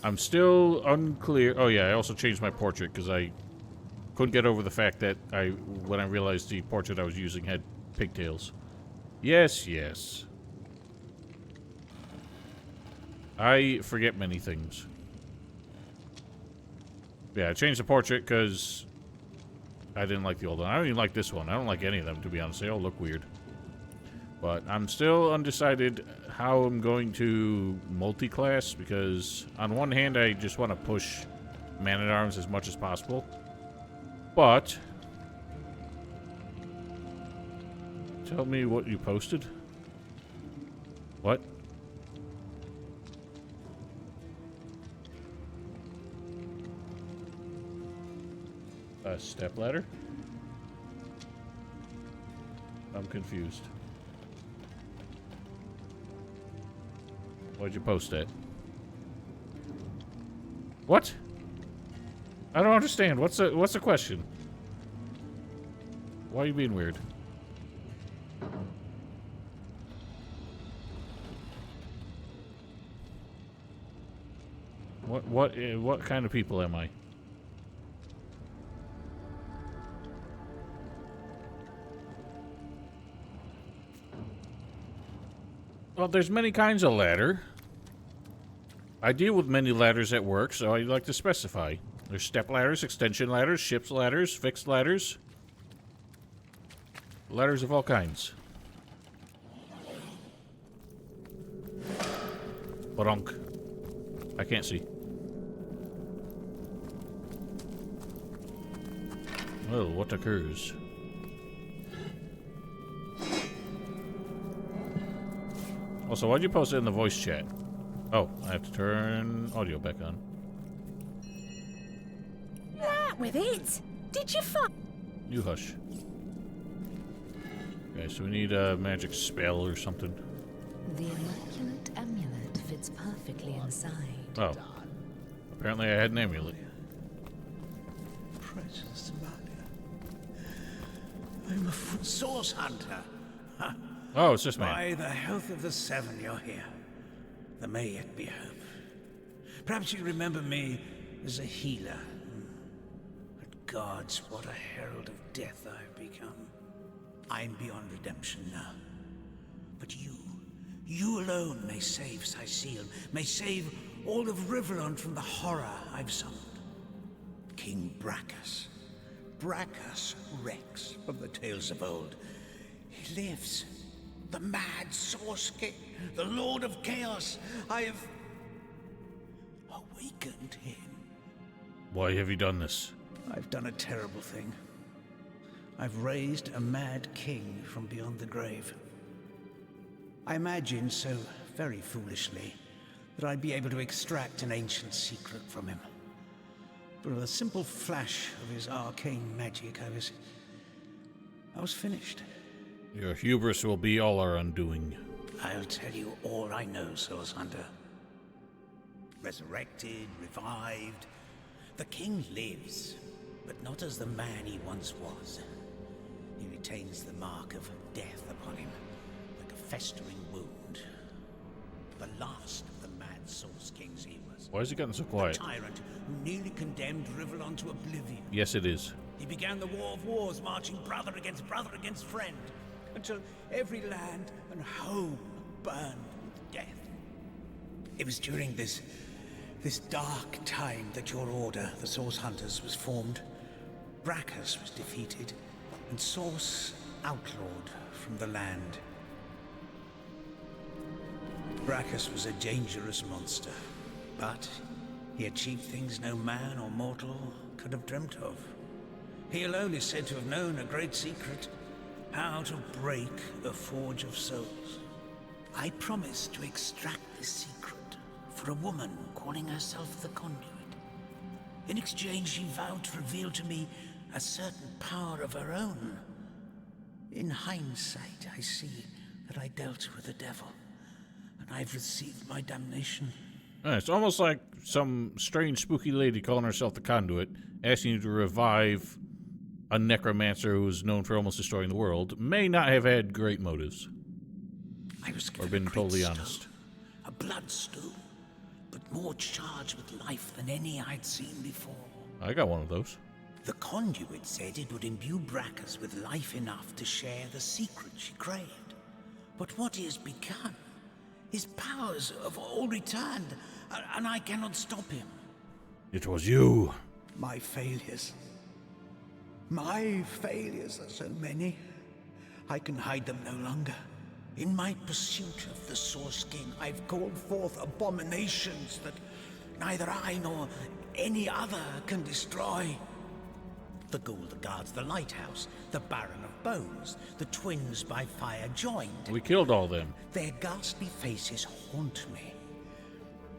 I'm still unclear. Oh yeah, I also changed my portrait because I couldn't get over the fact that when I realized the portrait I was using had pigtails. Yes, yes. I forget many things. Yeah, I changed the portrait because I didn't like the old one. I don't even like this one. I don't like any of them, to be honest. They all look weird. But I'm still undecided how I'm going to multi-class because on one hand, I just want to push Man-at-Arms as much as possible. But tell me what you posted. What? A stepladder? I'm confused. Why'd you post that? What? I don't understand. What's the question? Why are you being weird? What kind of people am I? Well, there's many kinds of ladder. I deal with many ladders at work, so I like to specify. There's step ladders, extension ladders, ship's ladders, fixed ladders. Ladders of all kinds. Badonk. I can't see. Well, what occurs? Also, why'd you post it in the voice chat? Oh, I have to turn audio back on. That with it? Did you find? You hush. Okay, so we need a magic spell or something. The immaculate amulet fits perfectly inside. Oh. Apparently I had an amulet. Precious Malia. I'm a source hunter. Huh. Oh, it's this man. By the health of the Seven, you're here. There may yet be hope. Perhaps you remember me as a healer. But gods, what a herald of death I've become. I'm beyond redemption now. But you alone may save Sicil, may save all of Rivellon from the horror I've summoned. King Brachus. Brachus Rex of the tales of old. He lives. The mad Source King, the Lord of Chaos. I've awakened him. Why have you done this? I've done a terrible thing. I've raised a mad king from beyond the grave. I imagined so very foolishly that I'd be able to extract an ancient secret from him. But with a simple flash of his arcane magic, I was finished. Your hubris will be all our undoing. I'll tell you all I know, Source Hunter. Resurrected, revived. The king lives, but not as the man he once was. He retains the mark of death upon him, like a festering wound. The last of the mad Source Kings he was. Why is it getting so quiet? A tyrant who nearly condemned Rivellon to oblivion. Yes, it is. He began the War of Wars, marching brother against friend, until every land and home burned with death. It was during this dark time that your order, the Source Hunters, was formed. Brachus was defeated, and Source outlawed from the land. Brachus was a dangerous monster, but he achieved things no man or mortal could have dreamt of. He alone is said to have known a great secret, how to break the Forge of Souls. I promised to extract this secret for a woman calling herself the Conduit. In exchange, she vowed to reveal to me a certain power of her own. In hindsight, I see that I dealt with the devil, and I've received my damnation. It's almost like some strange, spooky lady calling herself the Conduit, asking you to revive a necromancer who is known for almost destroying the world, may not have had great motives. I was Or been totally honest. A bloodstone. But more charged with life than any I'd seen before. I got one of those. The conduit said it would imbue Brackus with life enough to share the secret she craved. But what he has become, his powers have all returned, and I cannot stop him. It was you. My failures. My failures are so many, I can hide them no longer. In my pursuit of the Source King, I've called forth abominations that neither I nor any other can destroy. The ghoul that guards the lighthouse, the Baron of Bones, the twins by fire joined. We killed all them. Their ghastly faces haunt me,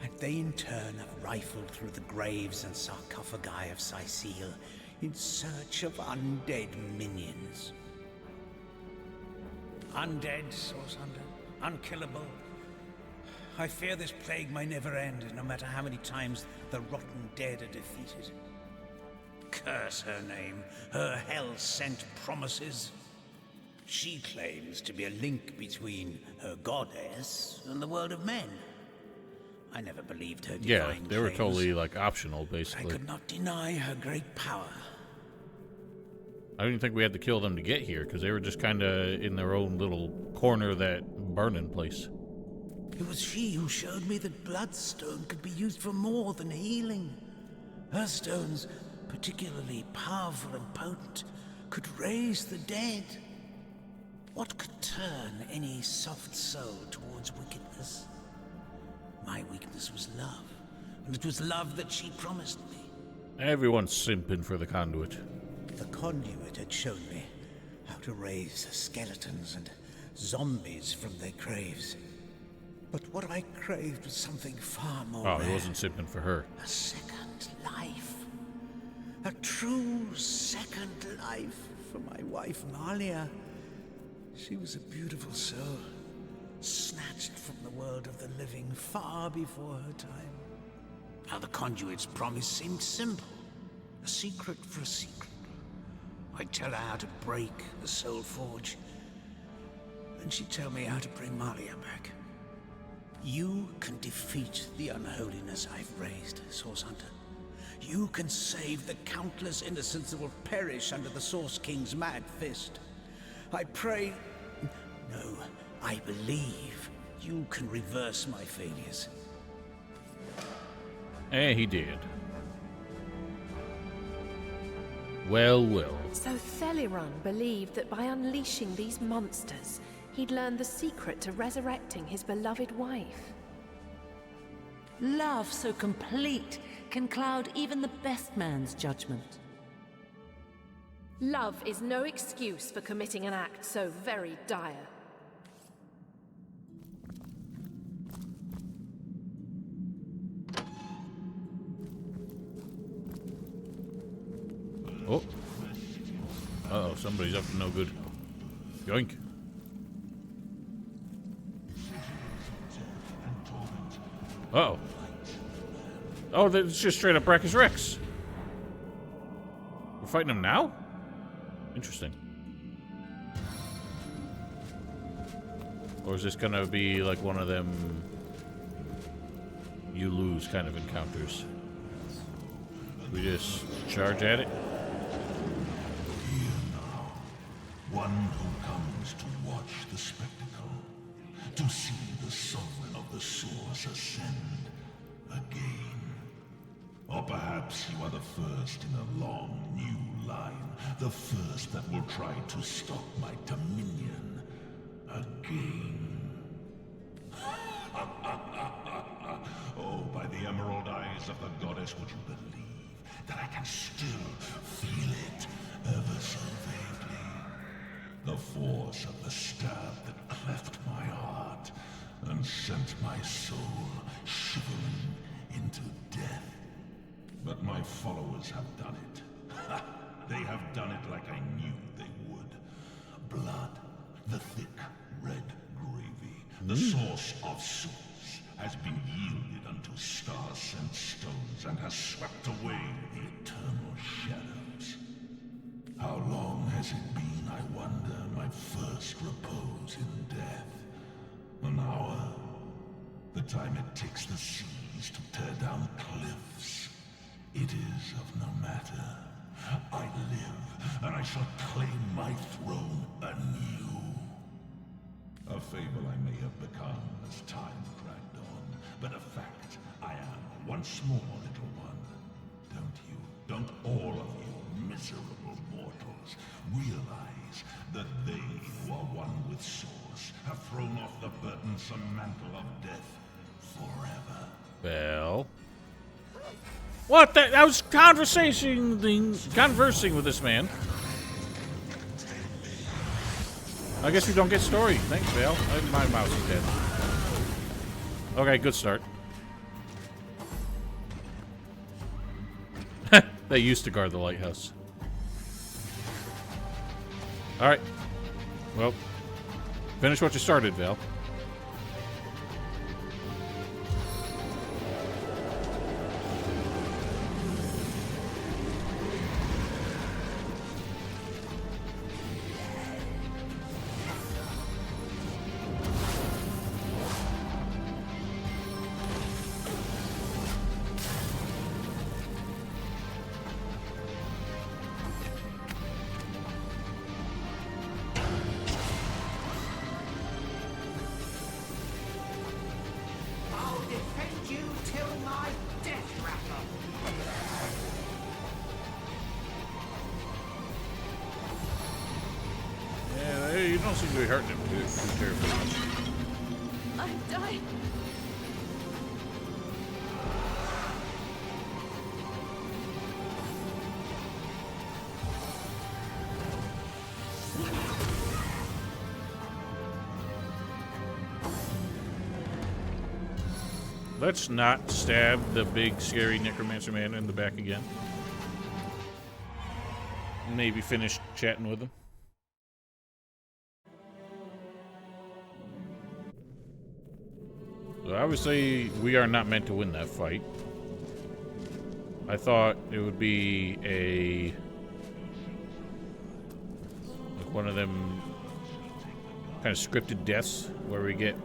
and they in turn have rifled through the graves and sarcophagi of Sicile in search of undead minions. Undead, Sorsunder, unkillable. I fear this plague may never end, no matter how many times the rotten dead are defeated. Curse her name, her hell-sent promises. She claims to be a link between her goddess and the world of men. I never believed her divine Yeah, they were claims, totally, like, optional, but I basically. could not deny her great power. I don't even think we had to kill them to get here, because they were just kind of in their own little corner of that burning place. It was she who showed me that Bloodstone could be used for more than healing. Her stones, particularly powerful and potent, could raise the dead. What could turn any soft soul towards wickedness? My weakness was love, and it was love that she promised me. Everyone's simping for the conduit. The conduit had shown me how to raise skeletons and zombies from their graves. But what I craved was something far more Oh, rare. it wasn't simping for her. A second life. A true second life for my wife, Malia. She was a beautiful soul, snatched from the world of the living far before her time. Now the conduit's promise seemed simple. A secret for a secret. I'd tell her how to break the soul forge. Then she'd tell me how to bring Malia back. You can defeat the unholiness I've raised, Source Hunter. You can save the countless innocents that will perish under the Source King's mad fist. I pray... No, I believe you can reverse my failures. And he did. Well, well. So Theliron believed that by unleashing these monsters, he'd learned the secret to resurrecting his beloved wife. Love so complete can cloud even the best man's judgment. Love is no excuse for committing an act so very dire. Oh. Uh-oh, somebody's up to no good. Yoink. Uh-oh. Oh, it's just straight up Brachus Rex. We're fighting him now? Interesting. Or is this gonna be like one of them you lose kind of encounters? We just charge at it? One who comes to watch the spectacle, to see the sovereign of the Source ascend again. Or perhaps you are the first in a long new line, the first that will try to stop my dominion again. Oh, by the emerald eyes of the goddess, would you believe that I can still feel it ever so vaguely? The force of the stab that cleft my heart and sent my soul shivering into death. But my followers have done it. They have done it like I knew they would. Blood, the thick red gravy, the source of souls, has been yielded unto star-sent stones and has swept away the eternal shadows. How long has it been, I wonder, my first repose in death? An hour? The time it takes the sea cities to tear down cliffs. It is of no matter. I live, and I shall claim my throne anew. A fable I may have become as time dragged on, but a fact I am once more, little one. Don't all of you miserable mortals realize that they who are one with Source have thrown off the burdensome mantle of death forever? Well, what? I was conversing with this man. I guess we don't get story. Thanks, Vale. My mouse is dead. Okay, good start. They used to guard the lighthouse. Alright. Well, finish what you started, Vale. You don't seem to be hurting him too terribly much. I'm dying. Let's not stab the big, scary necromancer man in the back again. Maybe finish chatting with him. So obviously, we are not meant to win that fight. I thought it would be like one of them kind of scripted deaths where we get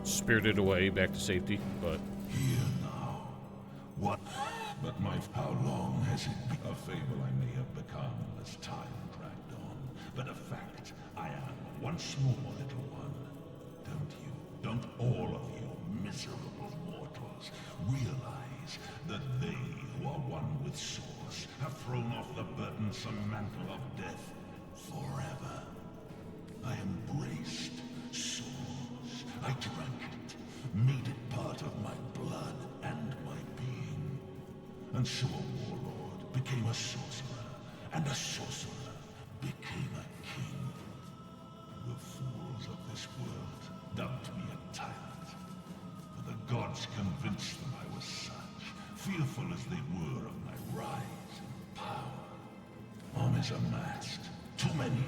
spirited away back to safety, but Here now. What? But how long has it been? A fable I may have become as time dragged on, but a fact I am once more, little one. Don't all of you miserable mortals realize that they who are one with Source have thrown off the burdensome mantle of death forever? I embraced Source. I drank it, made it part of my blood and my being. And so a warlord became a sorcerer, and a sorcerer became a king. The fools of this world dubbed me a tyrant, but the gods convinced them I was such, fearful as they were of my rise in power. Armies amassed, too many.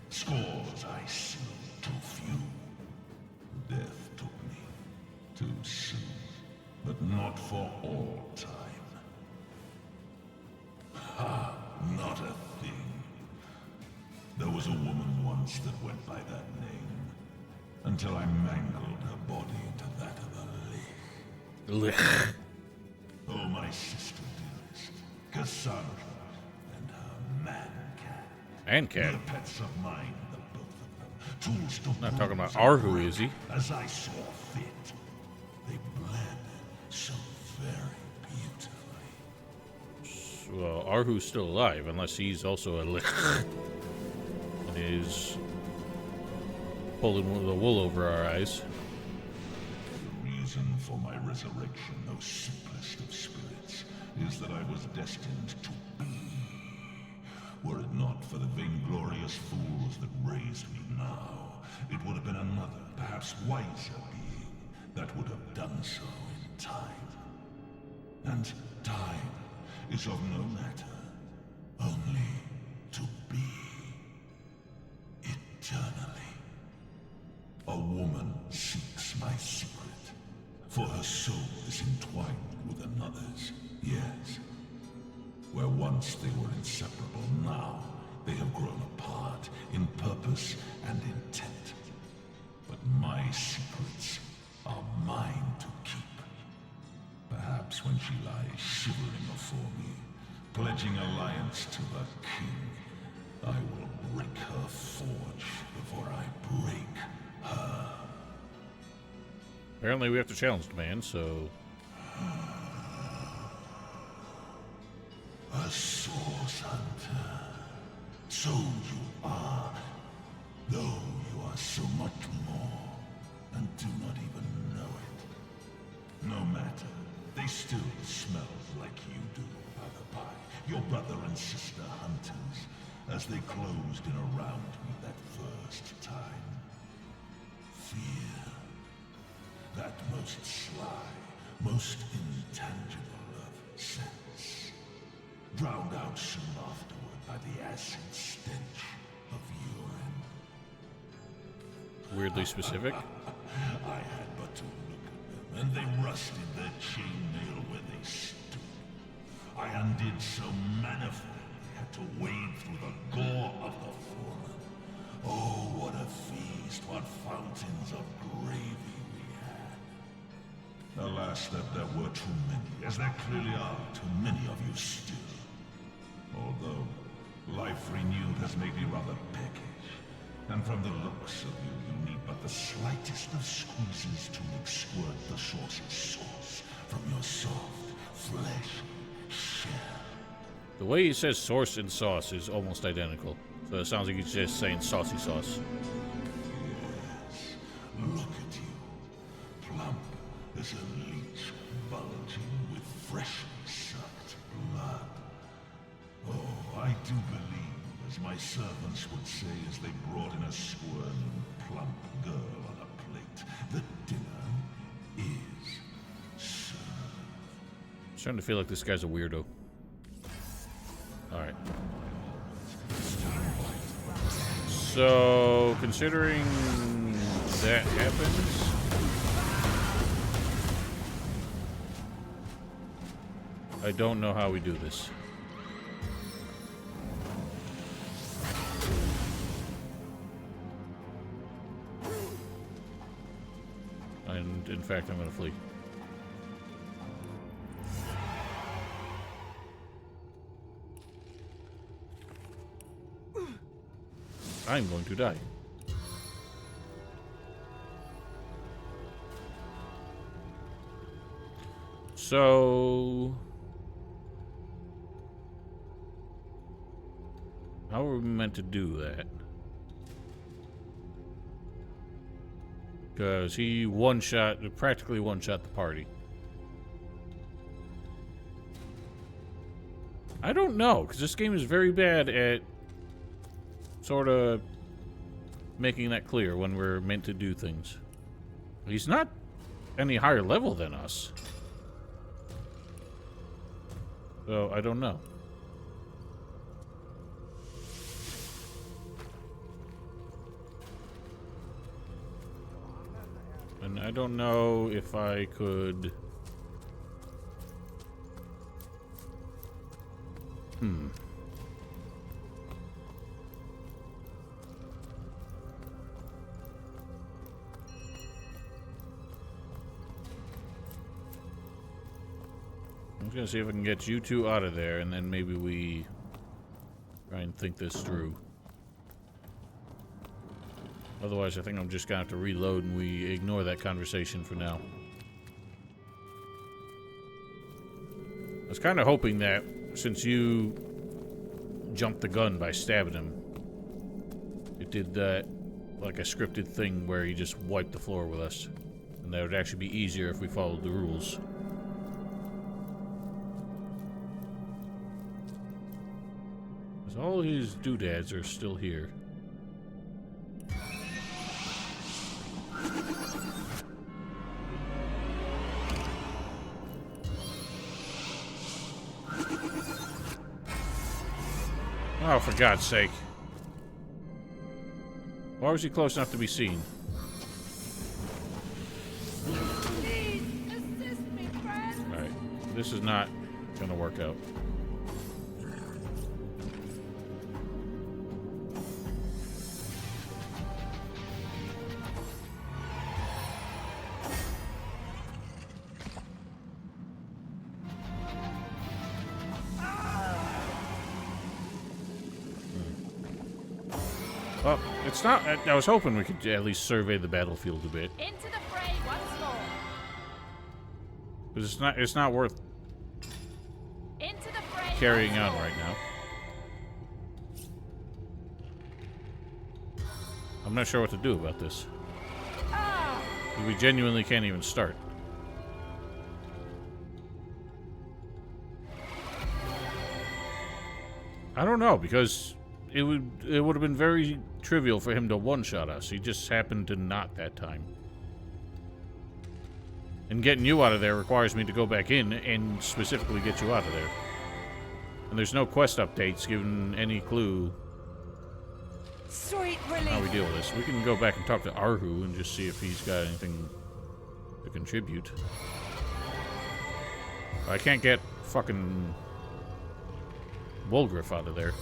Scores I slew, too few. Death took me, too soon, but not for all time. Ha! Not a thing. There was a woman once that went by that name, until I mangled her body into that of a lich. Lich. Oh, my sister dearest, Cassandra, and her man-cat. And cat. Mere pets of mine, the both of them. Tools to Not talking about bruise Arhu, and is he? as I saw fit. They bled so very beautifully. Well, Arhu's still alive, unless he's also a lich. And is pulling the wool over our eyes. The reason for my resurrection, O simplest of spirits, is that I was destined to be. Were it not for the vainglorious fools that raised me now, it would have been another, perhaps wiser being that would have done so in time. And time is of no matter, only to be eternally. A woman seeks my secret, for her soul is entwined with another's, yes. Where once they were inseparable, now they have grown apart in purpose and intent. But my secrets are mine to keep. perhaps when she lies shivering before me, pledging alliance to the king, I will break her forge before I break her. Apparently we have to challenge the man, so... A source hunter. So you are, though you are so much more, and do not even know it. No matter, they still smell like you do, Agapai, your brother and sister hunters, as they closed in around me that first time. Fear. That most sly, most intangible of sense. Drowned out soon afterward by the acid stench of urine. Weirdly specific. I had but to look at them, and they rusted their chainmail where they stood. I undid so manifold, I had to wade through the gore of the fallen. Oh, what a feast, what fountains of gravy we had. Alas, that there were too many, as there clearly are too many of you still. Although, life renewed has made me rather peckish. And from the looks of you, you need but the slightest of squeezes to make squirt the sauce's sauce from your soft, fleshy shell. The way he says sauce and sauce is almost identical. So it sounds like he's just saying saucy sauce. Yes, look at you. Plump as a leech, bulging with freshly sucked blood. Oh, I do believe, as my servants would say as they brought in a squirming, plump girl on a plate, that dinner is served. I'm starting to feel like this guy's a weirdo. Alright. So, considering that happens... I don't know how we do this. And, in fact, I'm going to flee. I'm going to die. So... how are we meant to do that? Because he practically one-shot the party. I don't know, because this game is very bad at sort of making that clear when we're meant to do things. He's not any higher level than us. So, I don't know. And I don't know if I could... I'm just gonna see if I can get you two out of there, and then maybe we try and think this through. Otherwise, I think I'm just gonna have to reload and we ignore that conversation for now. I was kind of hoping that since you jumped the gun by stabbing him, it did that like a scripted thing where you just wiped the floor with us. And that would actually be easier if we followed the rules. Because all his doodads are still here. Oh, for God's sake. Why was he close enough to be seen? Please assist me, friend. Alright, this is not gonna work out. Well, it's not. I was hoping we could at least survey the battlefield a bit. Into the fray once more. Because it's not worth Into the fray carrying once on more. right now. I'm not sure what to do about this. We genuinely can't even start. I don't know, because it would have been very trivial for him to one-shot us. He just happened to not that time. And getting you out of there requires me to go back in and specifically get you out of there. And there's no quest updates giving any clue Sweet how relief. we deal with this. We can go back and talk to Arhu and just see if he's got anything to contribute. I can't get fucking Wolgriff out of there.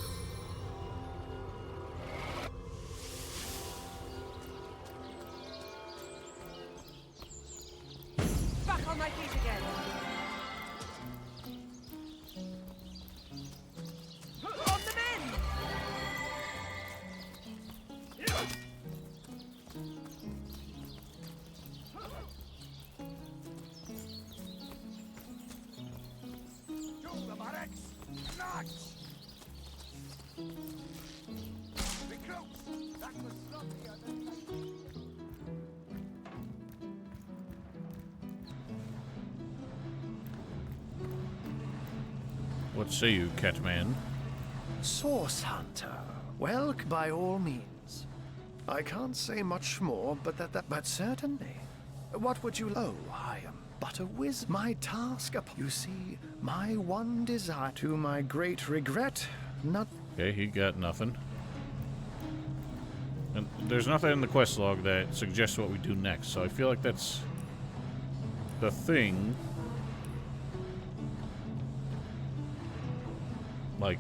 Back on my feet again. On the men. What say you, Catman? Source Hunter. Well, by all means. I can't say much more, but certainly. What would you... Oh, I am but a whiz. My task you see, my one desire, to my great regret, not... Okay, he got nothing. And there's nothing in the quest log that suggests what we do next, so I feel like that's the thing. Like,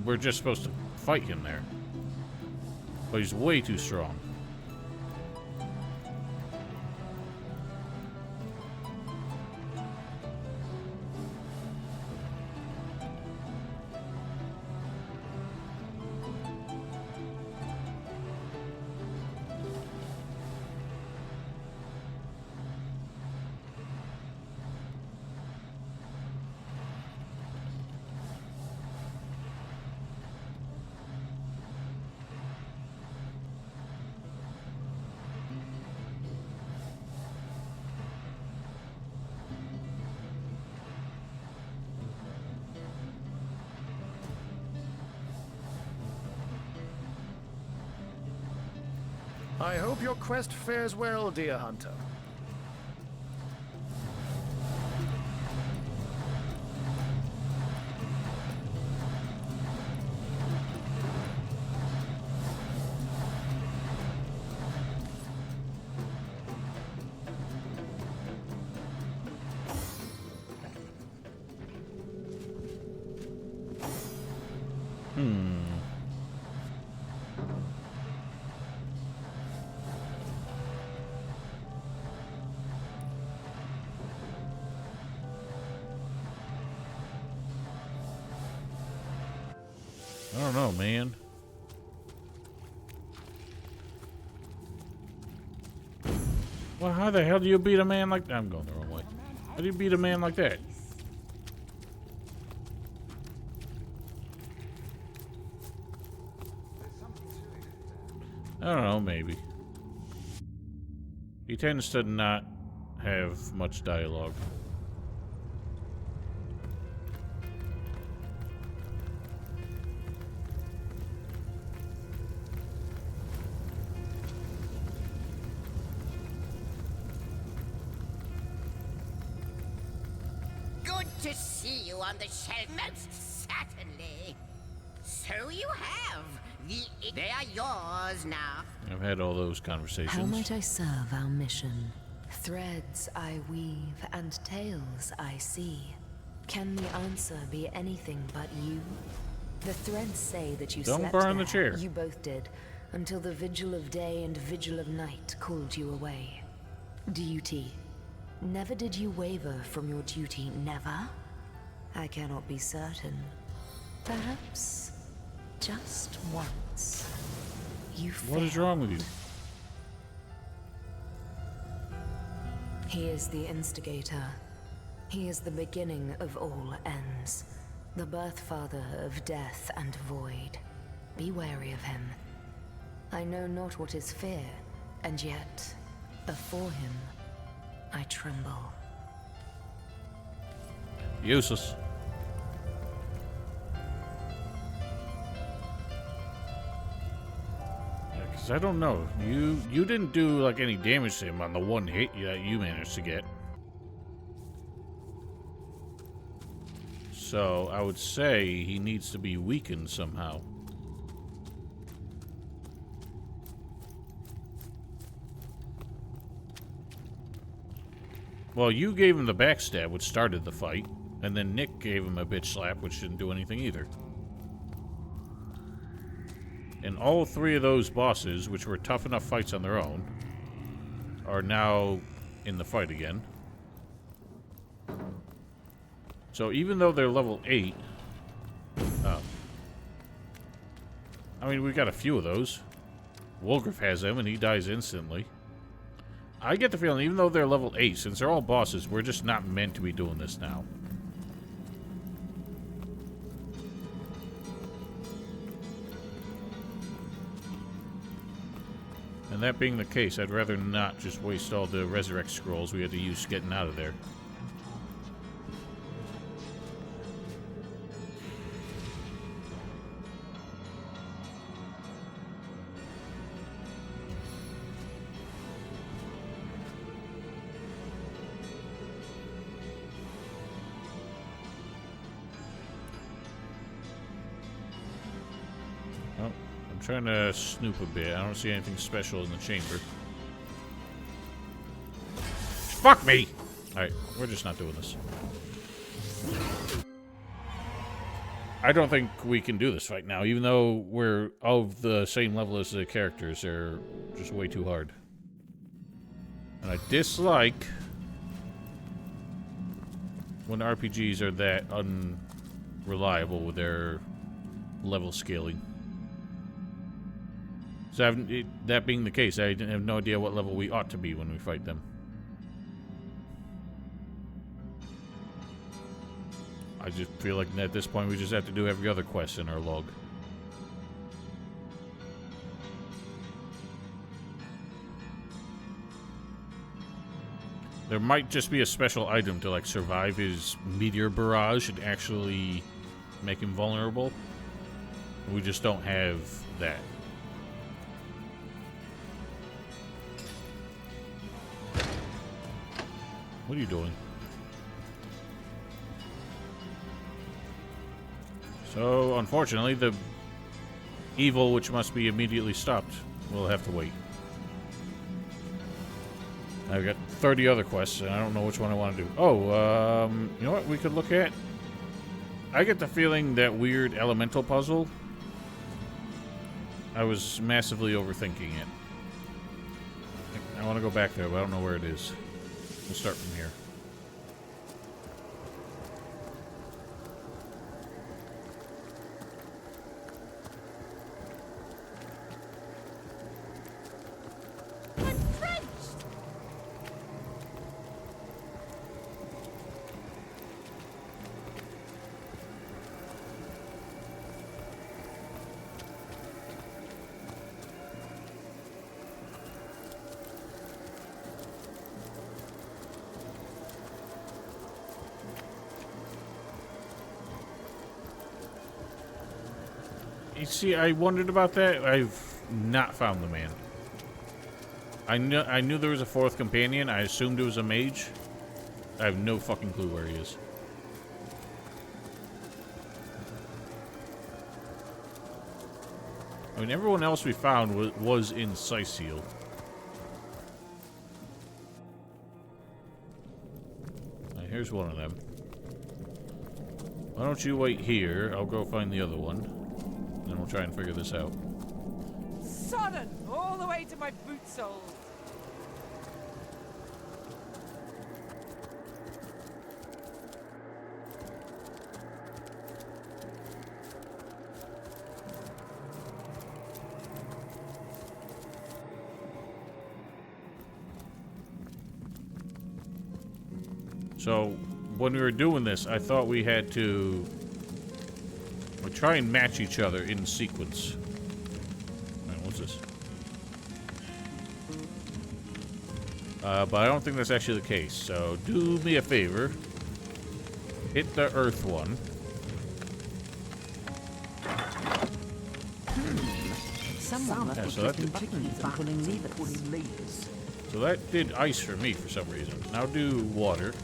we're just supposed to fight him there. But he's way too strong. I hope your quest fares well, dear hunter. I don't know, man. Well, how the hell do you beat a man like that? I'm going the wrong way. How do you beat a man like that? I don't know, maybe. He tends to not have much dialogue. Good to see you on the shelf, most certainly. So you have. They are yours now. I've had all those conversations. How might I serve our mission? Threads I weave and tales I see. Can the answer be anything but you? The threads say that you Don't slept burn the there. chair. You both did, until the vigil of day and vigil of night called you away. Duty. Never did you waver from your duty, never? I cannot be certain. Perhaps just once. You What is fail. wrong with you? He is the instigator. He is the beginning of all ends. The birth father of death and void. Be wary of him. I know not what is fear, and yet, afore him, I tremble. Useless. Because I don't know. You didn't do like any damage to him on the one hit that you managed to get. So I would say he needs to be weakened somehow. Well, you gave him the backstab, which started the fight, and then Nick gave him a bitch slap, which didn't do anything either. And all three of those bosses, which were tough enough fights on their own, are now in the fight again. So even though they're level 8... I mean, we got a few of those. Wolgriff has them, and he dies instantly. I get the feeling, even though they're level 8, since they're all bosses, we're just not meant to be doing this now. And that being the case, I'd rather not just waste all the resurrect scrolls we had to use getting out of there. Trying to snoop a bit. I don't see anything special in the chamber. Fuck me! Alright, we're just not doing this. I don't think we can do this fight now, even though we're of the same level as the characters. They're just way too hard. And I dislike when RPGs are that unreliable with their level scaling. So that being the case, I have no idea what level we ought to be when we fight them. I just feel like at this point we just have to do every other quest in our log. There might just be a special item to like survive his meteor barrage and actually make him vulnerable. We just don't have that. What are you doing? So, unfortunately, the evil, which must be immediately stopped, will have to wait. I've got 30 other quests, and I don't know which one I want to do. Oh, you know what we could look at? I get the feeling that weird elemental puzzle, I was massively overthinking it. I want to go back there, but I don't know where it is. We'll start from here. You see, I wondered about that. I've not found the man. I knew there was a fourth companion. I assumed it was a mage. I have no fucking clue where he is. I mean, everyone else we found was in Syceal. Here's one of them. Why don't you wait here? I'll go find the other one. Then we'll try and figure this out. Sodden! All the way to my boot soles! So, when we were doing this, I thought we had to try and match each other in sequence. Alright, what's this? But I don't think that's actually the case. So, do me a favor. Hit the earth one. Someone Yeah, must so be that clicking did- buttons and pulling levers. So that did ice for me for some reason. Now do water.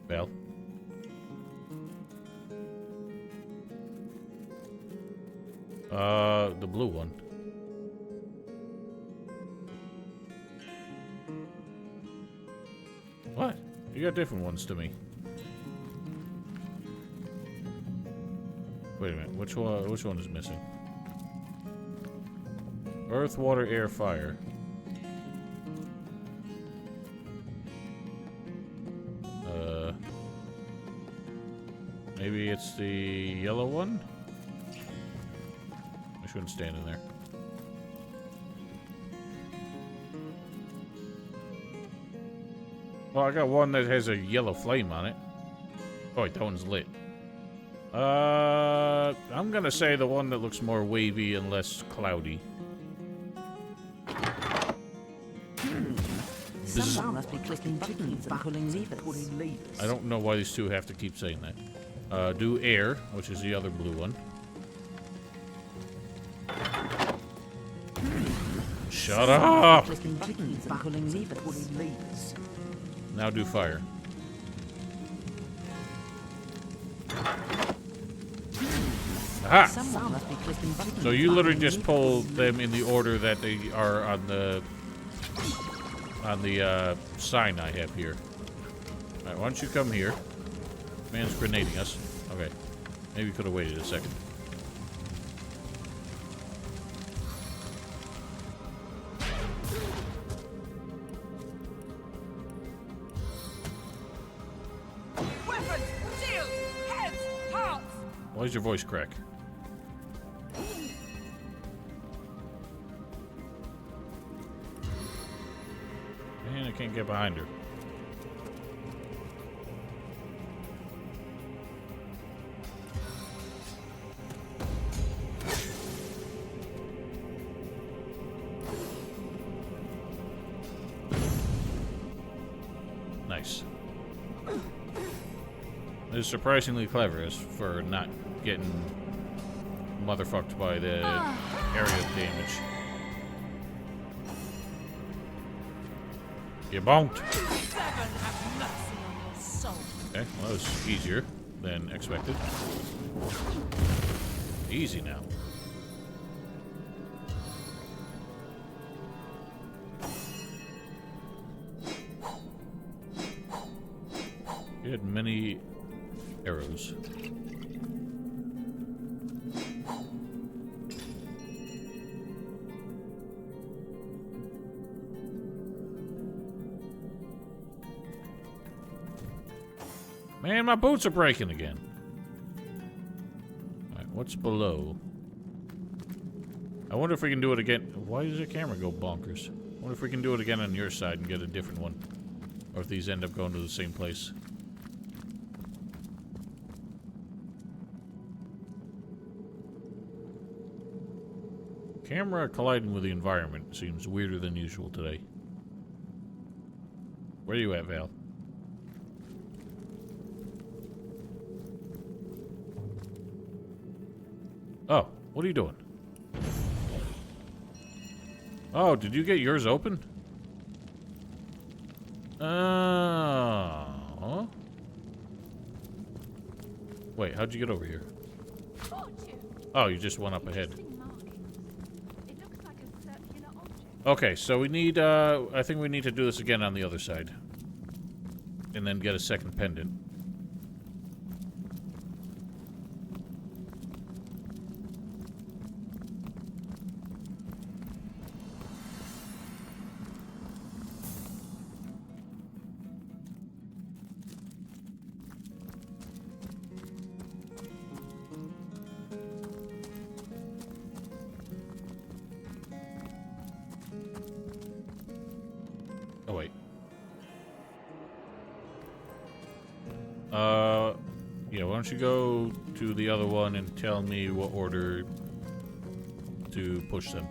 Well. The blue one. What? You got different ones to me. Wait a minute. Which one is missing? Earth, water, air, fire. Maybe it's the yellow one? I shouldn't stand in there. Well, I got one that has a yellow flame on it. Oh, wait, that one's lit. I'm gonna say the one that looks more wavy and less cloudy. Someone must be clicking buttons and pulling levers. I don't know why these two have to keep saying that. Do air, which is the other blue one. Shut up! Clicking buttons and pulling levers. Now do fire. Aha! Someone must be clicking buttons. So you literally just pull them in the order that they are on the sign I have here. Alright, why don't you come here? Man's grenading us. Okay. Maybe we could have waited a second. Weapons, shields, heads, hearts. Why is your voice crack? Man, I can't get behind her. Nice. It is surprisingly clever as for not getting motherfucked by the area damage. You won't. Okay, well that was easier than expected. Easy now. You had many arrows. Man, my boots are breaking again. Alright, what's below? I wonder if we can do it again. Why does the camera go bonkers? I wonder if we can do it again on your side and get a different one. Or if these end up going to the same place. Camera colliding with the environment seems weirder than usual today. Where are you at, Val? Oh, what are you doing? Oh, did you get yours open? Oh. Wait, how'd you get over here? Oh, you just went up ahead. Okay, so we need, I think we need to do this again on the other side. And then get a second pendant. don't you go to the other one and tell me what order to push them?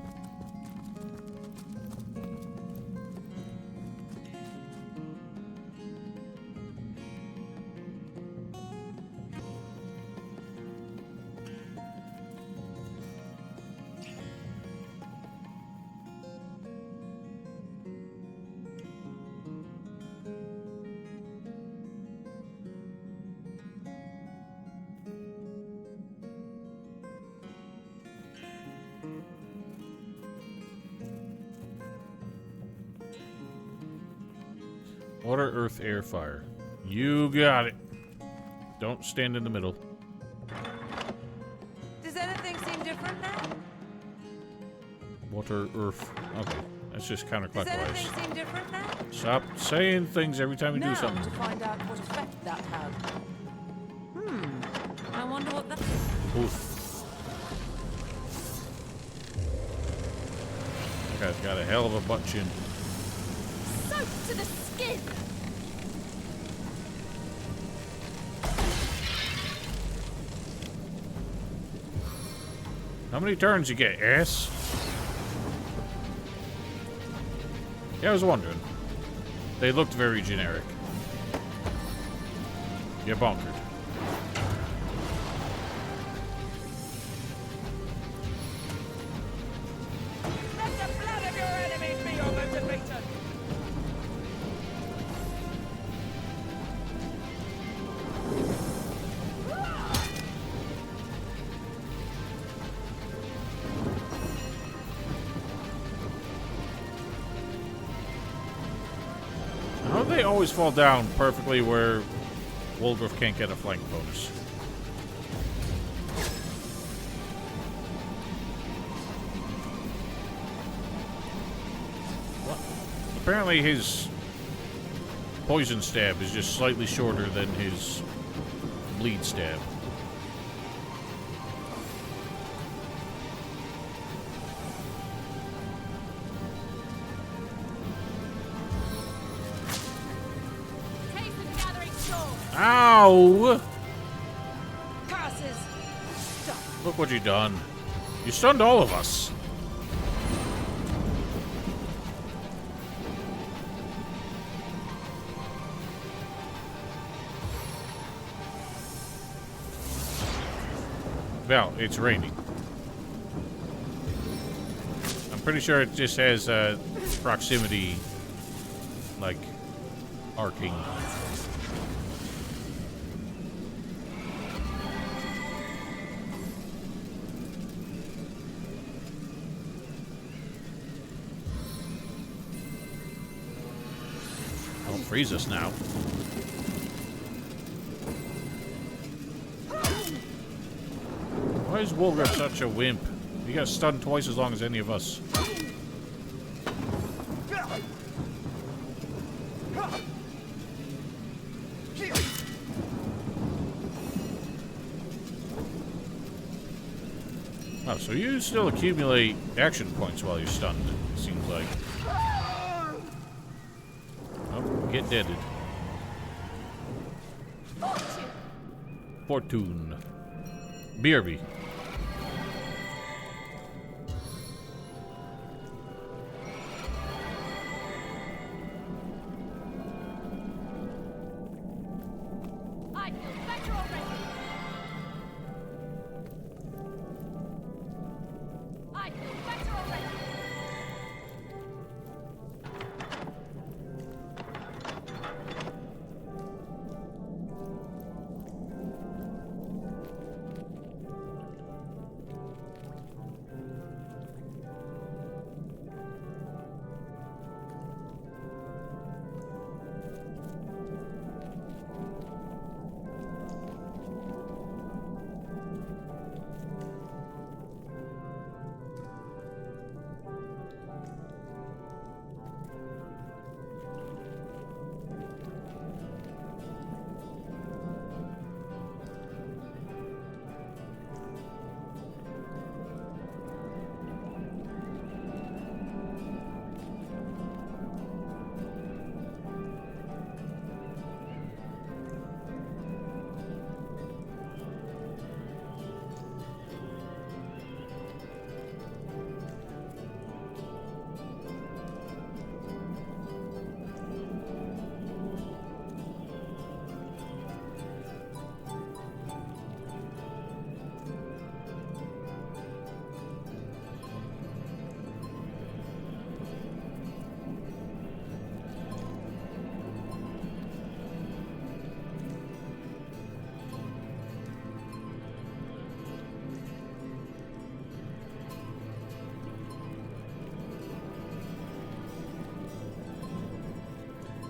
Water, earth, air, fire. You got it. Don't stand in the middle. Does anything seem different now? Water, earth. Okay. That's just Does counterclockwise. anything seem different now? Stop saying things every time you Now do something. to find out what effect that had. I wonder what that... Oof. That guy's got a hell of a butt chin. Soaked to the skin. How many turns you get, ass? Yeah, I was wondering. They looked very generic. You're bonkered. Let the blood of your enemies be your motivation! How do they always fall down perfectly where Wolgriff can't get a flank bonus? What? Apparently his poison stab is just slightly shorter than his bleed stab. Case of gathering storm. Ow! Curses! Stop! Look what you done. You stunned all of us. Well, it's raining. I'm pretty sure it just has proximity, like, arcing. Don't freeze us now. Why is Wolgriff such a wimp? He got stunned twice as long as any of us. Oh, so you still accumulate action points while you're stunned, it seems like. Oh, get deaded. Fortune. BRB. I feel better already. I feel better already.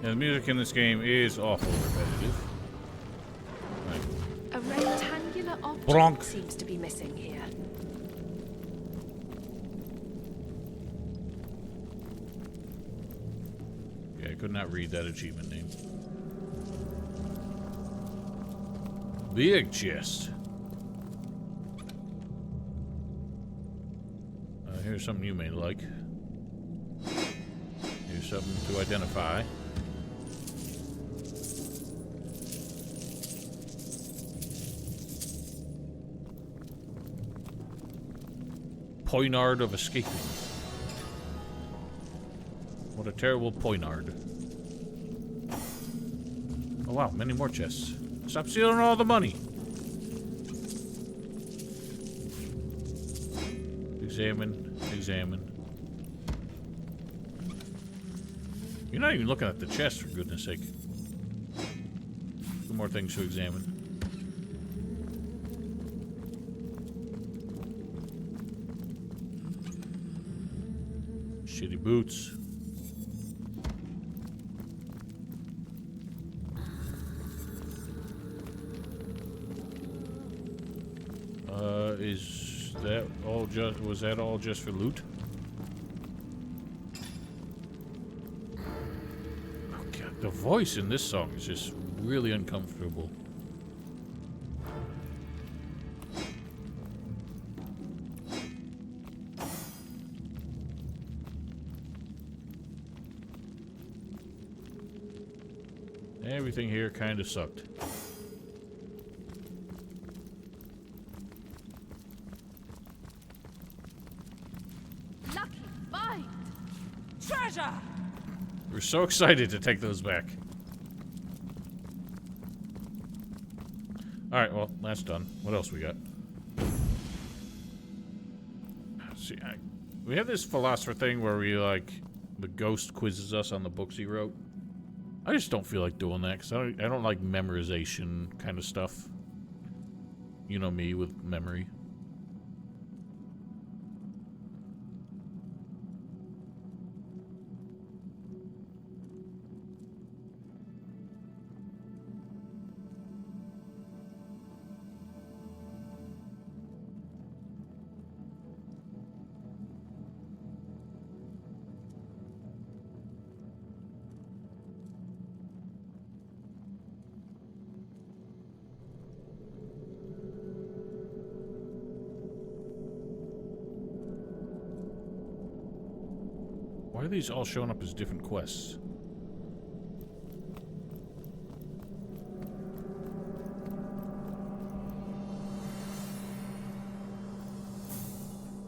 Yeah, the music in this game is awful repetitive. Right. A rectangular object Bronk. seems to be missing here. Yeah, I could not read that achievement name. Big chest. Here's something you may like. Here's something to identify. Poignard of escaping. What a terrible poignard. Oh wow, many more chests. Stop stealing all the money. Examine, examine. You're not even looking at the chest, for goodness sake. Two more things to examine. Shitty boots. Is that all just, was that all just for loot? Oh God, the voice in this song is just really uncomfortable. Everything here kind of sucked. Lucky find! Treasure! We're so excited to take those back. Alright, well, that's done. What else we got? See, we have this philosopher thing where we, like, the ghost quizzes us on the books he wrote. I just don't feel like doing that, because I don't like memorization kind of stuff. You know me with memory. Why are these all showing up as different quests?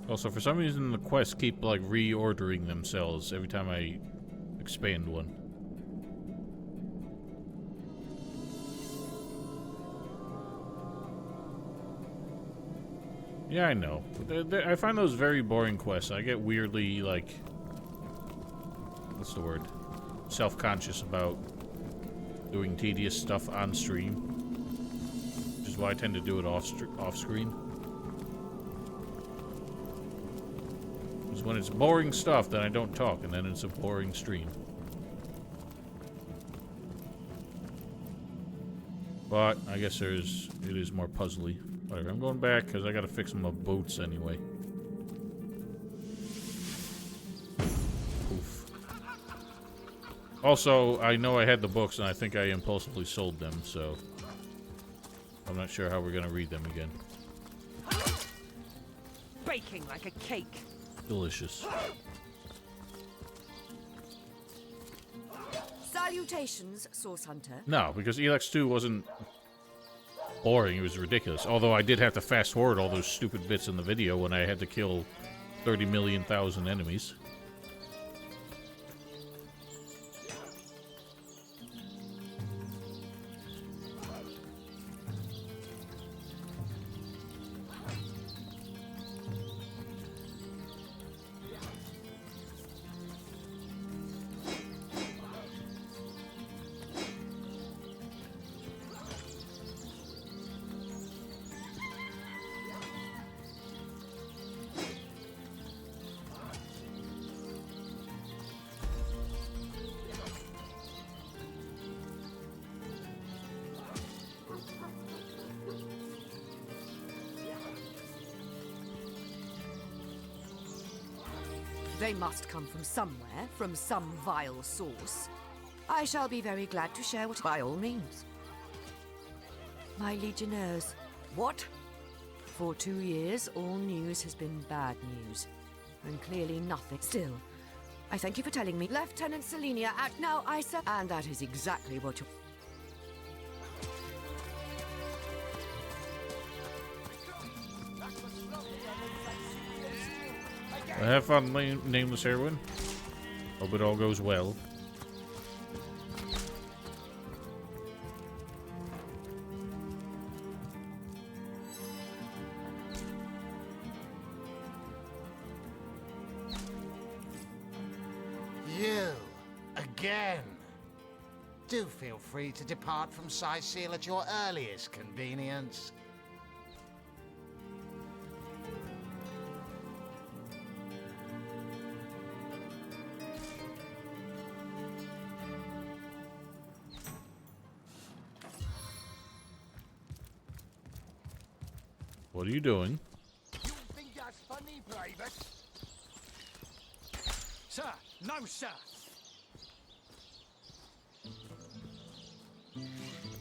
Also, for some reason, the quests keep, like, reordering themselves every time I expand one. Yeah, I know. I find those very boring quests. I get weirdly, like... what's the word? Self-conscious about doing tedious stuff on stream. Which is why I tend to do it off-screen. Because when it's boring stuff, then I don't talk, and then it's a boring stream. But I guess it is more puzzly. Whatever, I'm going back because I gotta fix my boots anyway. Oof. Also, I know I had the books and I think I impulsively sold them, so I'm not sure how we're gonna read them again. Baking like a cake. Delicious. Salutations, Source Hunter. No, because Elex 2 wasn't boring, it was ridiculous. Although I did have to fast forward all those stupid bits in the video when I had to kill 30 million thousand enemies. They must come from somewhere, from some vile source. I shall be very glad to share what by all means. My legionnaires. What? For 2 years, all news has been bad news. And clearly nothing. Still, I thank you for telling me. Lieutenant Selenia, act now, Isa. And that is exactly what you... Have fun, nameless heroine. Hope it all goes well. You, again. Do feel free to depart from Seal at your earliest convenience. What are you doing? You think that's funny, Private? Sir, no, sir.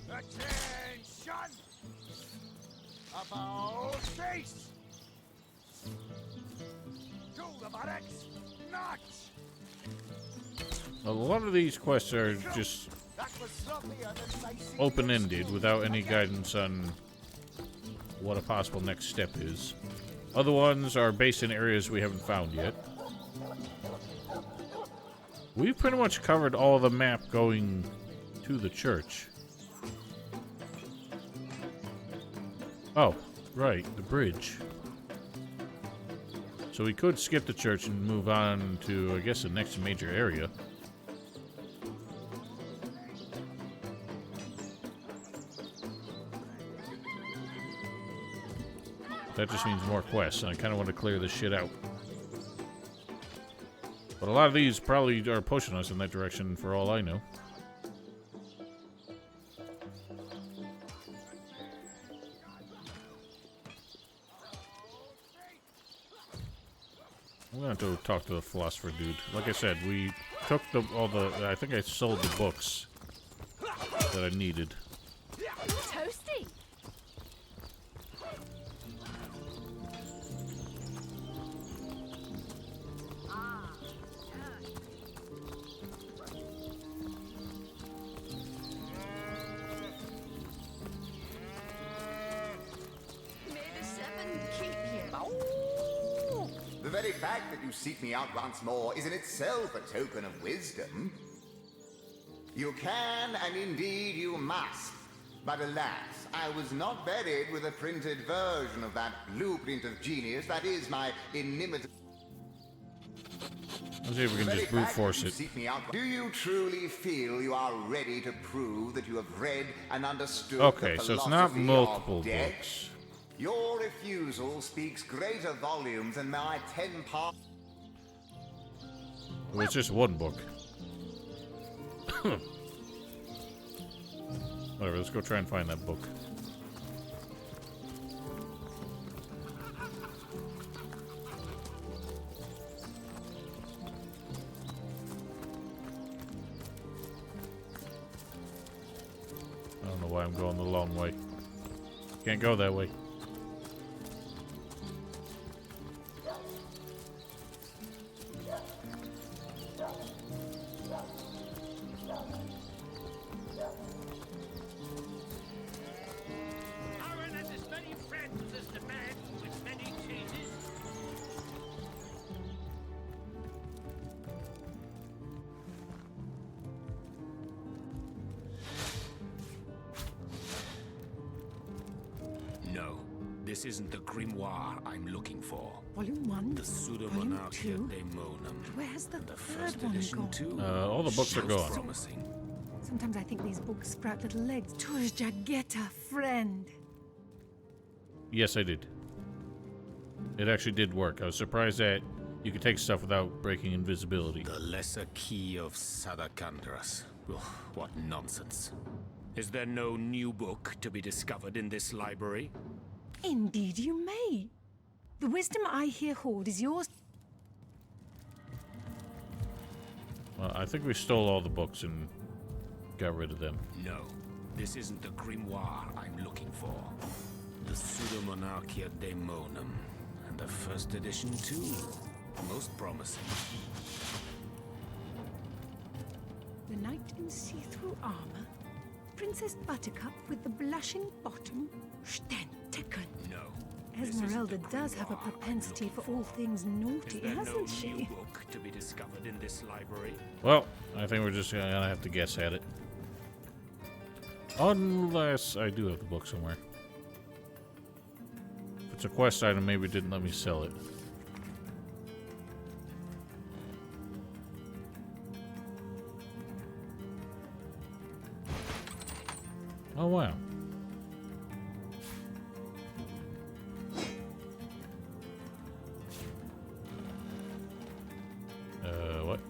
Attention! About face! To the barracks, march! A lot of these quests are just open-ended without any guidance on what a possible next step is. Other ones are based in areas we haven't found yet. We've pretty much covered all the map going to the church. Oh, right, the bridge. So we could skip the church and move on to, I guess, the next major area. That just means more quests, and I kind of want to clear this shit out. But a lot of these probably are pushing us in that direction for all I know. I'm gonna have to talk to the philosopher dude. Like I said, we took all the... I think I sold the books that I needed. Toasty! The very fact that you seek me out once more is in itself a token of wisdom. You can, and indeed you must. But alas, I was not buried with a printed version of that blueprint of genius that is my inimitable... Let's see if we can just brute force it. Do you truly feel you are ready to prove that you have read and understood Okay, the so it's not philosophy multiple of death? books. Your refusal speaks greater volumes than my 10 parts. Well, it's just one book. Whatever, let's go try and find that book. I don't know why I'm going the long way. Can't go that way. No, this isn't the grimoire I'm looking for. Volume 1, The Volume 2. Daemonum. Where's the First third one edition gone? too. All the books are gone. Promising. Sometimes I think these books sprout little legs. Tush Jagetta, friend. Yes, I did. It actually did work. I was surprised that you could take stuff without breaking invisibility. The lesser key of Sadakandras. Ugh, what nonsense. Is there no new book to be discovered in this library? Indeed you may. The wisdom I here hold is yours. Well, I think we stole all the books and got rid of them. No, this isn't the grimoire I'm looking for. The Pseudomonarchia Daemonum. And the first edition, too. Most promising. The knight in see-through armor? Princess Buttercup with the blushing bottom? Stentiken. No. Esmeralda does have a propensity for all things naughty, hasn't she? New book to be discovered in this library? Well, I think we're just gonna have to guess at it. Unless I do have the book somewhere. If it's a quest item, maybe it didn't let me sell it. Oh, wow. What?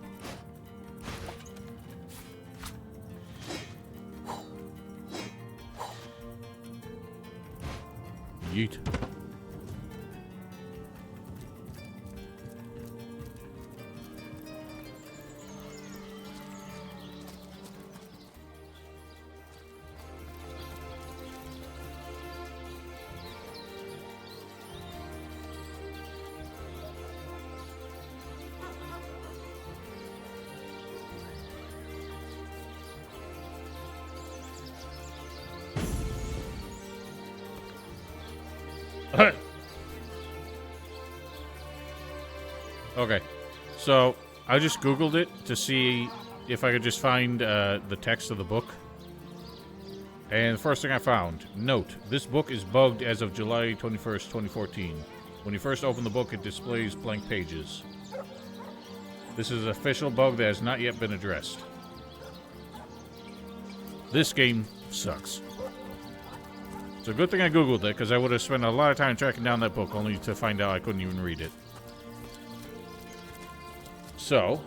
Yeet. Okay, so I just Googled it to see if I could just find the text of the book. And the first thing I found, note, this book is bugged as of July 21st, 2014. When you first open the book, it displays blank pages. This is an official bug that has not yet been addressed. This game sucks. It's a good thing I Googled it, because I would have spent a lot of time tracking down that book, only to find out I couldn't even read it. So,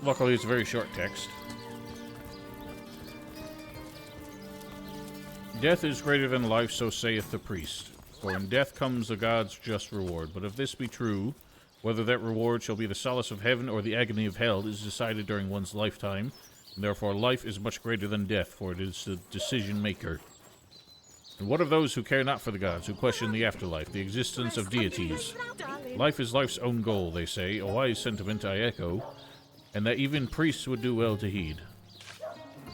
luckily it's a very short text. Death is greater than life, so saith the priest. For in death comes the god's just reward. But if this be true, whether that reward shall be the solace of heaven or the agony of hell is decided during one's lifetime. And therefore life is much greater than death, for it is the decision maker. And what of those who care not for the gods, who question the afterlife, the existence of deities? Life is life's own goal, they say, a wise sentiment I echo, and that even priests would do well to heed.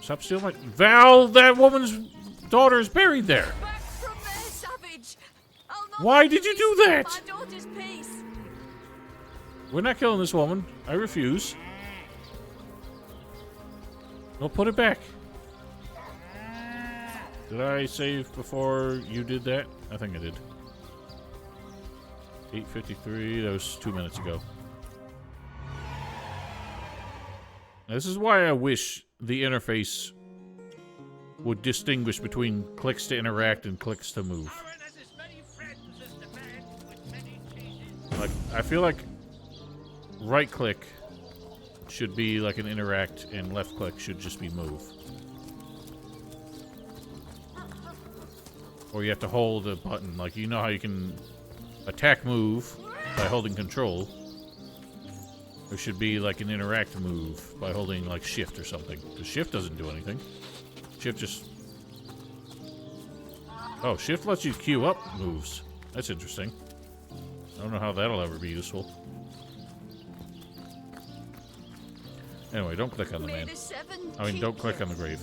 Stop stealing my... Val, that woman's daughter is buried there! Back from there, savage! Why did you do that? My daughter's peace! We're not killing this woman. I refuse. Well, put it back. Did I save before you did that? I think I did. 8:53. That was 2 minutes ago. Now, this is why I wish the interface would distinguish between clicks to interact and clicks to move. Like, I feel like right click should be like an interact and left click should just be move. Or you have to hold a button. Like, you know how you can attack move by holding control. There should be like an interact move by holding like shift or something. Because shift doesn't do anything. Shift just... Oh, shift lets you queue up moves. That's interesting. I don't know how that'll ever be useful. Anyway, don't click on the man. I mean, don't click on the grave.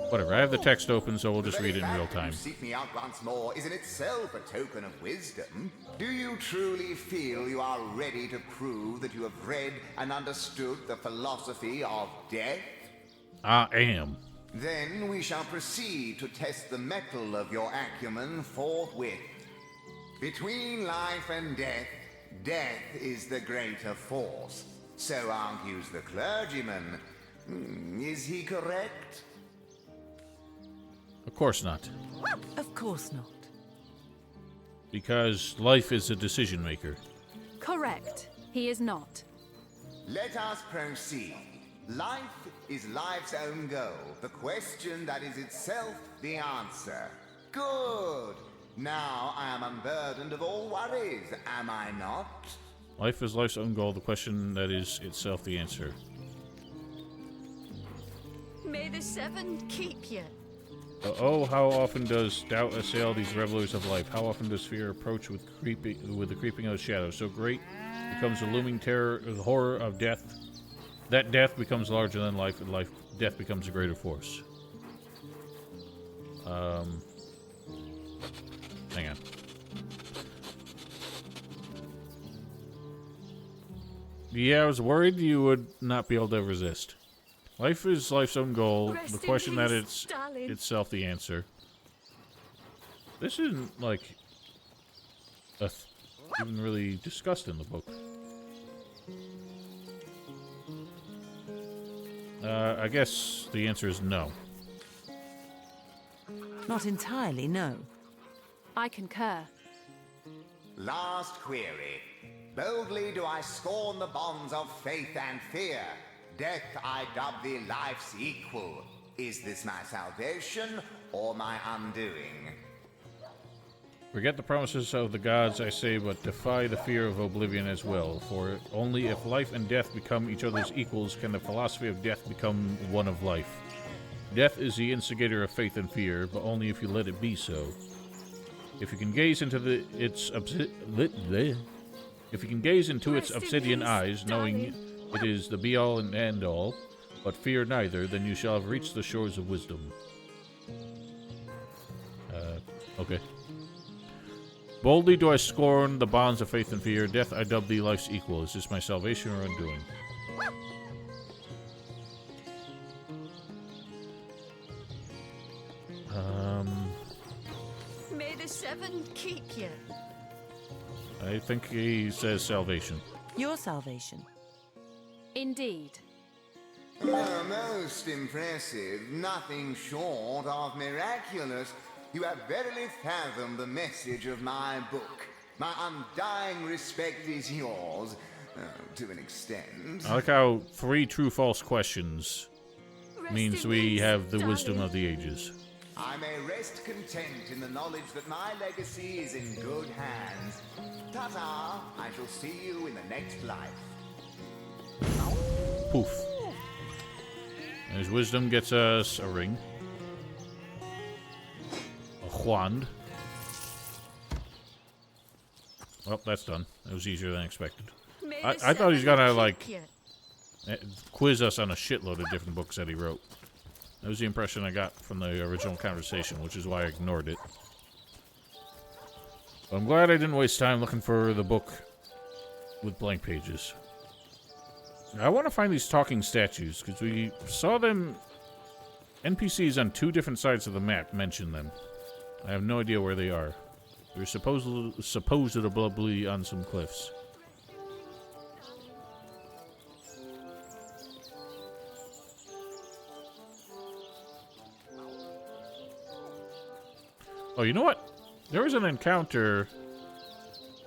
Whatever, I have the text open, so we'll just read it in real time. You seek me out once more is in itself a token of wisdom. Do you truly feel you are ready to prove that you have read and understood the philosophy of death? I am. Then we shall proceed to test the mettle of your acumen forthwith. Between life and death, death is the greater force. So argues the clergyman. Is he correct? Of course not. Of course not. Because life is a decision maker. Correct. He is not. Let us proceed. Life is life's own goal. The question that is itself the answer. Good. Now I am unburdened of all worries, am I not? Life is life's own goal. The question that is itself the answer. May the seven keep you. Oh, how often does doubt assail these revelers of life? How often does fear approach with the creeping of the shadows? So great becomes the looming terror, the horror of death. That death becomes larger than life, and death becomes a greater force. Hang on. Yeah, I was worried you would not be able to resist. Life is life's own goal. Rest The in question that peace, it's darling. itself the answer. This isn't like even really discussed in the book. I guess the answer is no. Not entirely, no. I concur. Last query. Boldly do I scorn the bonds of faith and fear. Death I dub thee life's equal. Is this my salvation or my undoing? Forget the promises of the gods, I say, but defy the fear of oblivion as well. For only if life and death become each other's equals can the philosophy of death become one of life. Death is the instigator of faith and fear, but only if you let it be so. If you can gaze into its obsidian eyes, knowing it is the be-all and end-all, but fear neither, then you shall have reached the shores of wisdom. Okay. Boldly do I scorn the bonds of faith and fear. Death I dub thee life's equal. Is this my salvation or undoing? May the seven keep you. I think he says salvation. Your salvation. Indeed. Most impressive. Nothing short of miraculous. You have verily fathomed the message of my book. My undying respect is yours, to an extent. I like how 3 true-false questions means we have the wisdom of the ages. I may rest content in the knowledge that my legacy is in good hands. Ta-ta! I shall see you in the next life. Poof. And his wisdom gets us a ring. A wand. Well, that's done. That was easier than expected. I thought he was gonna, like, quiz us on a shitload of different books that he wrote. That was the impression I got from the original conversation, which is why I ignored it. But I'm glad I didn't waste time looking for the book with blank pages. I want to find these talking statues, because we saw them... NPCs on 2 different sides of the map mention them. I have no idea where they are. They're supposedly on some cliffs. Oh, you know what? There was an encounter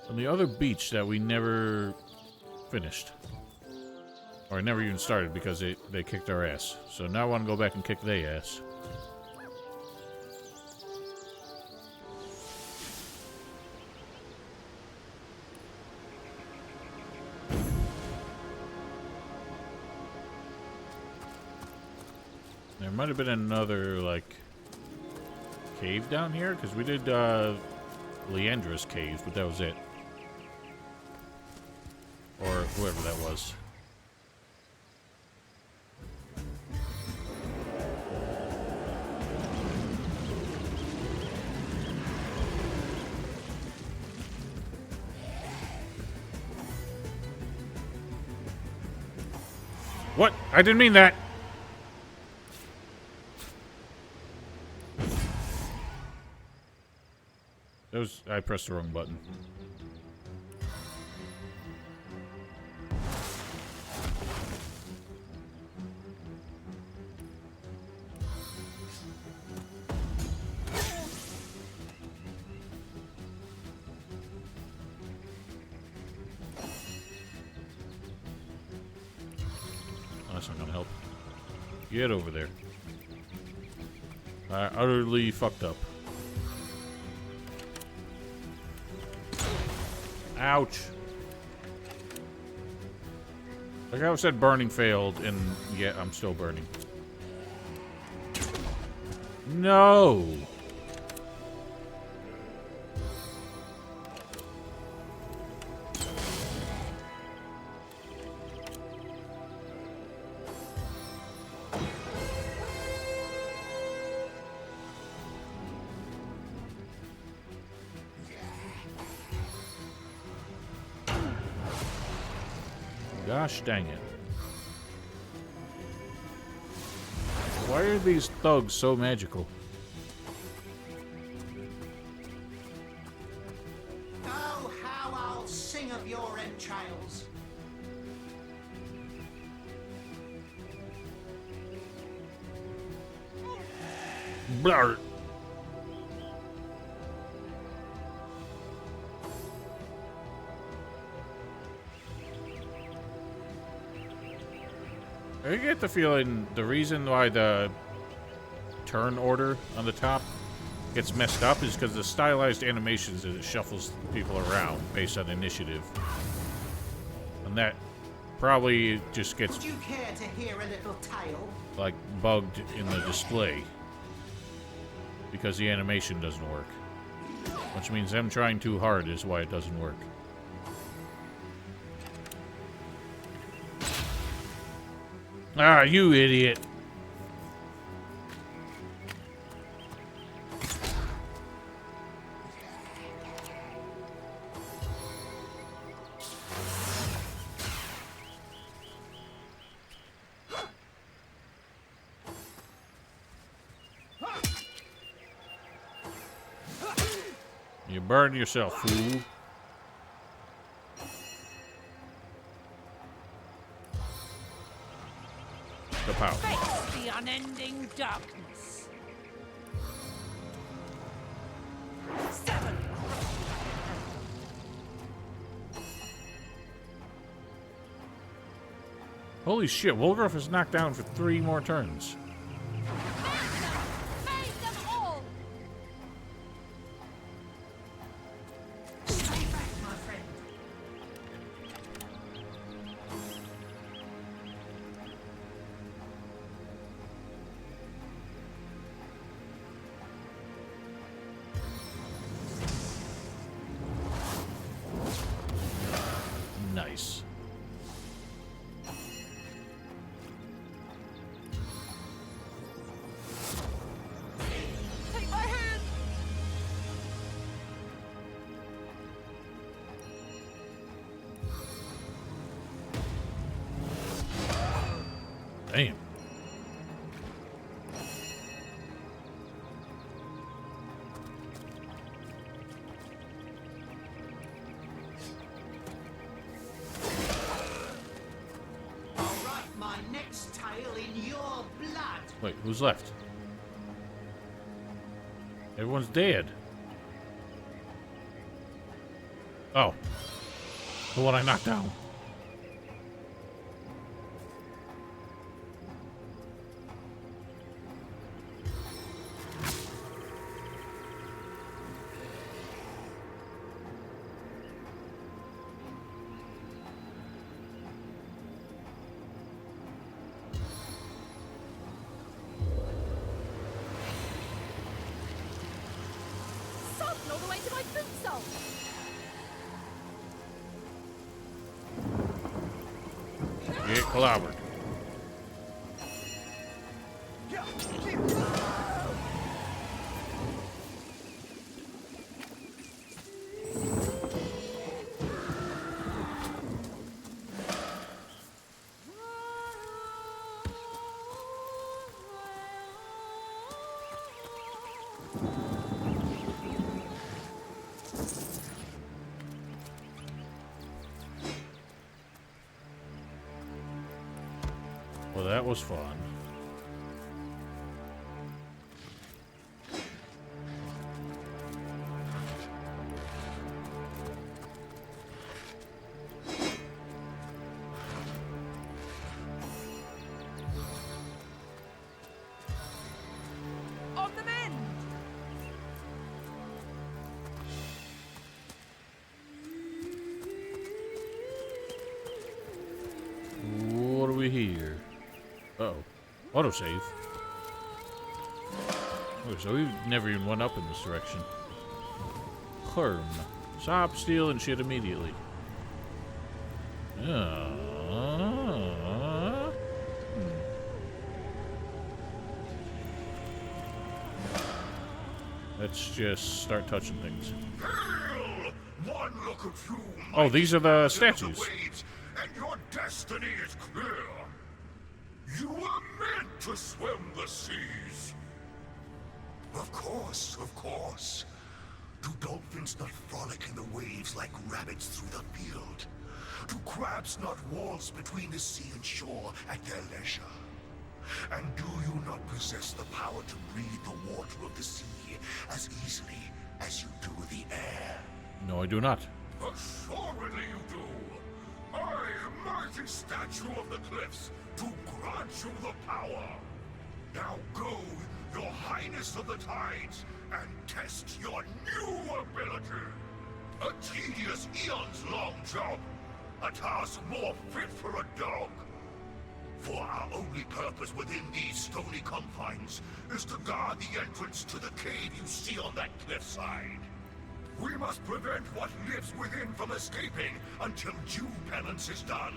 on the other beach that we never finished. Or never even started because they kicked our ass. So now I want to go back and kick their ass. There might have been another, like... cave down here? Because we did Leandra's cave, but that was it. Or whoever that was. What? I didn't mean that! I pressed the wrong button. Oh, that's not gonna help. Get over there. I utterly fucked up. Ouch. Like I said, burning failed, and yet I'm still burning. No! Gosh dang it. Why are these thugs so magical? Oh, how I'll sing of your entrails. Blur. I get the feeling the reason why the turn order on the top gets messed up is because the stylized animations that it shuffles people around based on initiative. And that probably just gets Would you care to hear a little tale? like bugged in the display because the animation doesn't work. Which means them trying too hard is why it doesn't work. Ah, you idiot. You burn yourself, fool. The power. Face the unending darkness. 7. Holy shit, Wolgarth is knocked down for 3 more turns. Nice. Take my hand. Damn. I'll write my next tale in your blood. Wait, who's left? Everyone's dead. Oh. The one I knocked down. Sodden all the way to my boot sole. Get clobbered. Well, that was fun. On the mend. we here? Uh-oh. Autosave. Oh, so we never even went up in this direction. Herm. Stop stealing shit immediately. Let's just start touching things. One look at you, Oh, these are the captain of statues. the waves, and your destiny is clear. You were meant to swim the seas. Of course, of course. Do dolphins not frolic in the waves like rabbits through the field? Do crabs not waltz between the sea and shore at their leisure? And do you not possess the power to breathe the water of the sea as easily as you do the air? No, I do not. Assuredly you do. I, mighty statue of the cliffs, to grant you the power. Now go, your highness of the tides, and test your new ability. A tedious eons-long job. A task more fit for a dog. For our only purpose within these stony confines is to guard the entrance to the cave you see on that cliffside. We must prevent what lives within from escaping until due penance is done.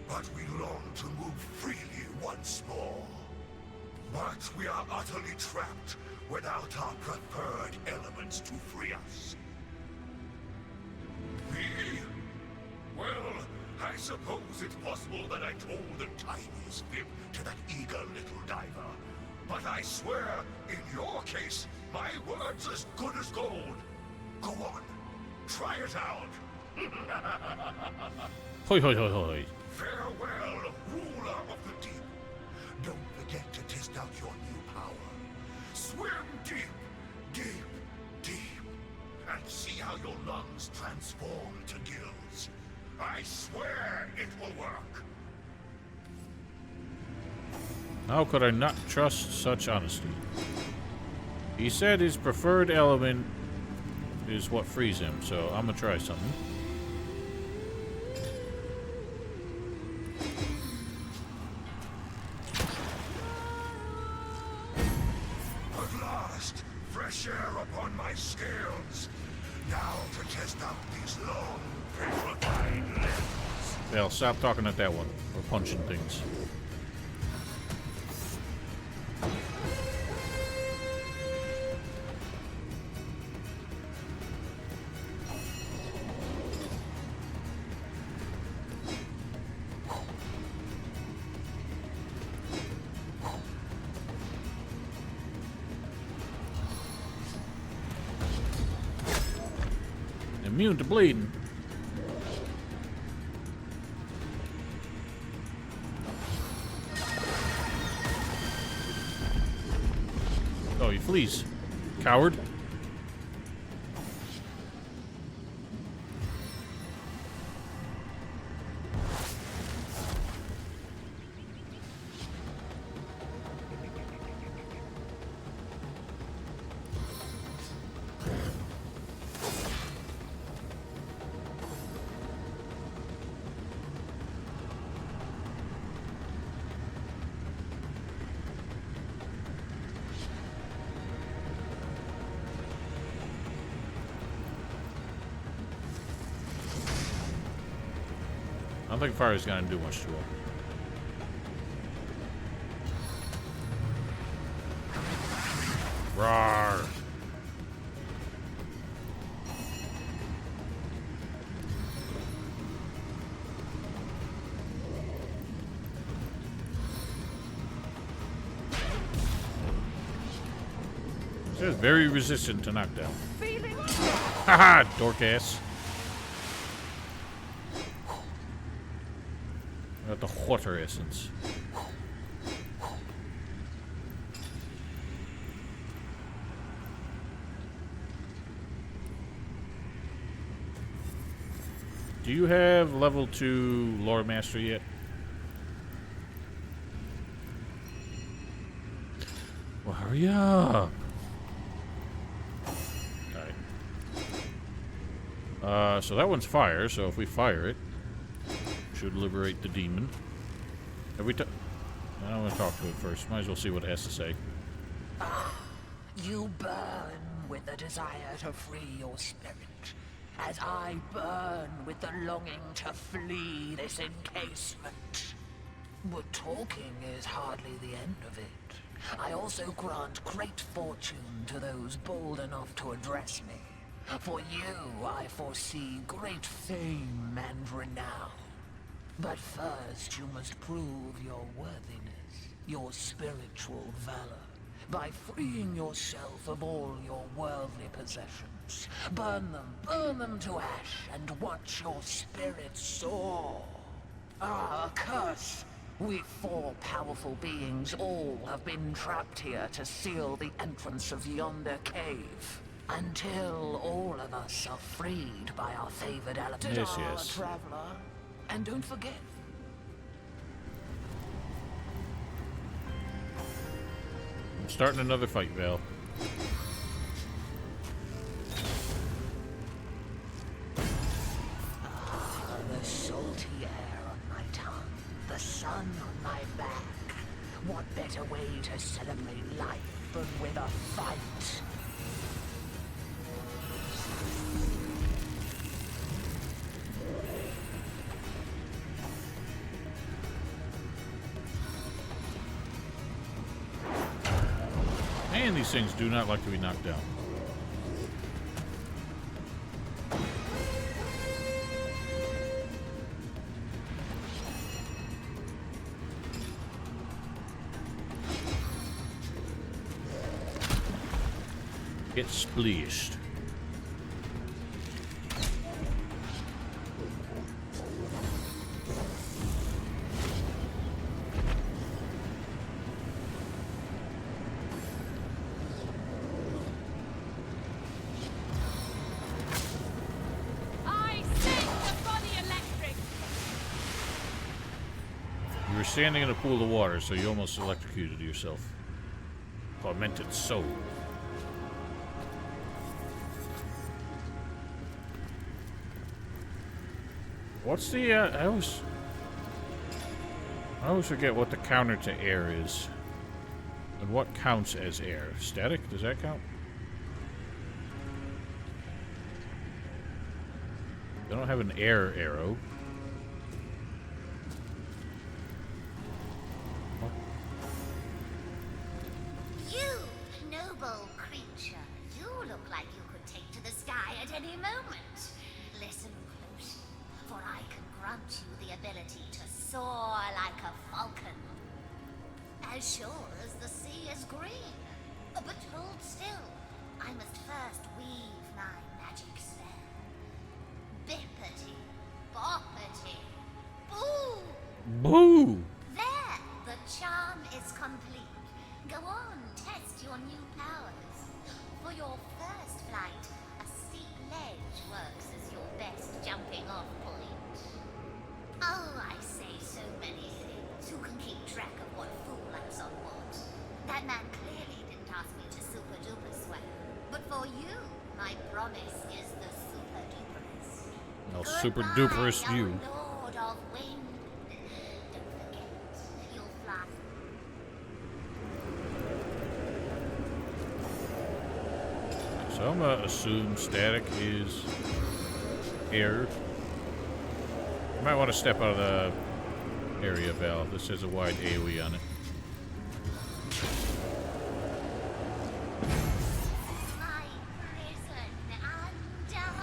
But we long to move freely once more. But we are utterly trapped without our preferred elements to free us. Me? Well, I suppose it's possible that I told the tiniest fib to that eager little diver. But I swear, in your case, my word's as good as gold. Go on, try it out. Hoi, hoi, hoi, hoi. Farewell, ruler of the deep. Don't forget to test out your new power. Swim deep, deep, deep, and see how your lungs transform to gills. I swear it will work. How could I not trust such honesty? He said his preferred element is what frees him, so I'm gonna try something. At last, fresh air upon my scales. Now to test out these long, petrified limbs. Hell, stop talking at that one. Or punching things. Immune to bleeding. Oh, he flees. Coward. I don't think fire's gonna do much to him. Rawr. It's very resistant to knockdown. Haha, dork ass. Got the water essence. Do you have level 2 lore master yet? Well, hurry up. Alright. So that one's fire, so if we fire it, should liberate the demon. I don't want to talk to it first. Might as well see what it has to say. You burn with the desire to free your spirit, as I burn with the longing to flee this encasement. But talking is hardly the end of it. I also grant great fortune to those bold enough to address me. For you, I foresee great fame and renown. But first, you must prove your worthiness, your spiritual valor, by freeing yourself of all your worldly possessions. Burn them to ash, and watch your spirit soar. Ah, a curse! We 4 powerful beings all have been trapped here to seal the entrance of yonder cave. Until all of us are freed by our favored element. Yes, yes. Traveler. And don't forget. I'm starting another fight, Val. The salty air on my tongue, the sun on my back. What better way to celebrate life than with a fight? And these things do not like to be knocked down. Get splashed. You were standing in a pool of water, so you almost electrocuted yourself. Tormented soul. What's the, I always forget what the counter to air is. And what counts as air? Static? Does that count? They don't have an air arrow. You, noble creature, you look like you could take to the sky at any moment. Listen close, for I can grant you the ability to soar like a falcon. As sure as the sea is green. But hold still, I must first weave my magic spell. Bippity, boppity, boo! Boo! There, the charm is complete. Go on, test your new powers. For your first flight, a steep ledge works as your best jumping off point. Oh, I say so many things. Who can keep track of what fool likes on what? That man clearly didn't ask me to super duper swear. But for you, my promise is the super duperest. I'll super duperest you. Lord of Wind. Don't forget, you'll fly. So I'm gonna assume static is air. You might want to step out of the area, Val. This has a wide AoE on it. My prison undone.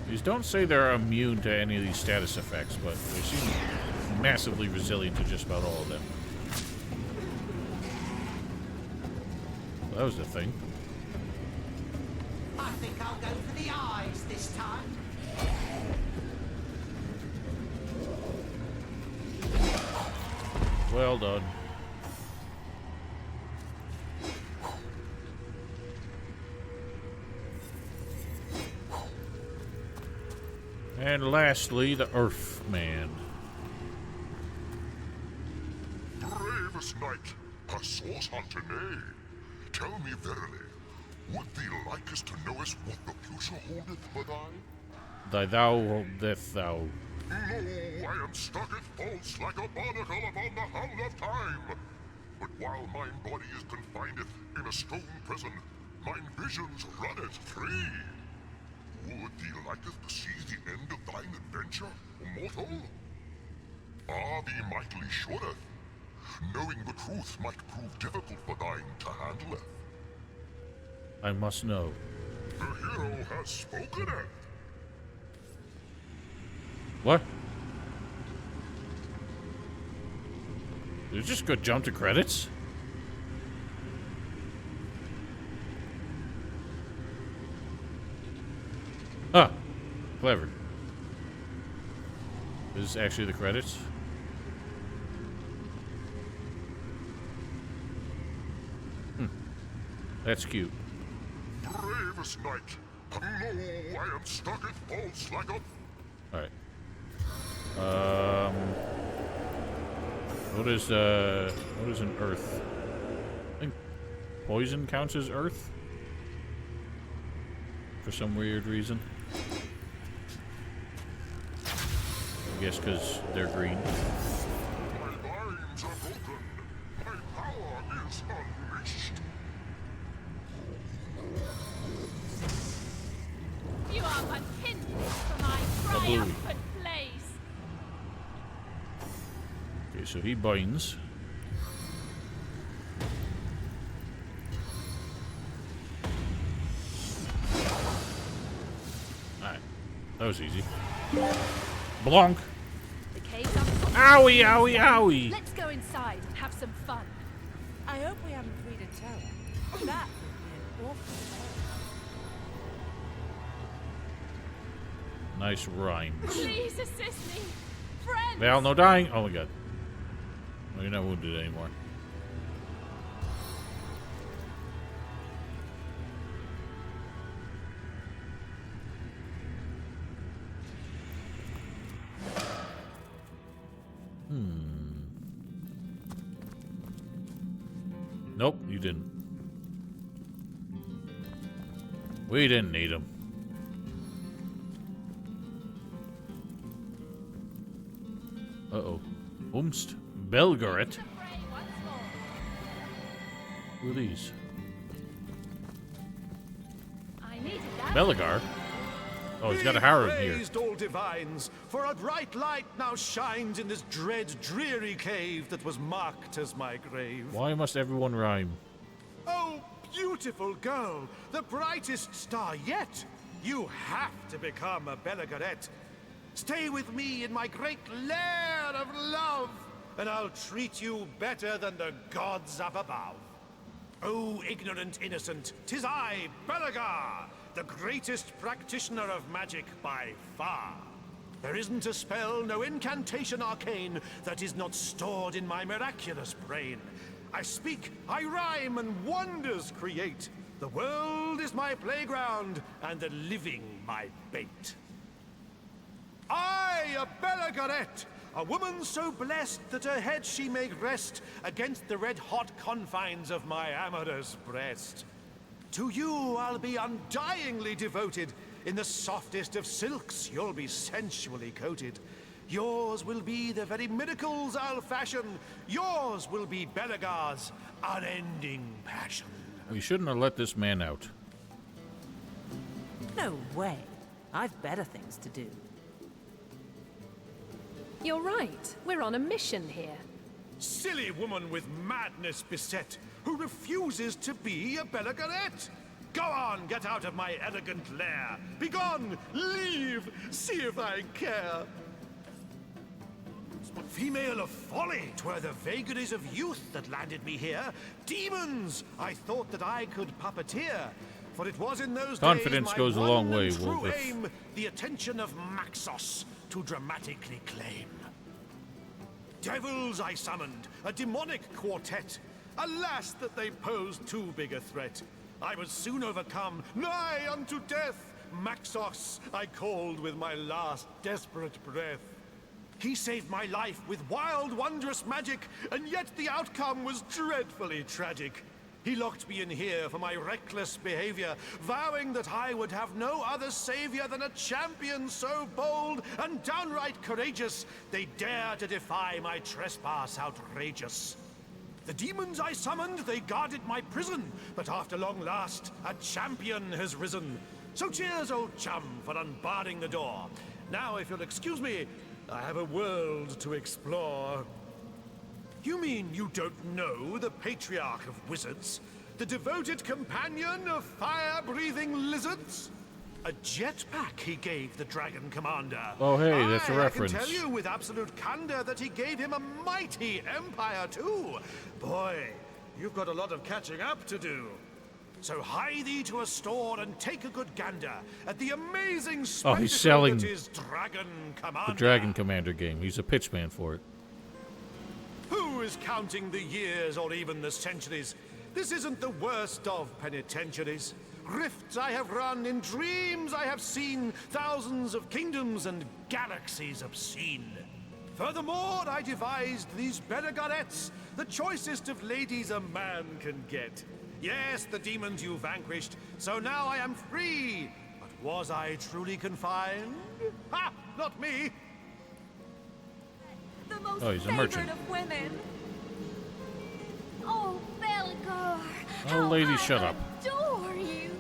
These don't say they're immune to any of these status effects, but they seem massively resilient to just about all of them. Well, that was the thing. I think I'll go for the eyes this time. well done. And lastly, the Earthman. Bravest knight, a source hunter, nay. Tell me verily, would thee likest to know us what the future holdeth for thy? Thou holdeth thou. Lo, I am stuck at false like a barnacle upon the howl of time. But while mine body is confined in a stone prison, mine visions runneth free. Would thee liketh to see the end of thine adventure, mortal? Ah, thee mightily shouldeth. Knowing the truth might prove difficult for thine to handle. I must know. The hero has spoken it. What? Did it just go jump to credits? Huh. Clever. Is this actually the credits? That's cute. Bravest knight, lo, I am stuck at false like a... Alright. What is an earth? I think poison counts as earth? For some weird reason. I guess because they're green. My binds are broken. My power is unleashed. You are but hindrance for my triumphant place. Okay, so he binds. Alright. That was easy. Blanc. The cave's up. Owie, owie, owie. Let's go inside and have some fun. I hope we haven't freed a tower. That would be an awful Nice rhymes. Please assist me, friends. Val, no dying. Oh my god. Well, you're not wounded anymore. Nope, you didn't. We didn't need him. Uh-oh. Umst. Belgaret. Who are these? I needed that. Belagar? Oh, he's got a harem here. Praised all divines, for a bright light now shines in this dread, dreary cave that was marked as my grave. Why must everyone rhyme? Oh, beautiful girl, the brightest star yet. You have to become a Belagaret. Stay with me in my great lair of love, and I'll treat you better than the gods up above. Oh, ignorant innocent, 'tis I, Belagar, the greatest practitioner of magic by far. There isn't a spell, no incantation arcane, that is not stored in my miraculous brain. I speak, I rhyme, and wonders create. The world is my playground, and the living my bait. I, a Belagaret, a woman so blessed that her head she may rest against the red-hot confines of my amorous breast. To you I'll be undyingly devoted. In the softest of silks you'll be sensually coated. Yours will be the very miracles I'll fashion. Yours will be Belagar's unending passion. We shouldn't have let this man out. No way. I've better things to do. You're right. We're on a mission here. Silly woman with madness beset, who refuses to be a Belagaret. Go on, get out of my elegant lair. Begone, leave, see if I care. Female of folly, 'twere the vagaries of youth that landed me here. Demons, I thought that I could puppeteer. For it was in those Confidence days goes a my long one way, and true Wolfith. aim, the attention of Maxos to dramatically claim. devils I summoned, a demonic quartet. Alas, that they posed too big a threat. I was soon overcome, nigh unto death. Maxos I called with my last desperate breath. He saved my life with wild, wondrous magic, and yet the outcome was dreadfully tragic. He locked me in here for my reckless behavior, vowing that I would have no other savior than a champion so bold and downright courageous, they dare to defy my trespass outrageous. The demons I summoned, they guarded my prison, but after long last, a champion has risen. So cheers, old chum, for unbarring the door. Now, if you'll excuse me, I have a world to explore. You mean you don't know the Patriarch of Wizards? The devoted companion of fire-breathing lizards? A jetpack he gave the Dragon Commander. Oh, hey, that's a reference. I can tell you with absolute candor that he gave him a mighty empire, too. Boy, you've got a lot of catching up to do. So hie thee to a store and take a good gander at the amazing spectacle he's selling that is Dragon Commander. the Dragon Commander game. He's a pitchman for it. Who is counting the years or even the centuries? This isn't the worst of penitentiaries. Rifts I have run, in dreams I have seen, thousands of kingdoms and galaxies obscene. Furthermore, I devised these Benegarettes, the choicest of ladies a man can get. Yes, the demons you vanquished, so now I am free. But was I truly confined? Ha! Not me! The most Oh, he's a merchant. of women. Oh, Belgar. Oh, lady, shut up. Adore you.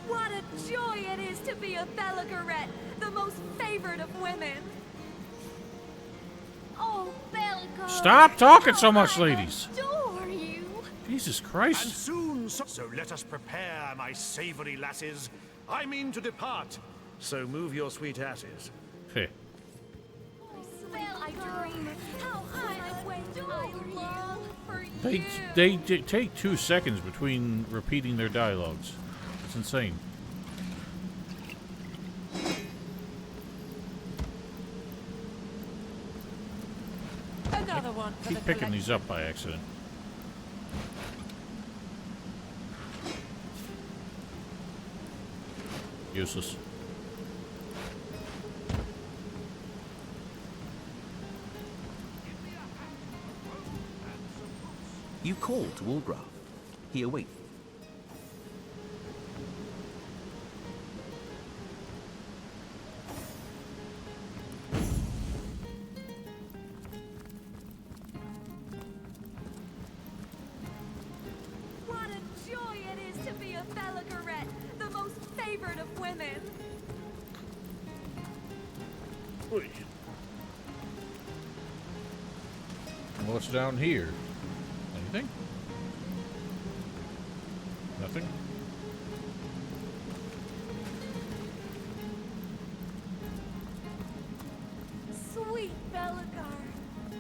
What a joy it is to be a Belgarette, the most favored of women. Oh, Belgar. Stop talking so much, ladies. Adore you. Jesus Christ. And soon, so let us prepare, my savory lasses. I mean to depart, so move your sweet asses. Hey. I dream how I wait. I long for you. They take 2 seconds between repeating their dialogues. It's insane. Another one for Keep the picking these up by accident. Useless. You call to Ulgraf. He awaits. What a joy it is to be a Belgarette, the most favored of women. What's down here? Anything? Nothing? Sweet Belgar,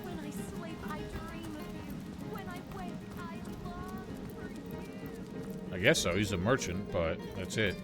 when I sleep I dream of you. When I wake I long for you. I guess so. He's a merchant, but that's it.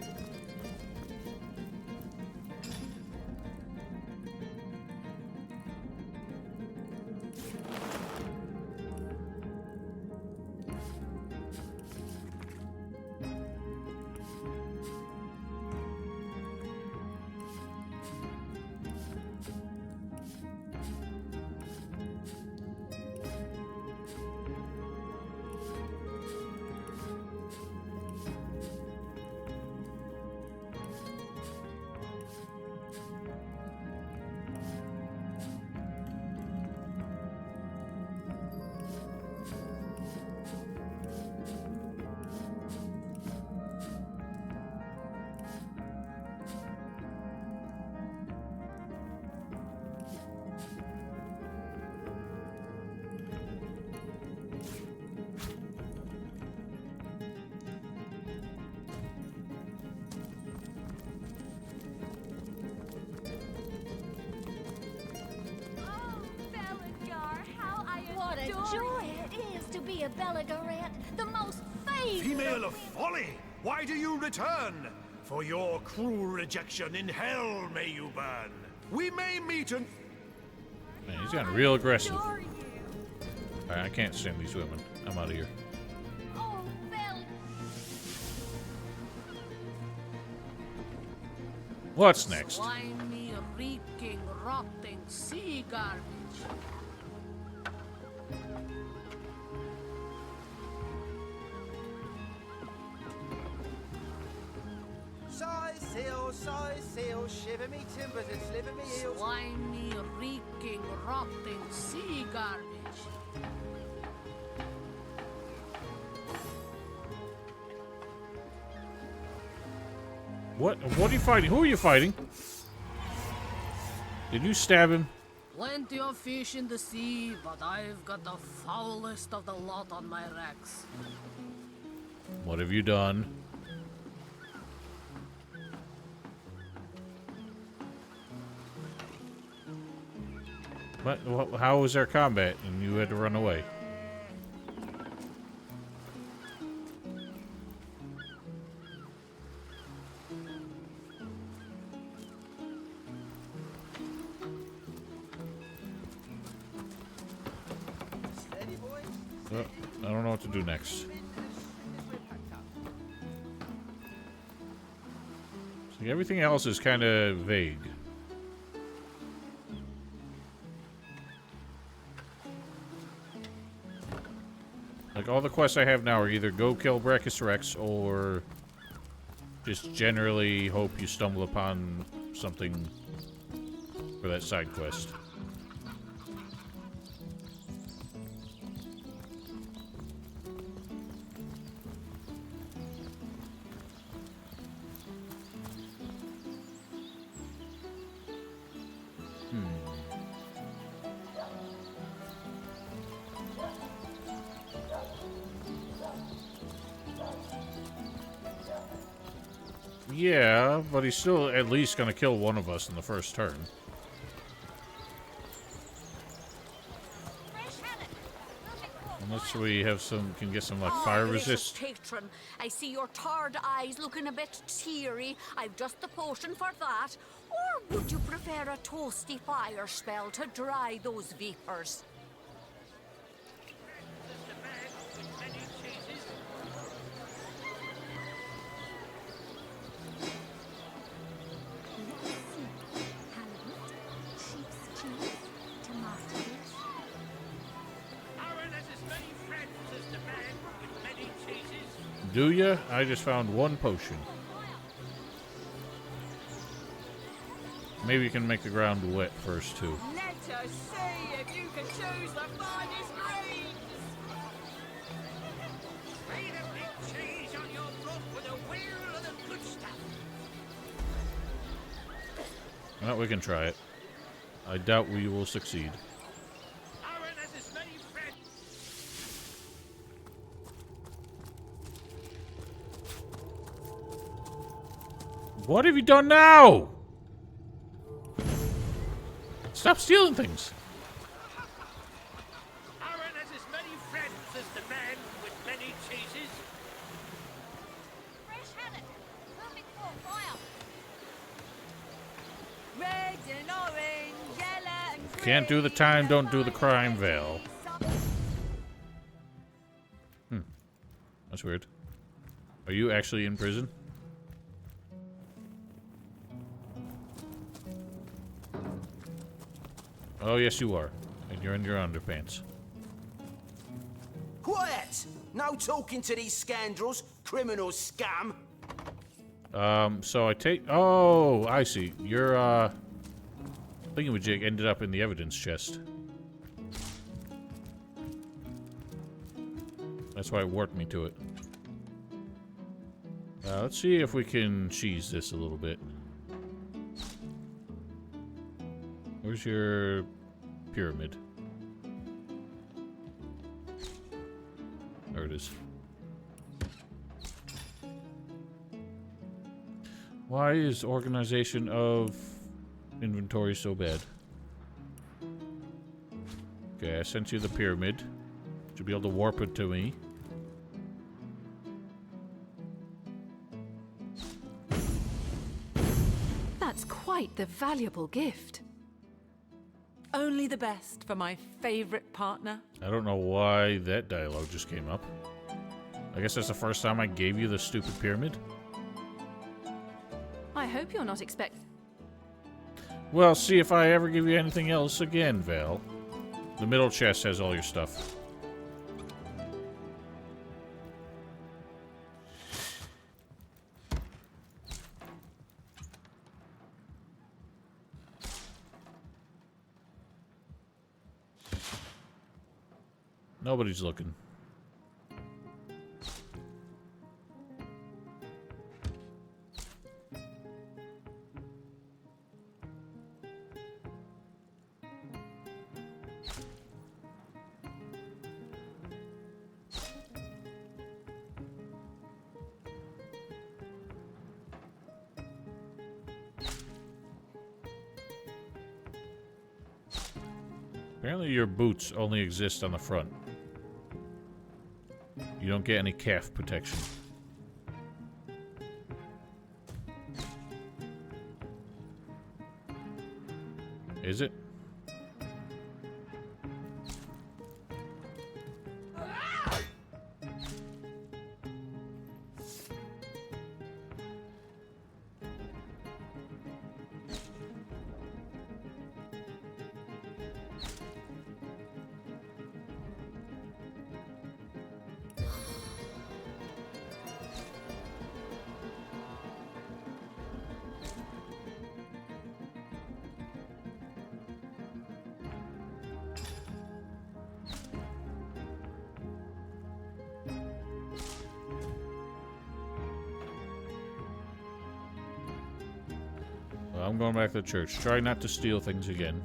What a joy it is to be a Belgarette, the most favored. Female of folly, why do you return? For your cruel rejection in hell may you burn. We may meet and... Man, he's gotten real aggressive. Alright, I can't stand these women. I'm out of here. Oh, Belle. What's next? Slimy, reeking, rotting sea garbage. Size seal, shiver me timbers and sliver me heels. Slimy, reeking, rotting sea garbage. What are you fighting? Who are you fighting? Did you stab him? Plenty of fish in the sea, but I've got the foulest of the lot on my racks. What have you done? What? How was there combat and you had to run away? I don't know what to do next. See, everything else is kind of vague. Like, all the quests I have now are either go kill Brachus Rex or just generally hope you stumble upon something for that side quest. Yeah, but he's still at least gonna kill one of us in the first turn. Unless we have can get some like fire resist. Patron, I see your tired eyes looking a bit teary. I've just the potion for that. Or would you prefer a toasty fire spell to dry those vapors? Do ya? I just found one potion. Maybe you can make the ground wet first, too. Let us see if you can choose the finest greens. Spray the big cheese on your broth with a wheel of the good stuff. Well, we can try it. I doubt we will succeed. What have you done now? Stop stealing things. Aaron has as many friends as the man with many cheeses. Fresh haddock, perfect for fire. Red and orange, yellow and green. Can't do the time, don't do the crime, Vale. That's weird. Are you actually in prison? Oh, yes, you are. And you're in your underpants. Quiet! No talking to these scoundrels, criminal scum. So I take... Oh, I see. Your, thingamajig ended up in the evidence chest. That's why it warped me to it. Let's see if we can cheese this a little bit. Where's your pyramid? There it is. Why is organization of inventory so bad? Okay, I sent you the pyramid. Should be able to warp it to me. That's quite the valuable gift. Only the best for my favorite partner. I don't know why that dialogue just came up. I guess that's the first time I gave you the stupid pyramid. I hope you're not expect. Well, see if I ever give you anything else again, Val. The middle chest has all your stuff. Nobody's looking. Apparently your boots only exist on the front. You don't get any calf protection. Is it? Well, I'm going back to the church. Try not to steal things again.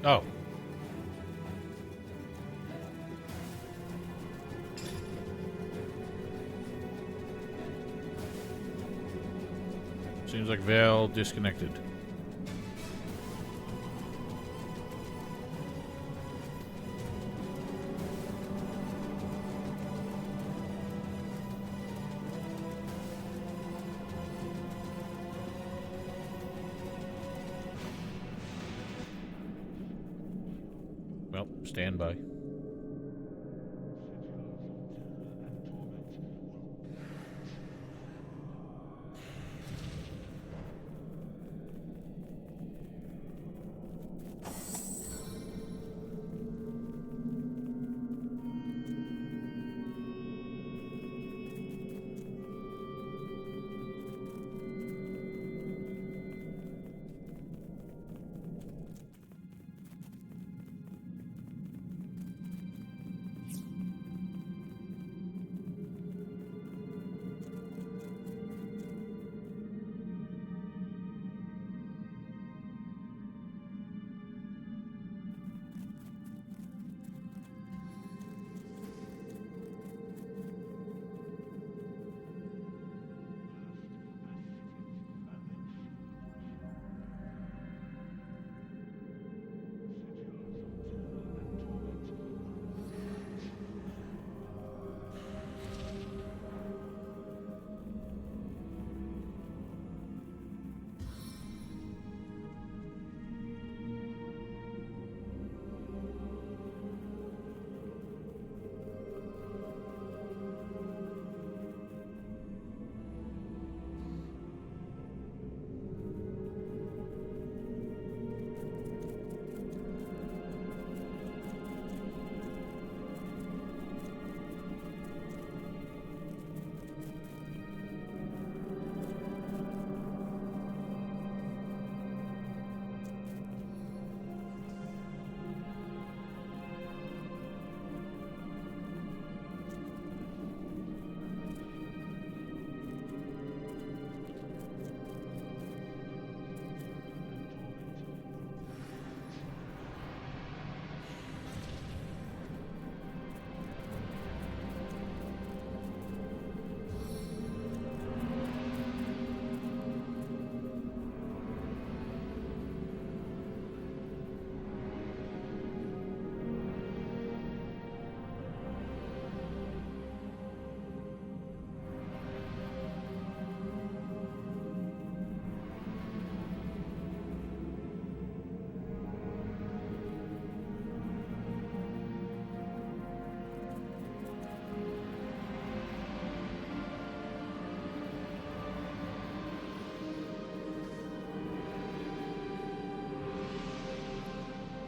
Oh. Seems like Val disconnected. Well, stand by.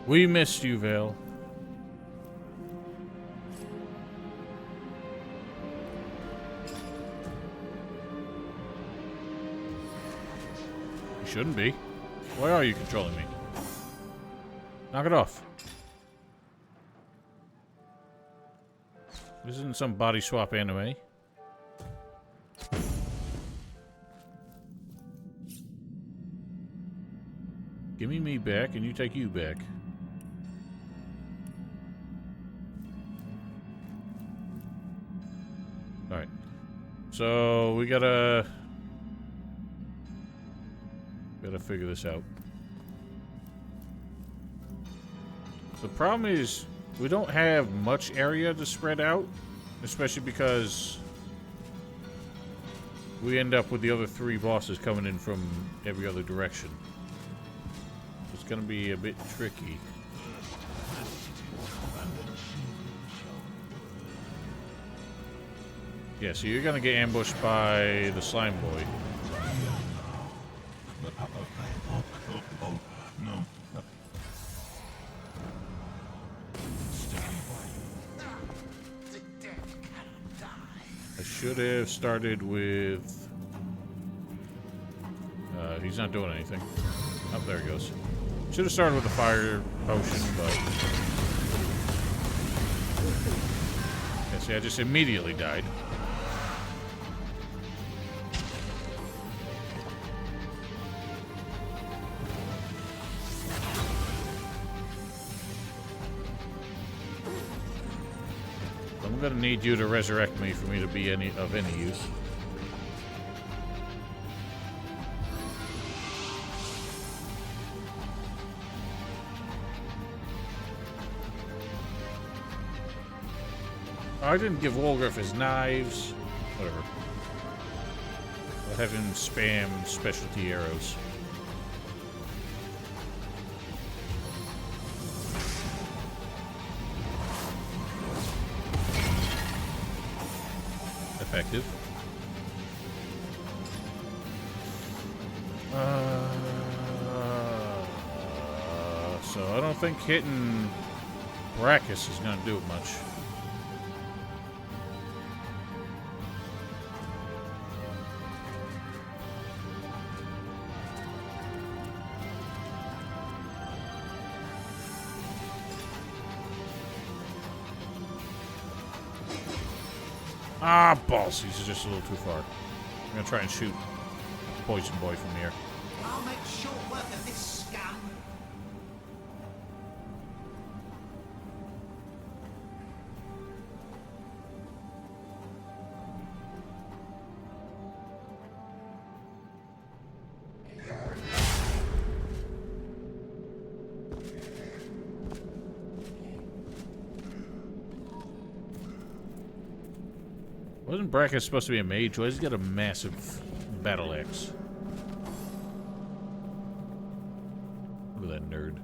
We missed you, Vale. You shouldn't be. Why are you controlling me? Knock it off. This isn't some body swap anime. Give me back and you take you back. Alright. So we gotta figure this out. The problem is we don't have much area to spread out, especially because we end up with the other 3 bosses coming in from every other direction. It's gonna be a bit tricky. Yeah, so you're gonna get ambushed by the slime boy. I should have started with... he's not doing anything. Oh, there he goes. Should have started with the fire potion, but... Yeah, see, I just immediately died. I'm gonna need you to resurrect me for me to be of any use. I didn't give Wolgriff his knives. Whatever. I'll have him spam specialty arrows. Effective. So I don't think hitting Brachus is going to do it much. Ah, balls. He's just a little too far. I'm going to try and shoot Poison Boy from here. I'll make short work of this scum. Wasn't Brachus supposed to be a mage? Why does he got a massive battle axe? Look at that nerd.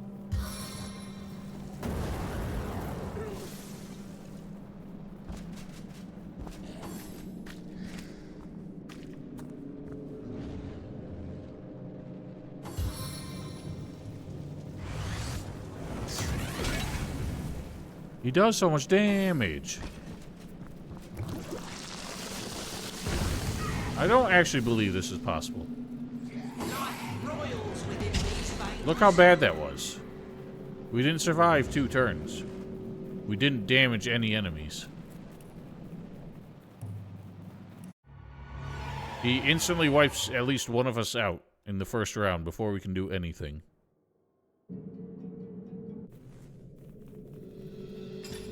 He does so much damage. I don't actually believe this is possible. Look how bad that was. We didn't survive 2 turns. We didn't damage any enemies. He instantly wipes at least one of us out in the first round before we can do anything.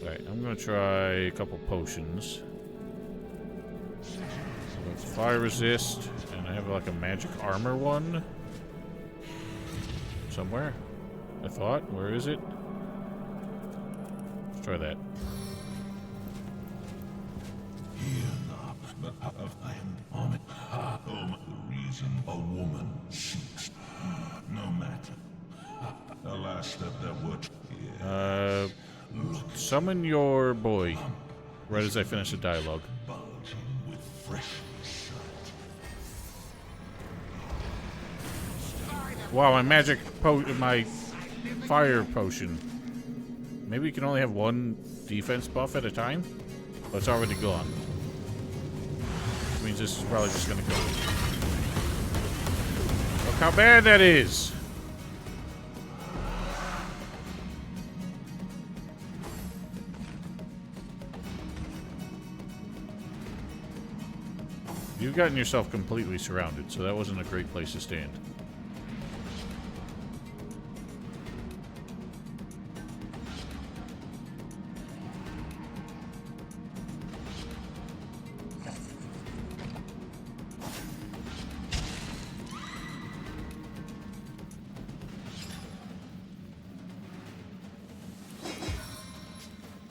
Alright, I'm gonna try a couple potions. It's fire resist, and I have like a magic armor one. Somewhere. I thought. Where is it? Let's try that. The reason a woman seeks, no matter. Alas, that there were. Summon your boy. Right as I finish the dialogue. With fresh. Wow, my magic fire potion. Maybe we can only have one defense buff at a time? But it's already gone. Which means this is probably just gonna go. Look how bad that is! You've gotten yourself completely surrounded, so that wasn't a great place to stand.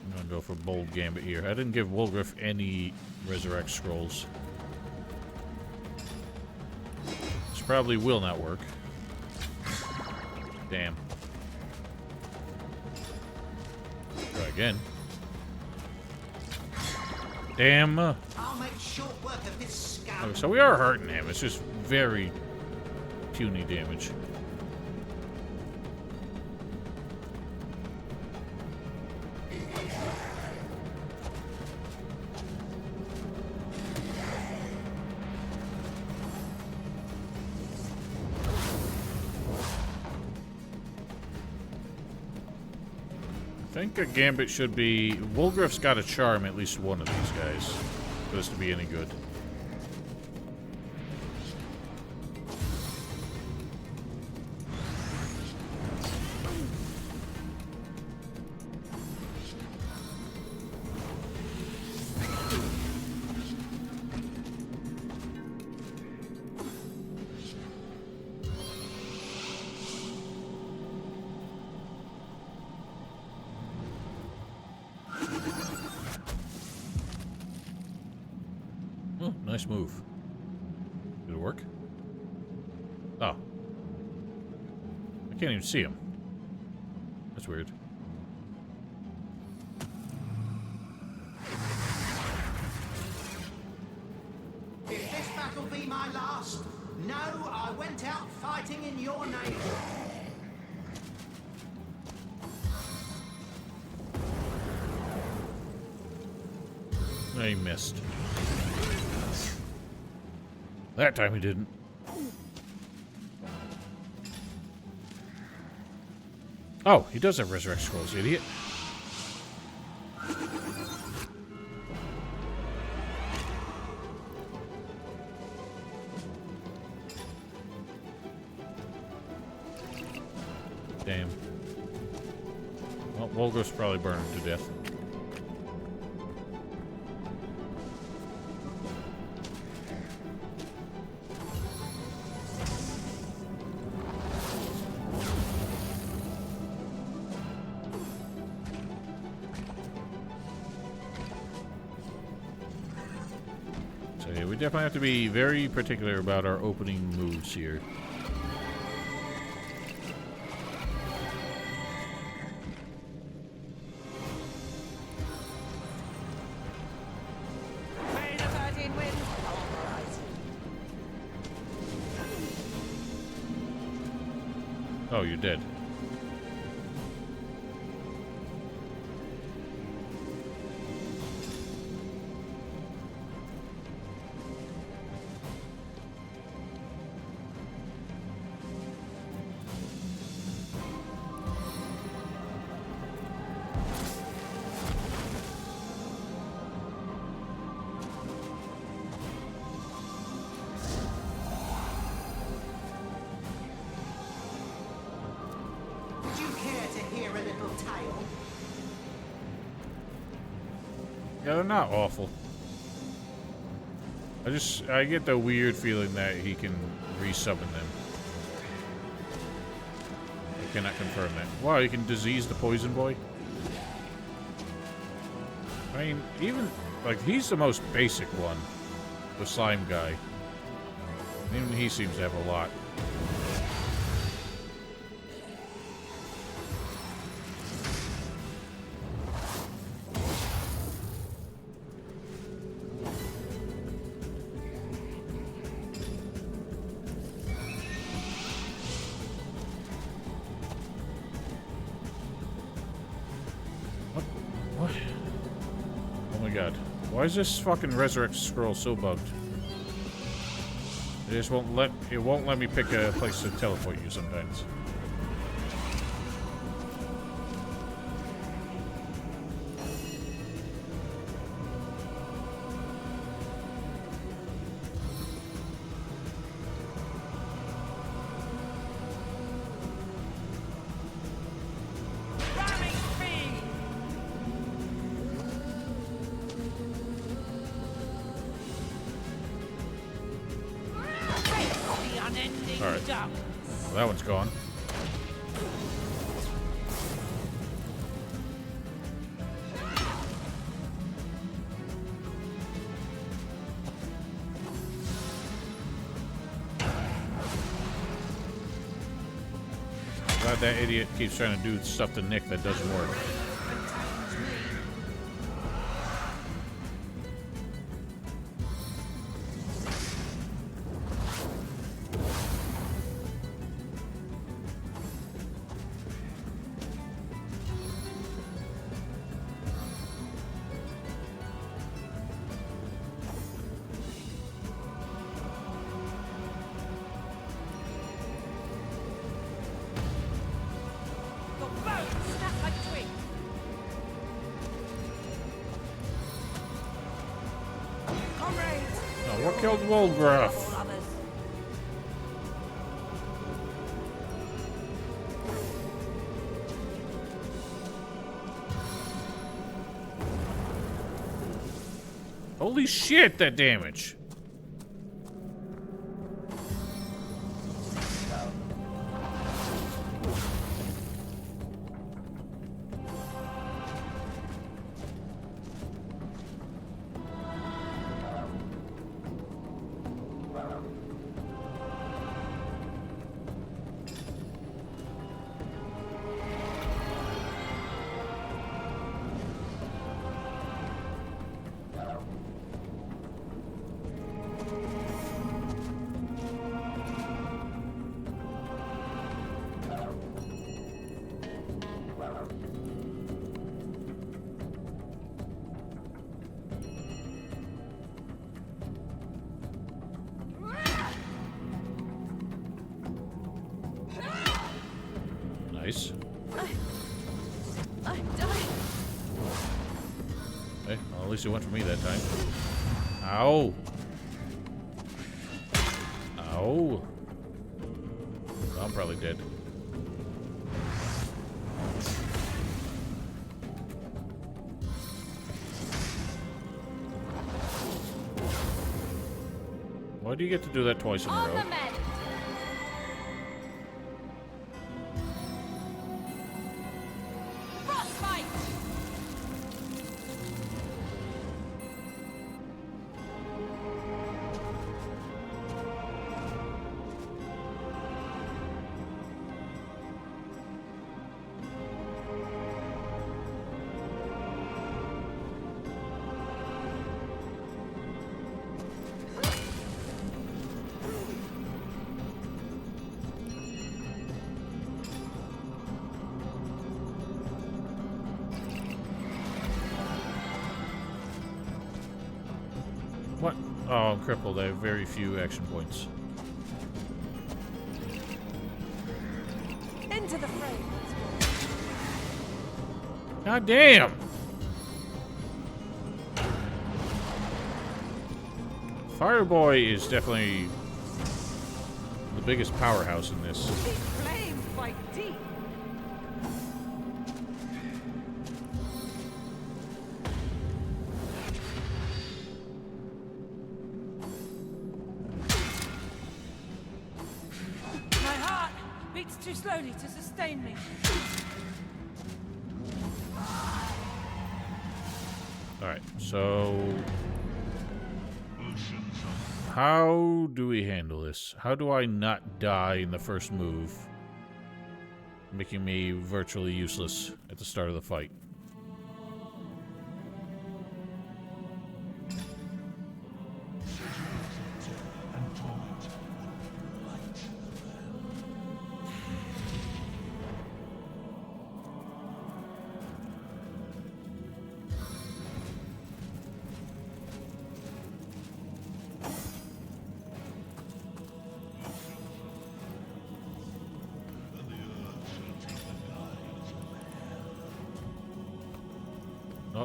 I'm gonna go for Bold Gambit here. I didn't give Wolgriff any Resurrect Scrolls. Probably will not work. Damn. Try again. Damn. I'll make short work of this scum. Okay, so we are hurting him. It's just very puny damage. I think a Gambit should be... Wolgriff's got to charm at least one of these guys for this to be any good. Oh, nice move. Did it work? Oh. I can't even see him. That's weird. If this battle be my last, know I went out fighting in your name. He missed. That time he didn't. Oh, he does have Resurrect Scrolls, idiot. Damn. Well, Wolgriff's probably burning to death. We definitely have to be very particular about our opening moves here. Oh, you're dead. Yeah, they're not awful. I get the weird feeling that he can resummon them. I cannot confirm that. Wow, he can disease the poison boy? I mean, even, like, he's the most basic one. The slime guy. Even he seems to have a lot. Why is this fucking resurrect scroll so bugged? It just won't let me pick a place to teleport you sometimes. Alright. Well, that one's gone. Glad that idiot keeps trying to do stuff to Nick that doesn't work. What killed Wolgraff? Holy shit, that damage! Nice. I'm dying. Hey, well, at least it went for me that time. Ow. Ow. I'm probably dead. Why do you get to do that twice in a row? What? Oh, I'm crippled. I have very few action points. Into the fray. God damn! Fireboy is definitely the biggest powerhouse in this. Flame fight deep. My heart beats too slowly to sustain me. Alright, so how do we handle this? How do I not die in the first move, making me virtually useless at the start of the fight?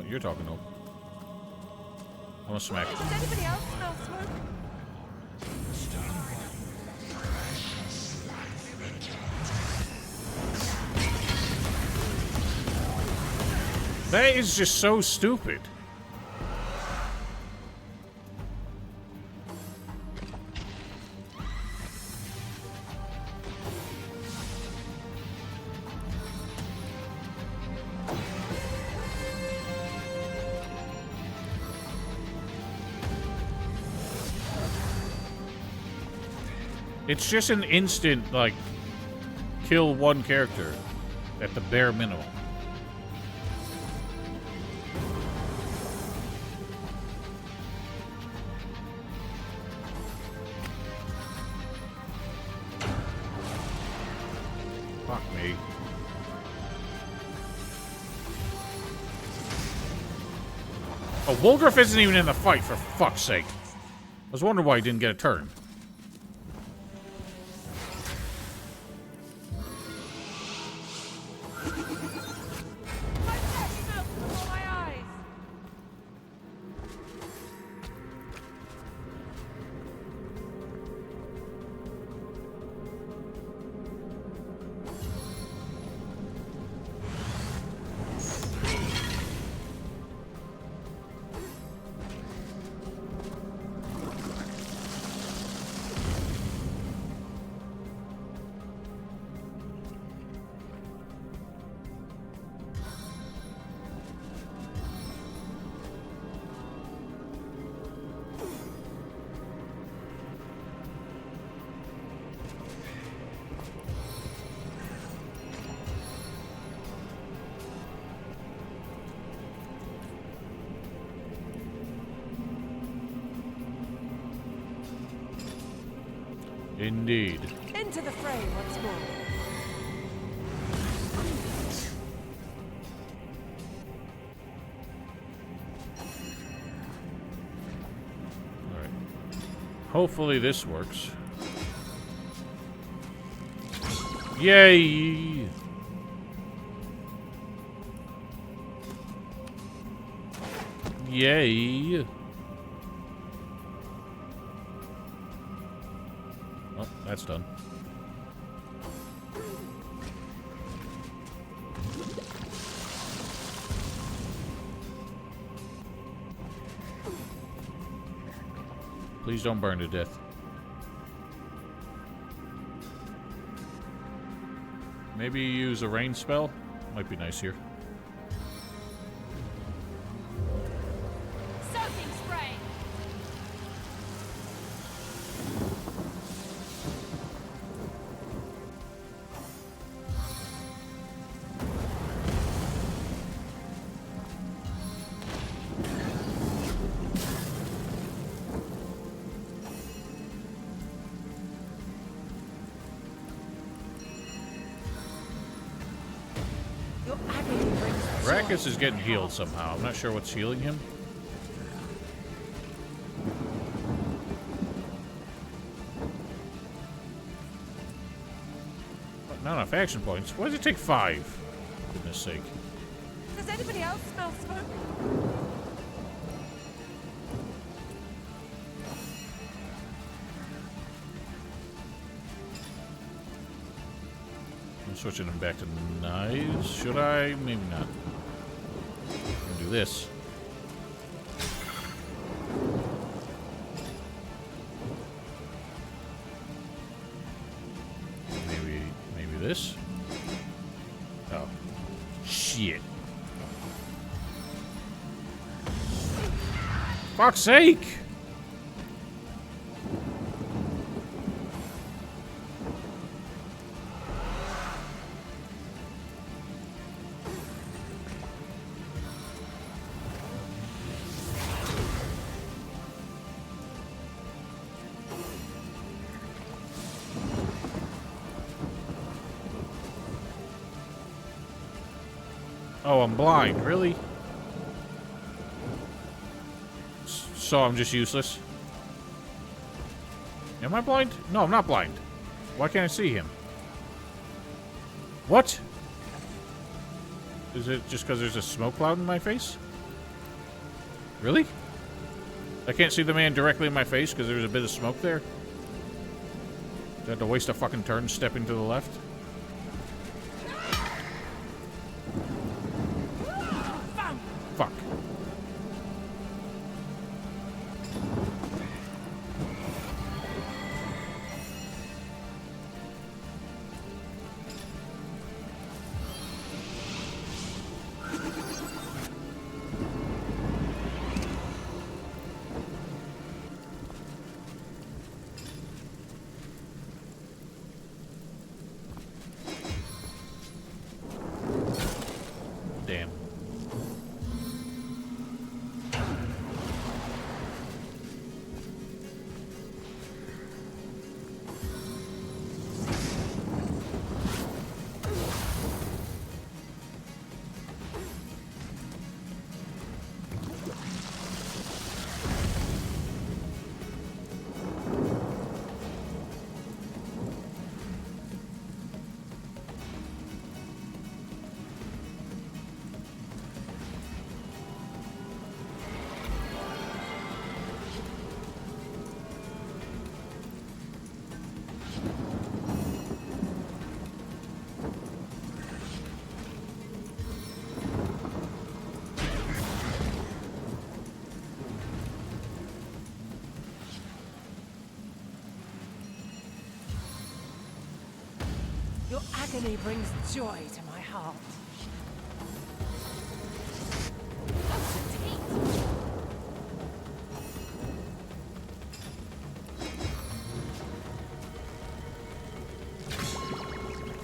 Oh, you're talking to him. I'm gonna smack him. Does anybody else smell smoke? That is just so stupid. It's just an instant, like, kill one character at the bare minimum. Fuck me. Oh, Wolgriff isn't even in the fight, for fuck's sake. I was wondering why he didn't get a turn. Indeed. Into the fray once more. Alright. Hopefully this works. Yay! Yay! Oh, that's done. Please don't burn to death. Maybe use a rain spell? Might be nice here. Soaking spray. Your agony brings Brackus is getting healed somehow. I'm not sure what's healing him. Not enough action points. Why does it take 5? For goodness sake. Does anybody else smell smoke? I'm switching him back to knives. Should I? Maybe not. I'm gonna do this. Maybe this. Oh, shit! Fuck's sake! Oh, I'm blind. Really? So I'm just useless? Am I blind? No, I'm not blind. Why can't I see him? What? Is it just because there's a smoke cloud in my face? Really? I can't see the man directly in my face because there's a bit of smoke there? Do I have to waste a fucking turn stepping to the left? Fuck. Damn. Your agony brings joy to my heart.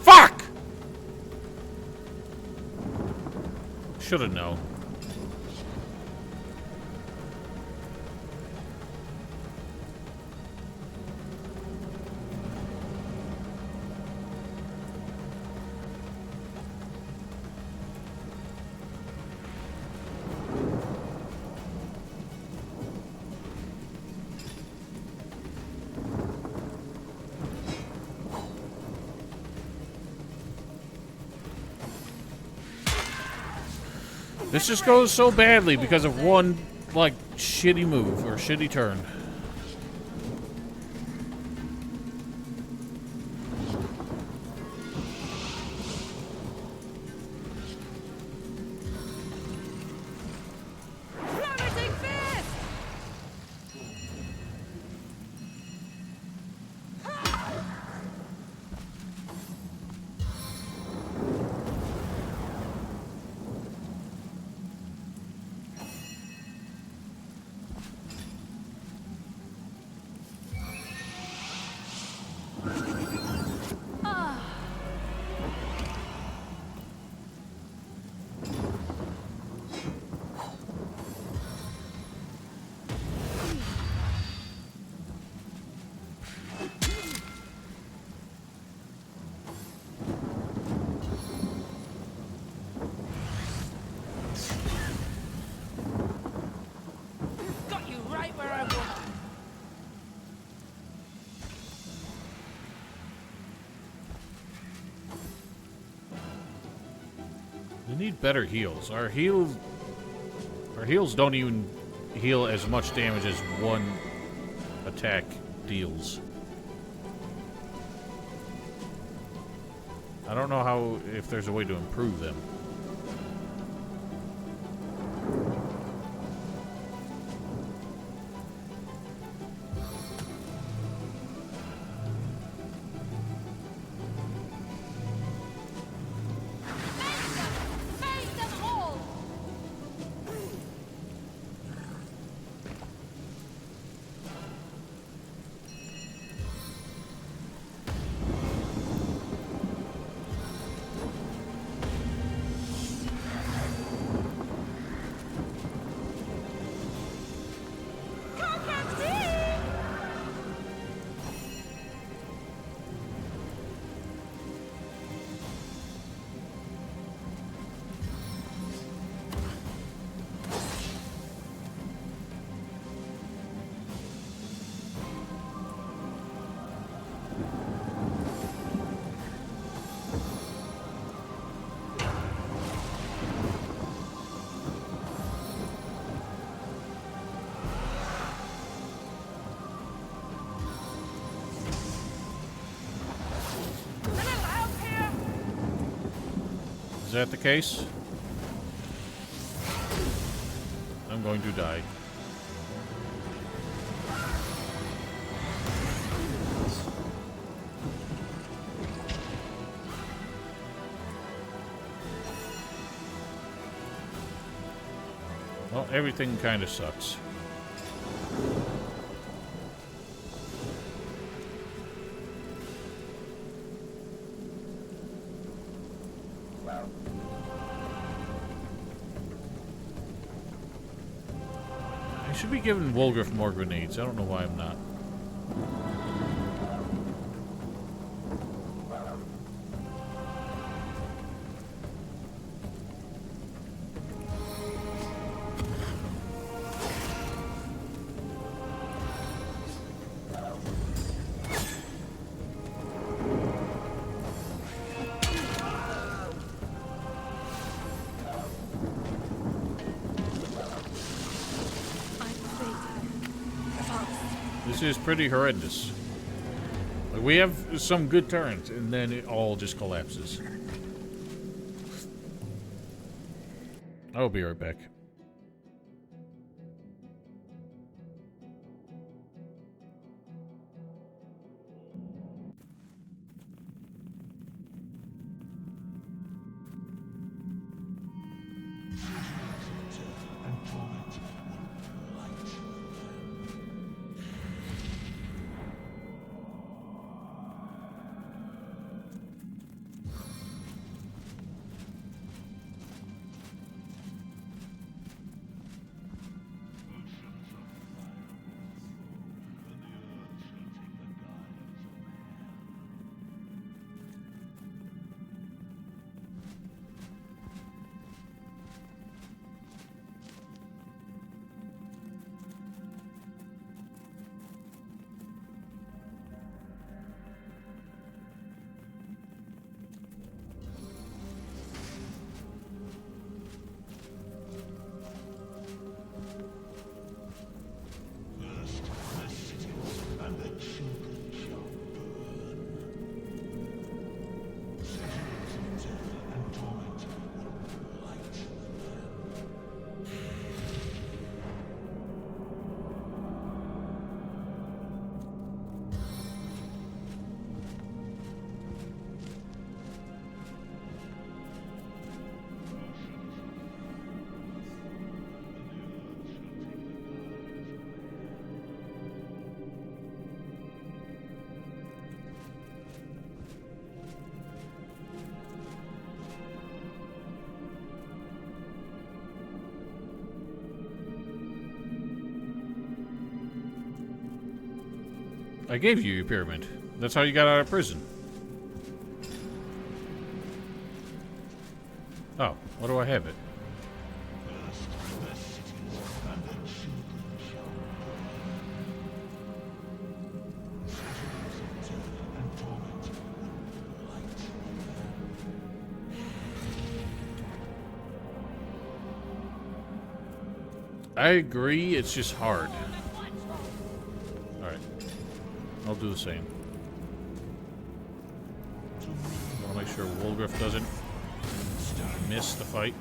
Fuck! Should've known. This just goes so badly because of one, like, shitty move or shitty turn. Got you right where I want you. We need better heals. Our heals don't even heal as much damage as one attack deals. I don't know how, if there's a way to improve them. Make them all! that the case? I'm going to die. Well, everything kind of sucks. I should be giving Wolgriff more grenades. I don't know why I'm not. This is pretty horrendous. Like, we have some good turns, and then it all just collapses. I'll be right back. I gave you your pyramid. That's how you got out of prison. Oh, why do I have it? I agree, it's just hard. Alright. I'll do the same. I want to make sure Wolgriff doesn't miss the fight.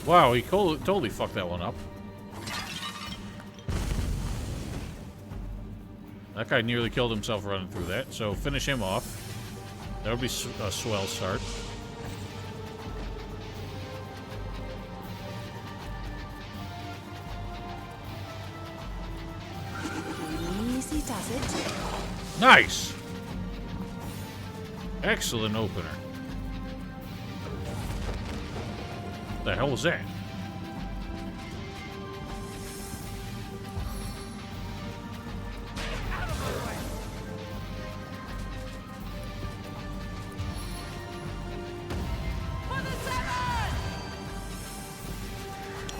Wow, he totally fucked that one up. That guy nearly killed himself running through that, so finish him off. That would be a swell start. Easy does it. Nice! Excellent opener. What the hell was that?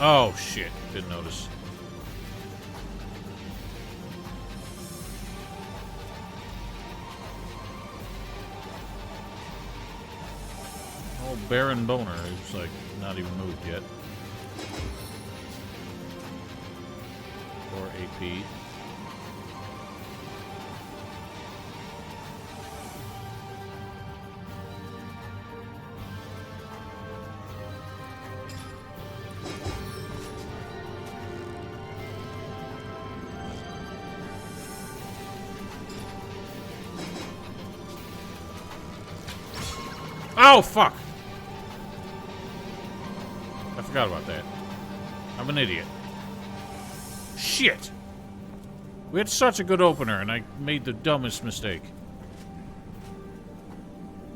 Oh shit, didn't notice. Old Baron Boner is like not even moved yet. 4 AP. Oh, fuck! I forgot about that. I'm an idiot. Shit! We had such a good opener, and I made the dumbest mistake.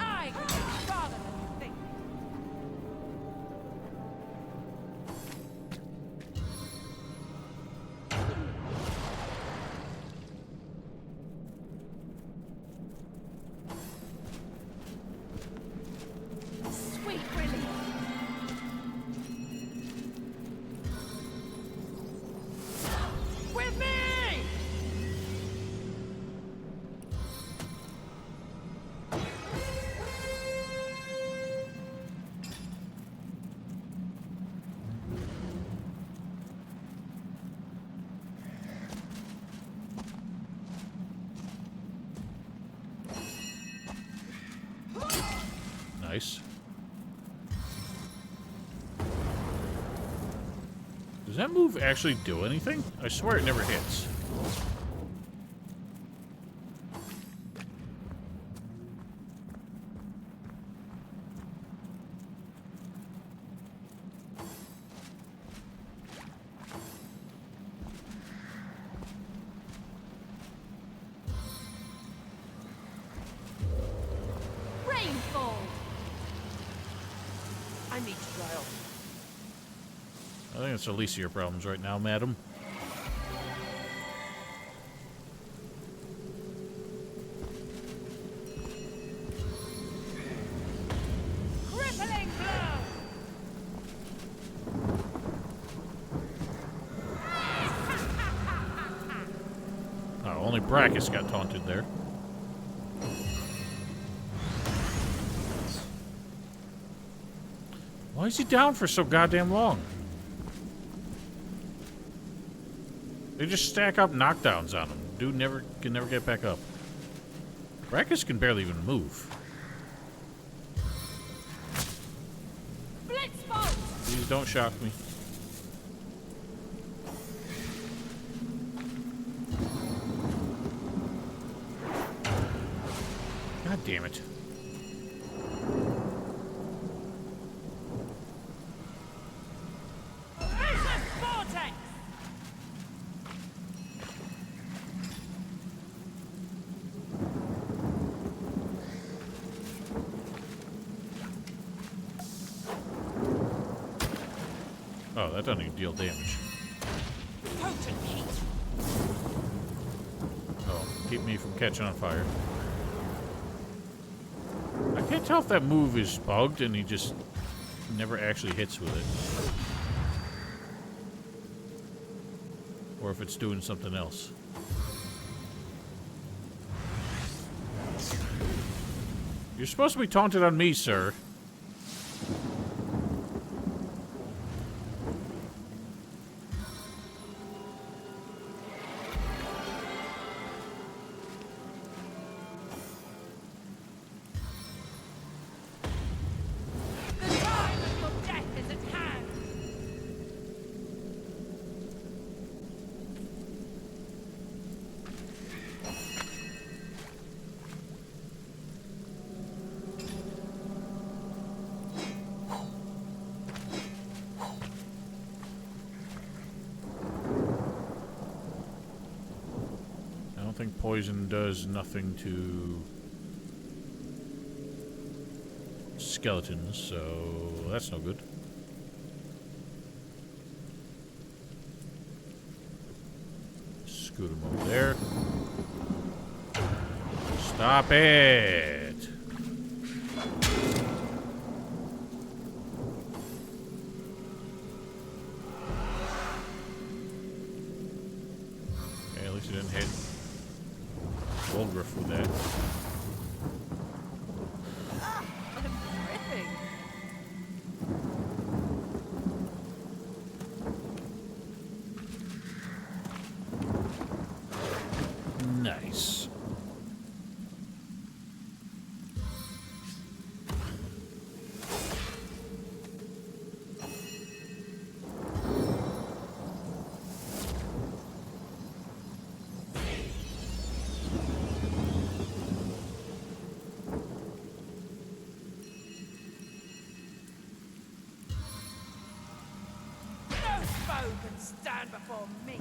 I can go farther than you think. Sweet relief. With me! Nice. Does that move actually do anything? I swear it never hits. Rainfall. I need to dry off. I think it's the least of your problems right now, madam. Crippling blow! Oh, only Brackus got taunted there. Why is he down for so goddamn long? They just stack up knockdowns on him. Dude can never get back up. Brackus can barely even move. Blitzbolt. Please don't shock me. God damn it. Vicious vortex! Oh, that doesn't even deal damage. Potent heat! Oh, keep me from catching on fire. I can't tell if that move is bugged and he just never actually hits with it. Or if it's doing something else. You're supposed to be taunted on me, sir. The time of your death is at hand! I don't think poison does nothing to skeletons, so that's no good. Scoot him over there. Stop it! Okay, at least it didn't hit Wolgriff with that. I'm dripping. Nice. stand before me.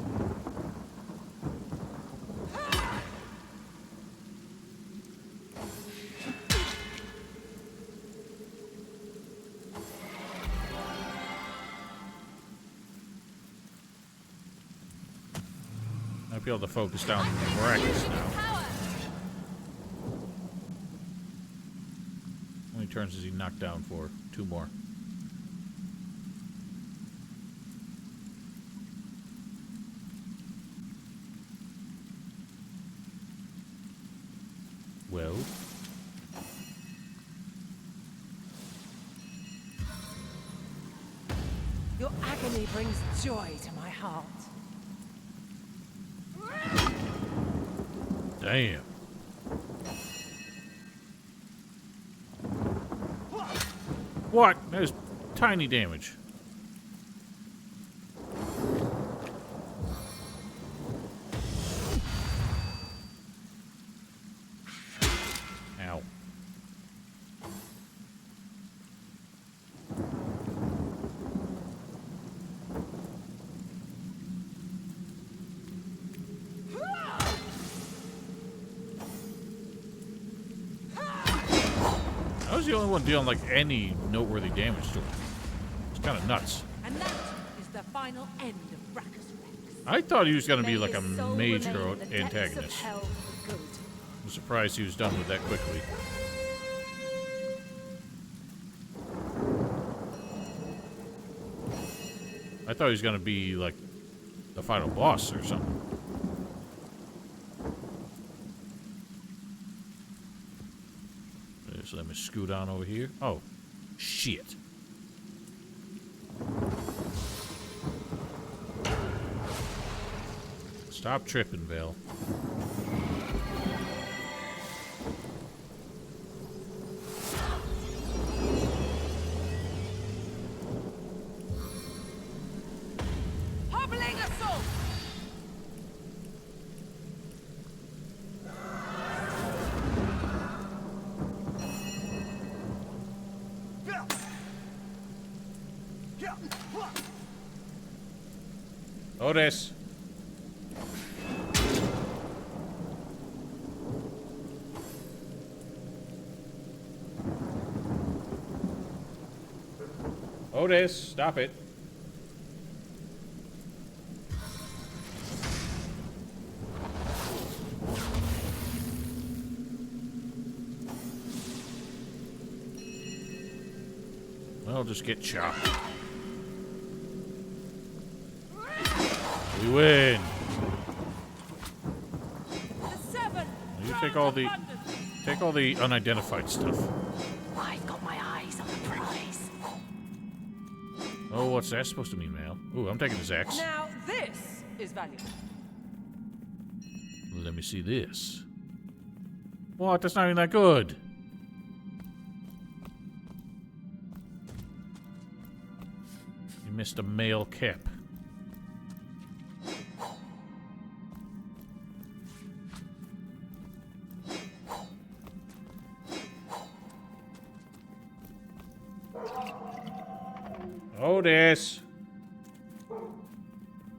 Might be able to focus down the brackets now. How many turns does he knock down for? 2 more. Well. Your agony brings joy to my heart. Damn. What? There's tiny damage. Ow. I was the only one dealing like any noteworthy damage to him. It's kind of nuts. And that is the final end of Brachus Rex. I thought he was going to be May like a his soul major remain in the depths of antagonist. hell for good. I'm surprised he was done with that quickly. I thought he was going to be like the final boss or something. So let me scoot on over here. Oh, shit. Stop tripping, Bill. Hobbling assault! Otis. Otis, stop it. I'll just get chopped. We win. You take all the unidentified stuff. I've got my eyes on the prize. Oh, what's that supposed to mean, Mal? Ooh, I'm taking this axe. Now this is valuable. Let me see this. What? That's not even that good. You missed a male cap. Otis!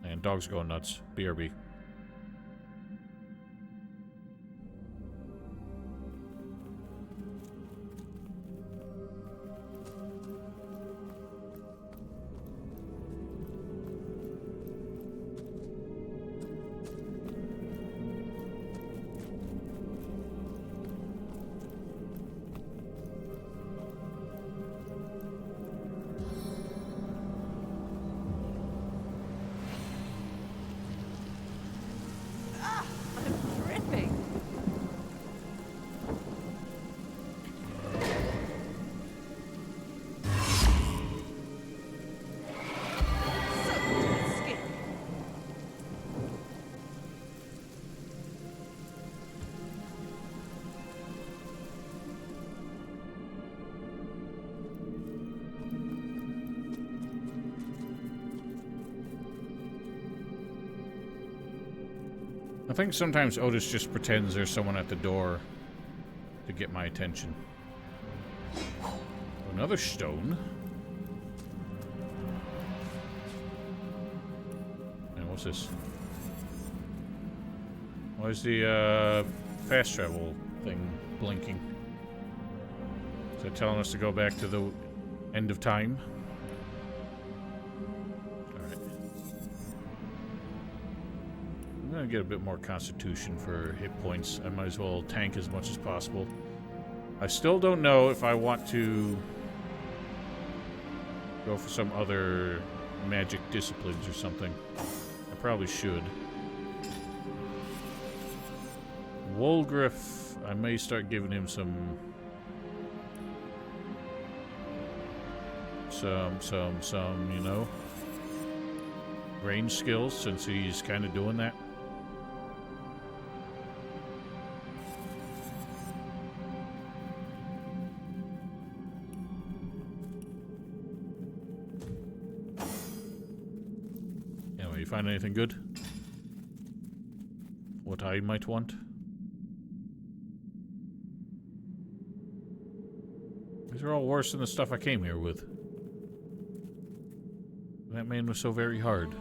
Man, dog's going nuts. BRB. I think sometimes Otis just pretends there's someone at the door to get my attention. Another stone. What's this? Why is the fast travel thing blinking? Is that telling us to go back to the end of time? Alright. I'm gonna get a bit more constitution for hit points. I might as well tank as much as possible. I still don't know if I want to go for some other magic disciplines or something. I probably should. Wolgriff, I may start giving him some, you know, range skills since he's kind of doing that. Anyway, you find anything good? What I might want? These are all worse than the stuff I came here with. That man was so very hard.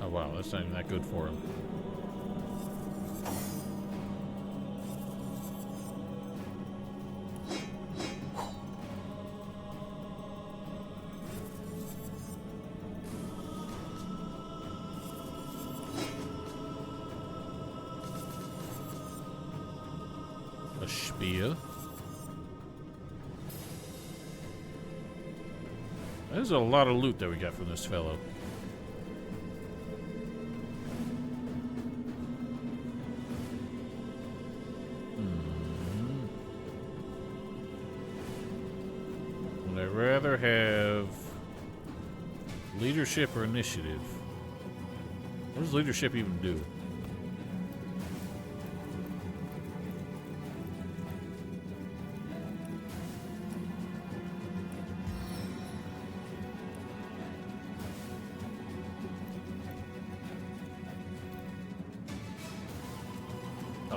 Oh wow, that's not even that good for him. A spear. There's a lot of loot that we got from this fellow. Would I rather have leadership or initiative? What does leadership even do?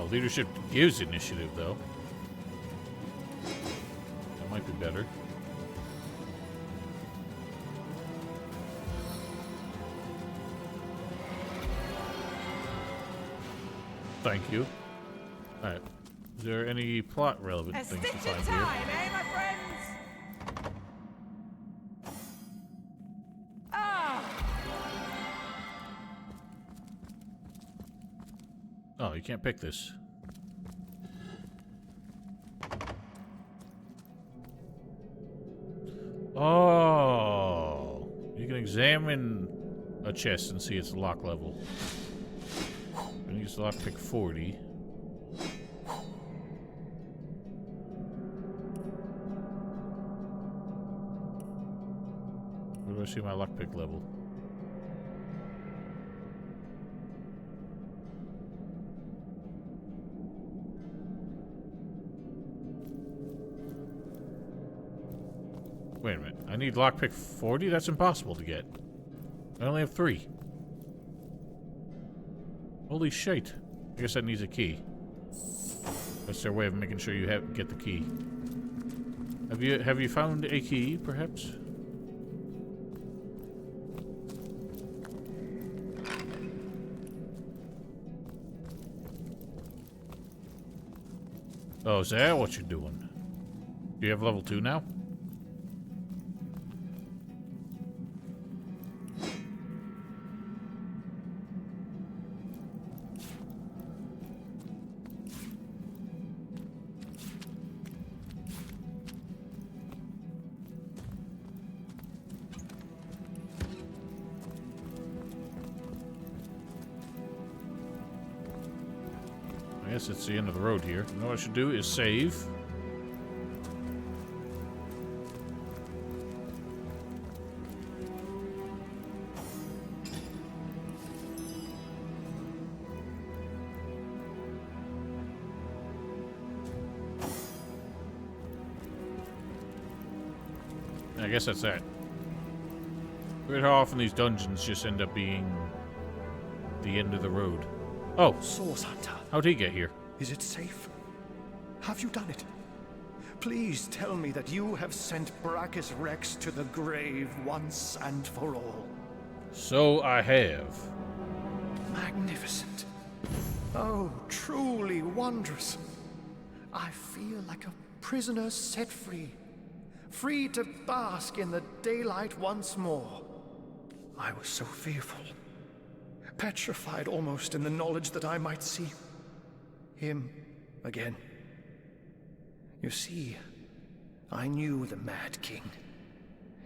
Leadership gives initiative, though. That might be better. Thank you. Alright. Is there any plot relevant things to find here? Eh, my friends? Oh, you can't pick this. Oh, you can examine a chest and see its lock level. And use lockpick 40. Where do I see my lockpick level? Wait a minute. I need lockpick 40? That's impossible to get. I only have 3. Holy shit. I guess that needs a key. That's their way of making sure you get the key. Have you found a key, perhaps? Oh, is that what you're doing? Do you have level 2 now? guess it's the end of the road here. You know what I should do is save. I guess that's that. Weird how often these dungeons just end up being the end of the road. Oh, Source Hunter. How'd he get here? Is it safe? Have you done it? Please tell me that you have sent Brachus Rex to the grave once and for all. So I have. Magnificent. Oh, truly wondrous. I feel like a prisoner set free. Free to bask in the daylight once more. I was so fearful. Petrified almost in the knowledge that I might see him again. You see, I knew the Mad King.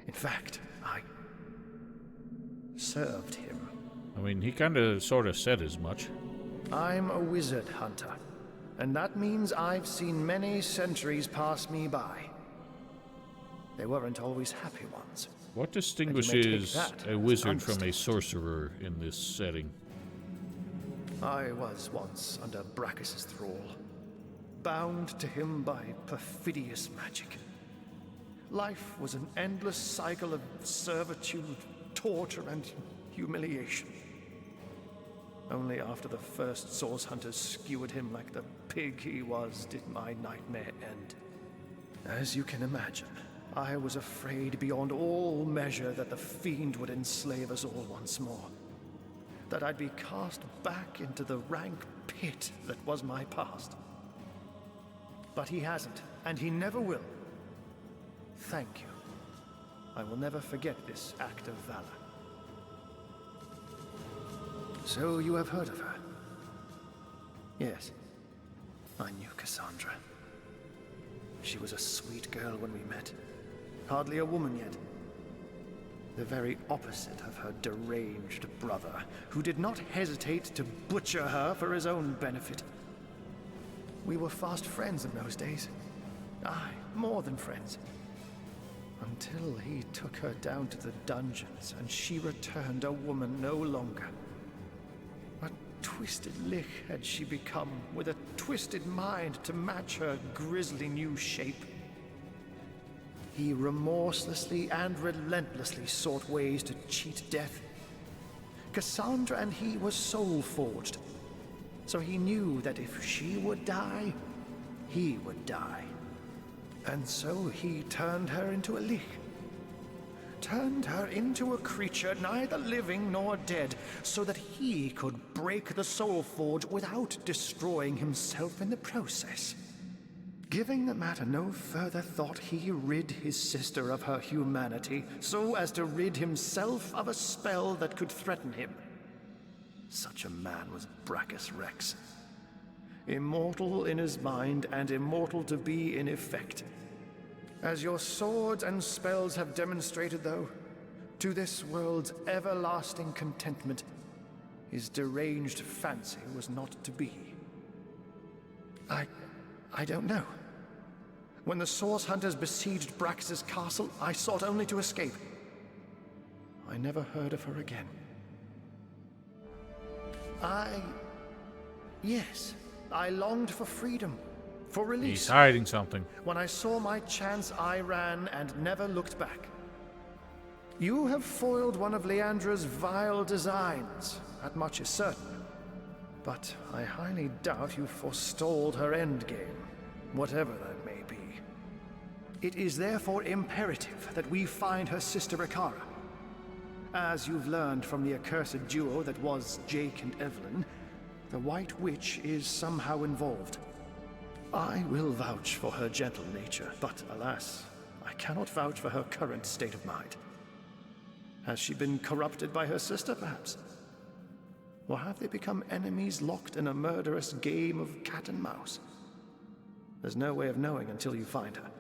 In fact, I served him. I mean, he kind of sort of said as much. I'm a wizard hunter, and that means I've seen many centuries pass me by. They weren't always happy ones. What distinguishes a wizard from a sorcerer in this setting? I was once under Brachus' thrall, bound to him by perfidious magic. Life was an endless cycle of servitude, torture, and humiliation. Only after the first source hunters skewered him like the pig he was did my nightmare end. As you can imagine, I was afraid beyond all measure that the fiend would enslave us all once more. That I'd be cast back into the rank pit that was my past. But he hasn't, and he never will. Thank you. I will never forget this act of valor. So you have heard of her? Yes. I knew Cassandra. She was a sweet girl when we met. Hardly a woman yet. The very opposite of her deranged brother, who did not hesitate to butcher her for his own benefit. We were fast friends in those days. Aye, more than friends. Until he took her down to the dungeons, and she returned a woman no longer. A twisted lich had she become, with a twisted mind to match her grisly new shape. He remorselessly and relentlessly sought ways to cheat death. Cassandra and he were soul-forged, so he knew that if she would die, he would die. And so he turned her into a lich. Turned her into a creature neither living nor dead, so that he could break the soul forge without destroying himself in the process. Giving the matter no further thought, he rid his sister of her humanity, so as to rid himself of a spell that could threaten him. Such a man was Brachus Rex. Immortal in his mind, and immortal to be in effect. As your swords and spells have demonstrated, though, to this world's everlasting contentment, his deranged fancy was not to be. I don't know. When the Source Hunters besieged Brachus' castle, I sought only to escape. I never heard of her again. Yes, I longed for freedom, for release. He's hiding something. When I saw my chance, I ran and never looked back. You have foiled one of Leandra's vile designs, that much is certain. But I highly doubt you forestalled her endgame, whatever that may be. It is therefore imperative that we find her sister Ikara. As you've learned from the accursed duo that was Jake and Evelyn, the White Witch is somehow involved. I will vouch for her gentle nature, but alas, I cannot vouch for her current state of mind. Has she been corrupted by her sister, perhaps? Or have they become enemies locked in a murderous game of cat and mouse? There's no way of knowing until you find her.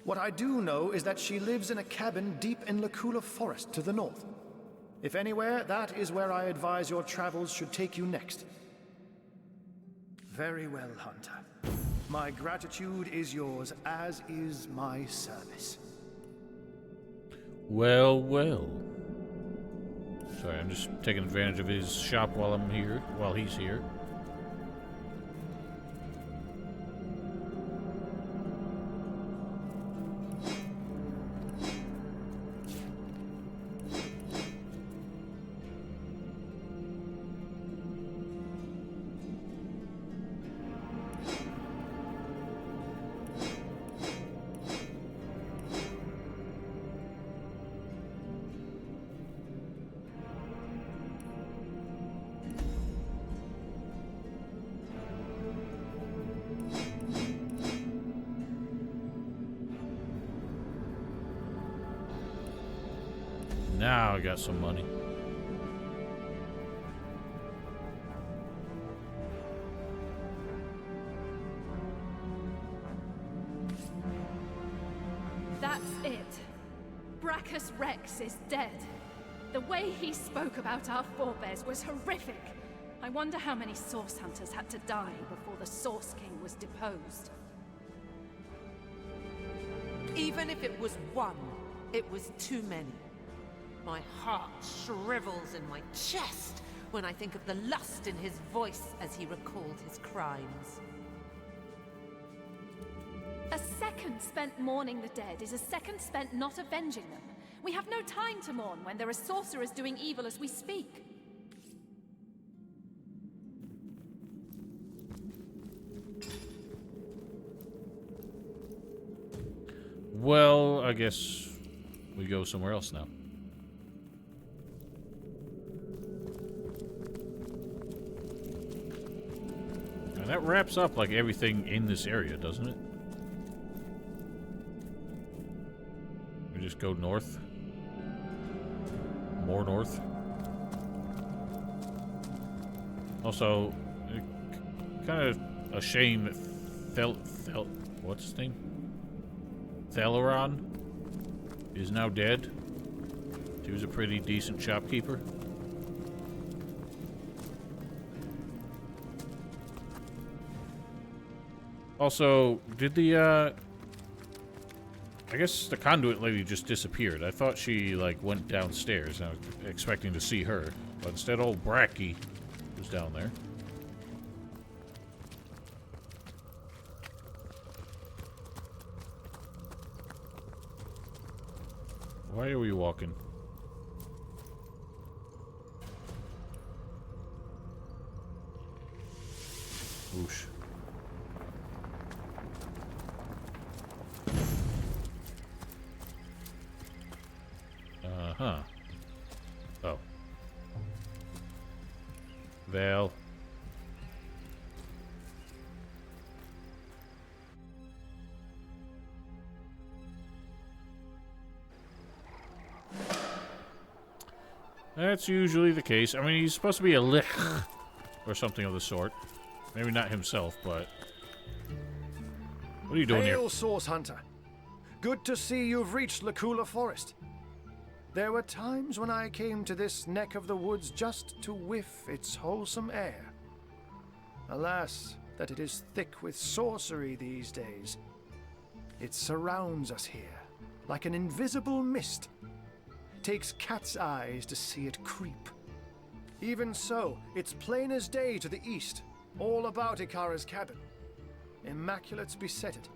What I do know is that she lives in a cabin deep in Lacula Forest to the north. If anywhere, that is where I advise your travels should take you next. Very well, Hunter. My gratitude is yours, as is my service. Well, well. Sorry, I'm just taking advantage of his shop while I'm here, while he's here. Now I got some money. That's it. Brachus Rex is dead. The way he spoke about our forebears was horrific. I wonder how many Source Hunters had to die before the Source King was deposed. Even if it was one, it was too many. My heart shrivels in my chest when I think of the lust in his voice as he recalled his crimes. A second spent mourning the dead is a second spent not avenging them. We have no time to mourn when there are sorcerers doing evil as we speak. Well, I guess we go somewhere else now. And that wraps up like everything in this area, doesn't it? We just go north. More north. Also, kind of a shame that what's his name? Theleron is now dead. He was a pretty decent shopkeeper. Also, did the, I guess the conduit lady just disappeared. I thought she, like, went downstairs. I was expecting to see her. But instead, old Bracky was down there. Why are we walking? Whoosh. Uh-huh. Oh. Vale. That's usually the case. I mean, he's supposed to be a lich or something of the sort. Maybe not himself, but... What are you doing here? Hail, Source Hunter. Good to see you've reached Lacula Forest. There were times when I came to this neck of the woods just to whiff its wholesome air. Alas, that it is thick with sorcery these days. It surrounds us here, like an invisible mist. Takes cat's eyes to see it creep. Even so, it's plain as day to the east, all about Ikara's cabin. Immaculate besetted,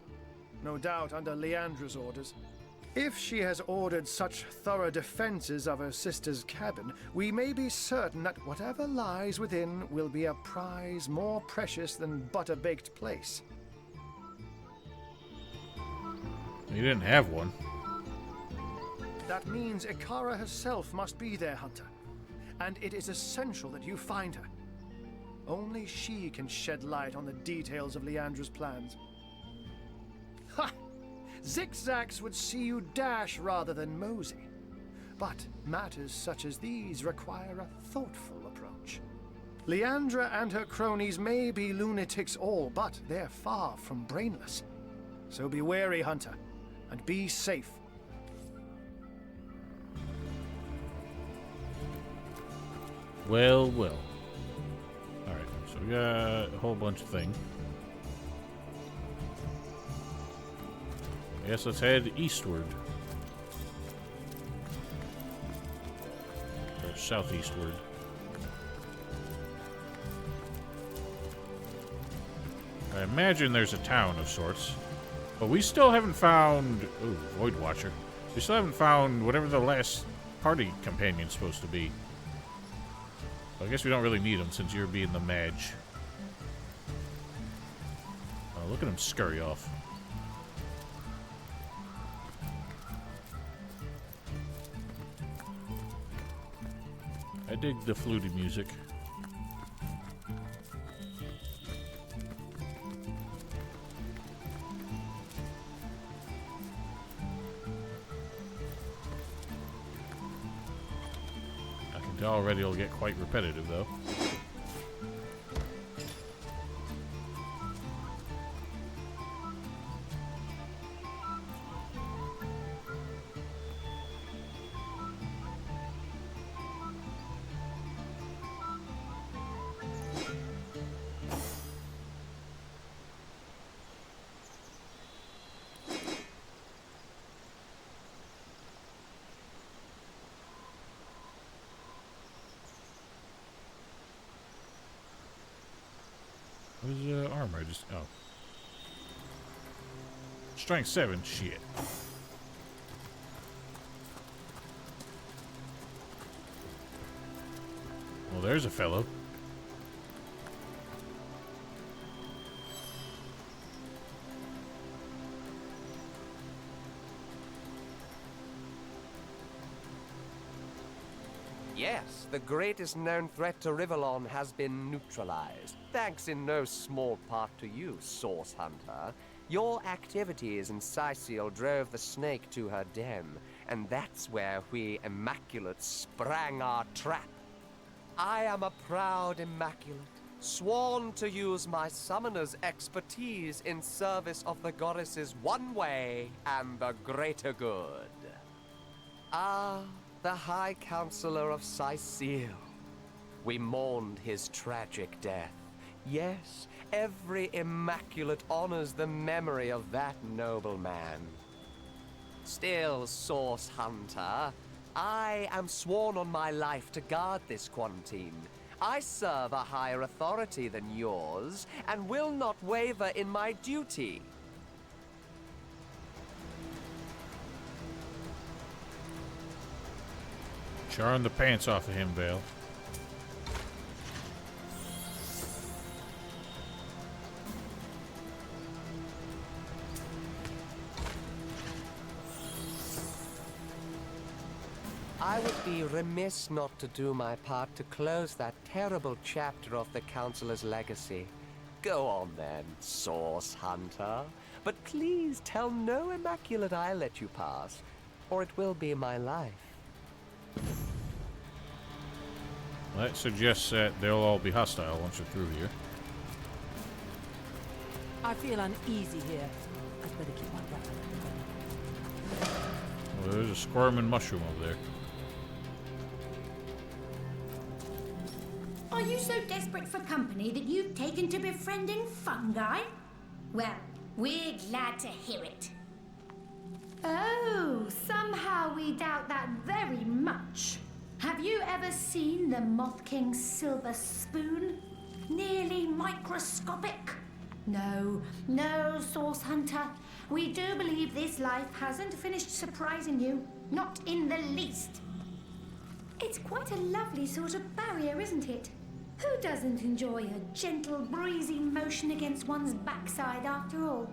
no doubt under Leandra's orders. If she has ordered such thorough defenses of her sister's cabin, we may be certain that whatever lies within will be a prize more precious than butter-baked plaice. You didn't have one. That means Ikara herself must be there, Hunter. And it is essential that you find her. Only she can shed light on the details of Leandra's plans. Ha! Zigzags would see you dash rather than mosey. But matters such as these require a thoughtful approach. Leandra and her cronies may be lunatics all, but they're far from brainless. So be wary, Hunter, and be safe. Well, well. Alright, so We got a whole bunch of things. I guess let's head eastward. Or southeastward. I imagine there's a town of sorts. But we still haven't found... Ooh, Void Watcher. We still haven't found whatever the last party companion's supposed to be. I guess we don't really need him since you're being the mage. Oh, look at him scurry off. I dig the fluty music. Already it'll get quite repetitive, though. Where's armor? Just oh, strength 7. Shit. Well, there's a fellow. Yes, the greatest known threat to Rivellon has been neutralized. Thanks in no small part to you, Source Hunter. Your activities in Sicil drove the snake to her den, and that's where we Immaculates sprang our trap. I am a proud Immaculate, sworn to use my summoner's expertise in service of the goddess's one way and the greater good. Ah, the High Counselor of Sicil. We mourned his tragic death. Yes, every Immaculate honors the memory of that noble man. Still, Source Hunter, I am sworn on my life to guard this quarantine. I serve a higher authority than yours, and will not waver in my duty. Charring the pants off of him, Vale. I would be remiss not to do my part to close that terrible chapter of the Counselor's legacy. Go on then, Source Hunter. But please tell no Immaculate I let you pass, or it will be my life. That suggests that they'll all be hostile once you're through here. I feel uneasy here. I'd better keep my breath. Well, there's a squirming mushroom over there. Are you so desperate for company that you've taken to befriending fungi? Well, we're glad to hear it. Oh, somehow we doubt that very much. Have you ever seen the Moth King's silver spoon? Nearly microscopic? No, no, Source Hunter. We do believe this life hasn't finished surprising you. Not in the least. It's quite a lovely sort of barrier, isn't it? Who doesn't enjoy a gentle, breezy motion against one's backside after all?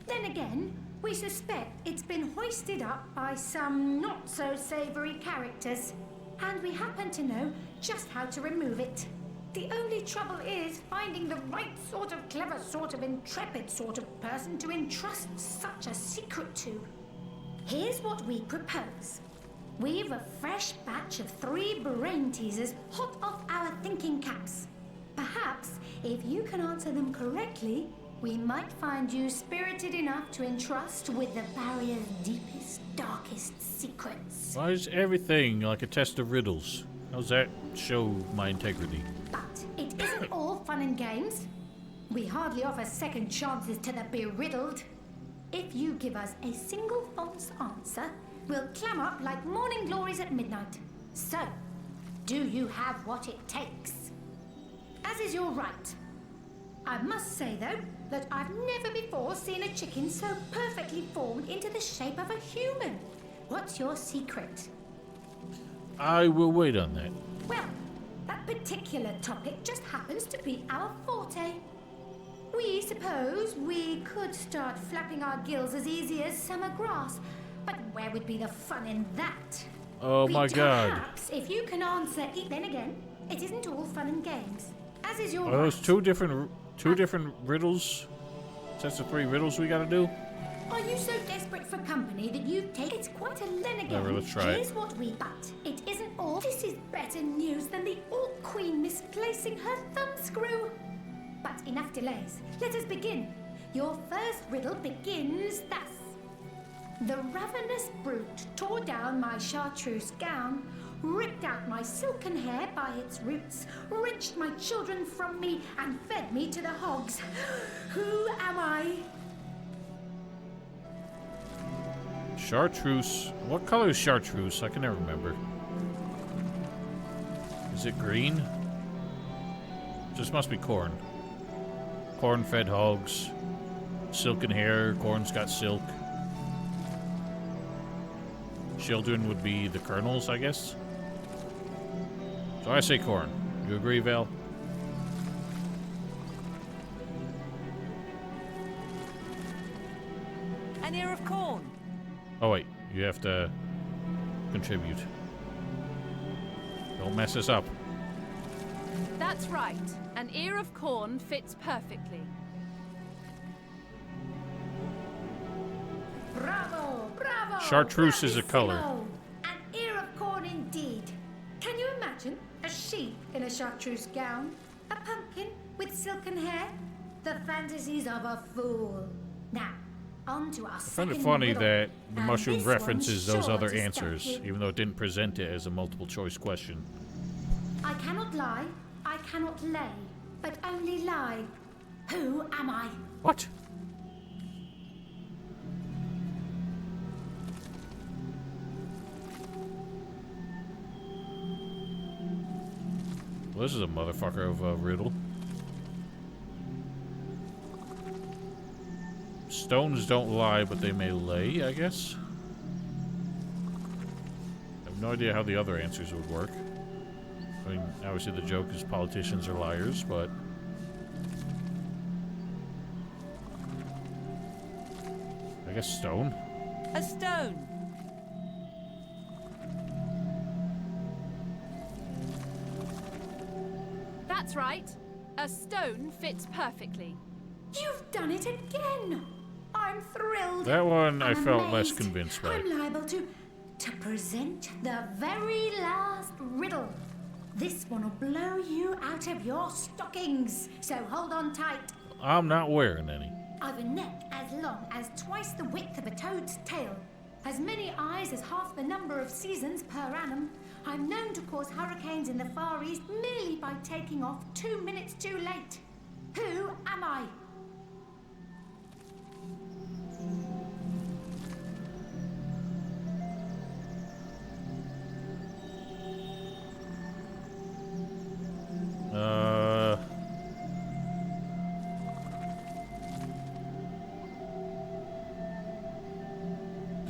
Then again, we suspect it's been hoisted up by some not-so-savory characters. And we happen to know just how to remove it. The only trouble is finding the right sort of clever, sort of intrepid sort of person to entrust such a secret to. Here's what we propose. We've a fresh batch of 3 brain teasers hot off our thinking caps. Perhaps, if you can answer them correctly, we might find you spirited enough to entrust with the barrier's deepest, darkest secrets. Why is everything like a test of riddles? How's that show my integrity? But it isn't all fun fun and games. We hardly offer second chances to the beriddled. If you give us a single false answer, we'll clam up like morning glories at midnight. So, do you have what it takes? As is your right. I must say, though, that I've never before seen a chicken so perfectly formed into the shape of a human. What's your secret? I will wait on that. Well, that particular topic just happens to be our forte. We suppose we could start flapping our gills as easy as summer grass, but where would be the fun in that? Oh my God. Perhaps if you can answer it, then again, it isn't all fun and games. As is your Are those right. two different riddles? Sets of 3 riddles we gotta do? Are you so desperate for company that you've taken? It's quite a Len again. Never, let's try it. Here's what we but it isn't all. This is better news than the Orc Queen misplacing her thumbscrew. But enough delays. Let us begin. Your first riddle begins thus. The ravenous brute tore down my chartreuse gown, ripped out my silken hair by its roots, wrenched my children from me, and fed me to the hogs. Who am I? Chartreuse. What color is chartreuse? I can never remember. Is it green? This must be corn. Corn fed hogs. Silken hair. Corn's got silk. Children would be the kernels, I guess. So I say corn. You agree, Val? An ear of corn. Oh wait, you have to contribute. Don't mess us up. That's right. An ear of corn fits perfectly. Bravo! Bravo! Chartreuse is a color. Bravissimo. An ear of corn indeed. Can you imagine a sheep in a chartreuse gown? A pumpkin with silken hair? The fantasies of a fool. Now, on to our I find it second funny riddle. that the And mushroom this references one's those sure other to stump answers, you. even though it didn't present it as a multiple choice question. I cannot lie, I cannot lay, but only lie. Who am I? What? Well, this is a motherfucker of a riddle. Stones don't lie, but they may lay, I guess. I have no idea how the other answers would work. I mean, obviously the joke is politicians are liars, but... I guess stone? A stone. That's right. A stone fits perfectly. You've done it again! I'm thrilled. That one I I'm felt less amazed. convinced by. I'm liable to present the very last riddle. This one will blow you out of your stockings. So hold on tight. I'm not wearing any. I've a neck as long as twice the width of a toad's tail, as many eyes as half the number of seasons per annum. I'm known to cause hurricanes in the Far East merely by taking off 2 minutes too late. Who am I?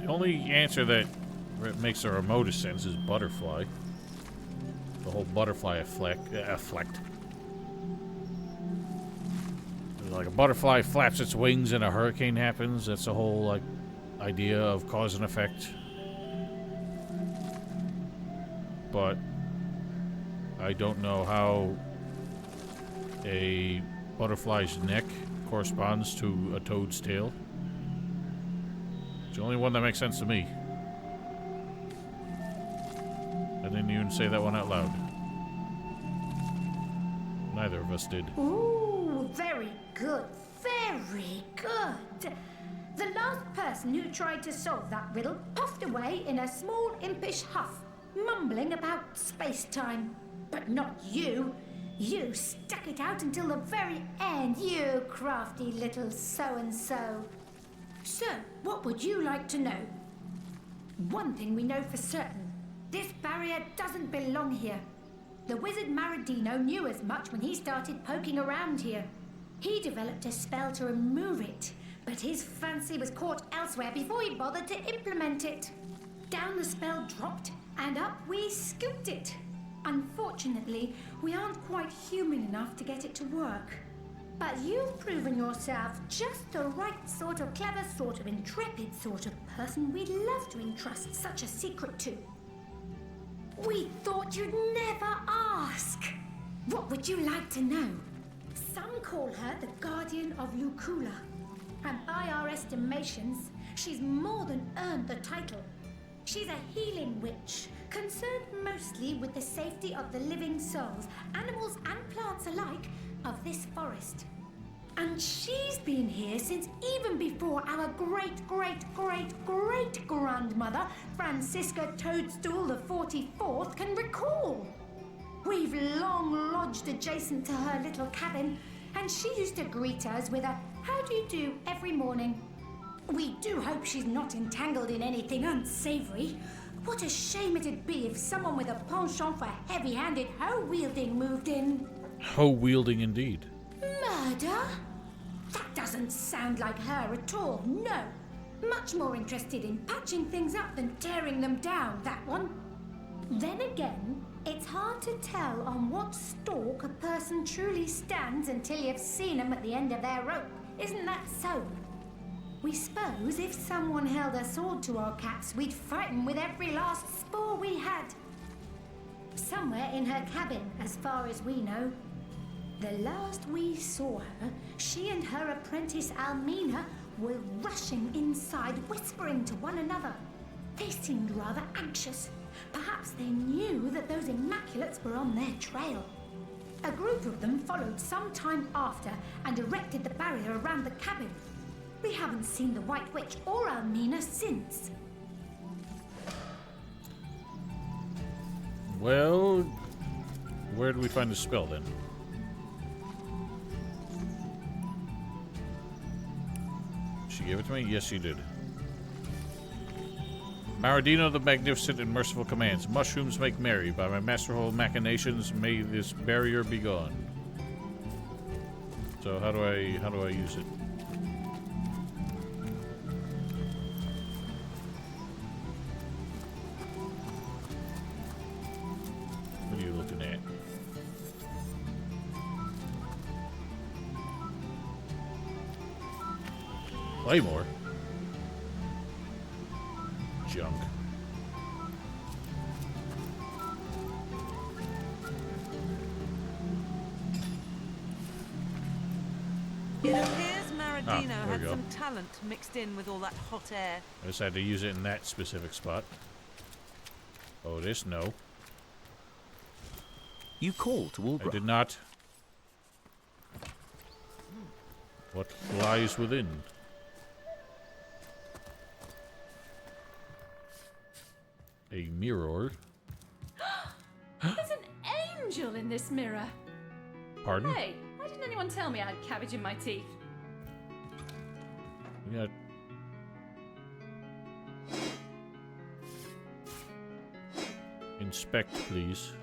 The only answer that makes the remotest sense is butterfly. The whole butterfly effect. Like a butterfly flaps its wings and a hurricane happens. That's the whole like idea of cause and effect. But I don't know how a butterfly's neck corresponds to a toad's tail. It's the only one that makes sense to me. I didn't even say that one out loud. Neither of us did. Ooh, very good, very good. The last person who tried to solve that riddle puffed away in a small impish huff, mumbling about space-time. But not you. You stuck it out until the very end, you crafty little so-and-so. So, what would you like to know? One thing we know for certain. This barrier doesn't belong here. The wizard Maradino knew as much when he started poking around here. He developed a spell to remove it, but his fancy was caught elsewhere before he bothered to implement it. Down the spell dropped, and up we scooped it. Unfortunately, we aren't quite human enough to get it to work. But you've proven yourself just the right sort of clever, sort of intrepid sort of person we'd love to entrust such a secret to. We thought you'd never ask. What would you like to know? Some call her the Guardian of Lucula. And by our estimations, she's more than earned the title. She's a healing witch, concerned mostly with the safety of the living souls, animals and plants alike, of this forest. And she's been here since even before our great-great-great-great-grandmother, Francisca Toadstool the 44th, can recall. We've long lodged adjacent to her little cabin, and she used to greet us with a "How do you do?" every morning. We do hope she's not entangled in anything unsavory. What a shame it'd be if someone with a penchant for heavy-handed hoe-wielding moved in. Hoe-wielding indeed. Murder? That doesn't sound like her at all, no. Much more interested in patching things up than tearing them down, that one. Then again, it's hard to tell on what stalk a person truly stands until you've seen them at the end of their rope. Isn't that so? We suppose if someone held a sword to our caps, we'd fight 'em with every last spore we had. Somewhere in her cabin, as far as we know. The last we saw her, she and her apprentice Almina were rushing inside, whispering to one another. They seemed rather anxious. Perhaps they knew that those Immaculates were on their trail. A group of them followed some time after and erected the barrier around the cabin. We haven't seen the White Witch or Almina since. Well, where do we find the spell then? She gave it to me? Yes, she did. Maradino the Magnificent and Merciful commands, mushrooms make merry. By my masterful machinations, may this barrier be gone. So how do I use it? What are you looking at? Claymore? Junk. It appears Maradino there we had go. some talent mixed in with all that hot air. I just had to use it in that specific spot. Oh, this no. You call to Ulbra. I did not. What lies within? A mirror. There's an angel in this mirror. Pardon? Hey, why didn't anyone tell me I had cabbage in my teeth? Yeah. Inspect, please.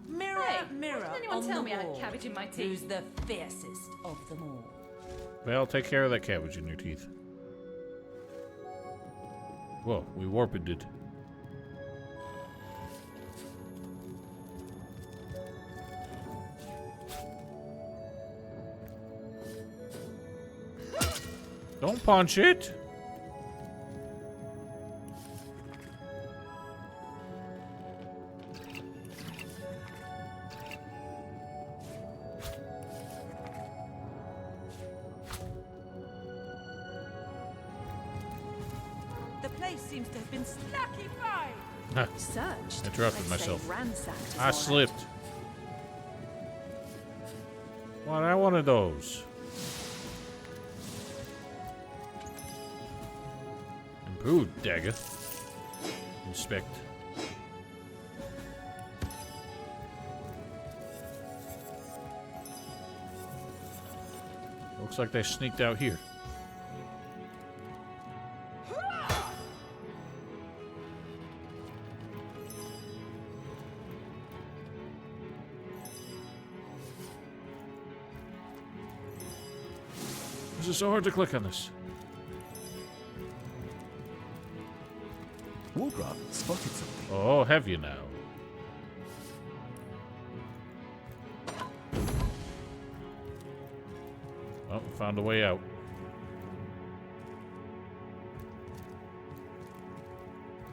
Mirror, mirror didn't anyone on tell the me I had wall, cabbage in my who's teeth? the fiercest of them all? Well, take care of that cabbage in your teeth. Whoa, we warped it. Don't punch it! The place seems to have been slacky fried. Searched. Interrupted I'd say myself. ransacked is I all right. slipped. Want I one of those. Improved dagger. Inspect. Looks like they sneaked out here. This is so hard to click on this. Wolgraff spotted something. Oh, have you now? Oh, found a way out.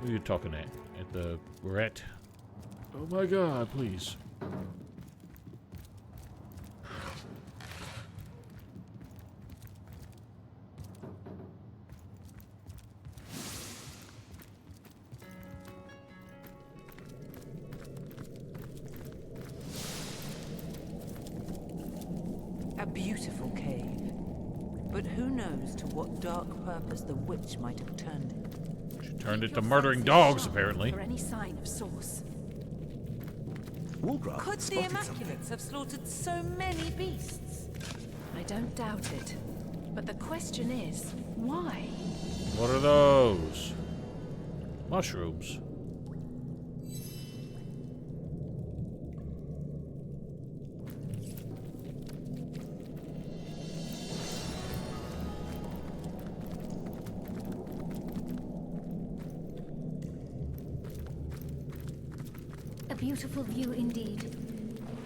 Who are you talking at? At the rat? Oh my god, please. A beautiful cave. But who knows to what dark purpose the witch might have turned it. She turned it to murdering dogs, apparently. For any sign of source. Wolgraff Could the spotted Immaculates have slaughtered so many beasts? I don't doubt it. But the question is, why? What are those? Mushrooms. A beautiful view indeed.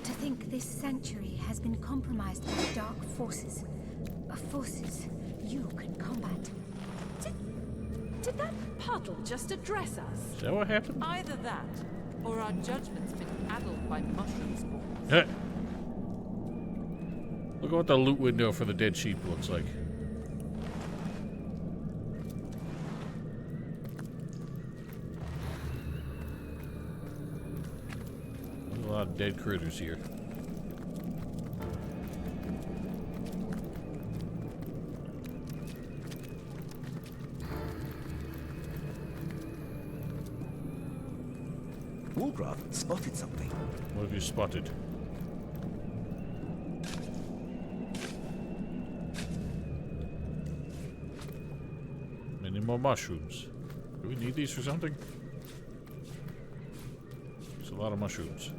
To think this sanctuary has been compromised by dark forces. Forces you can combat. Did that puddle just address us? Is that what happened? Either that, or our judgment's been addled by mushroom spores. Hey. Look at what the loot window for the dead sheep looks like. There's a lot of dead critters here. Wolgraff spotted something. What have you spotted? Many more mushrooms. Do we need these for something? There's a lot of mushrooms.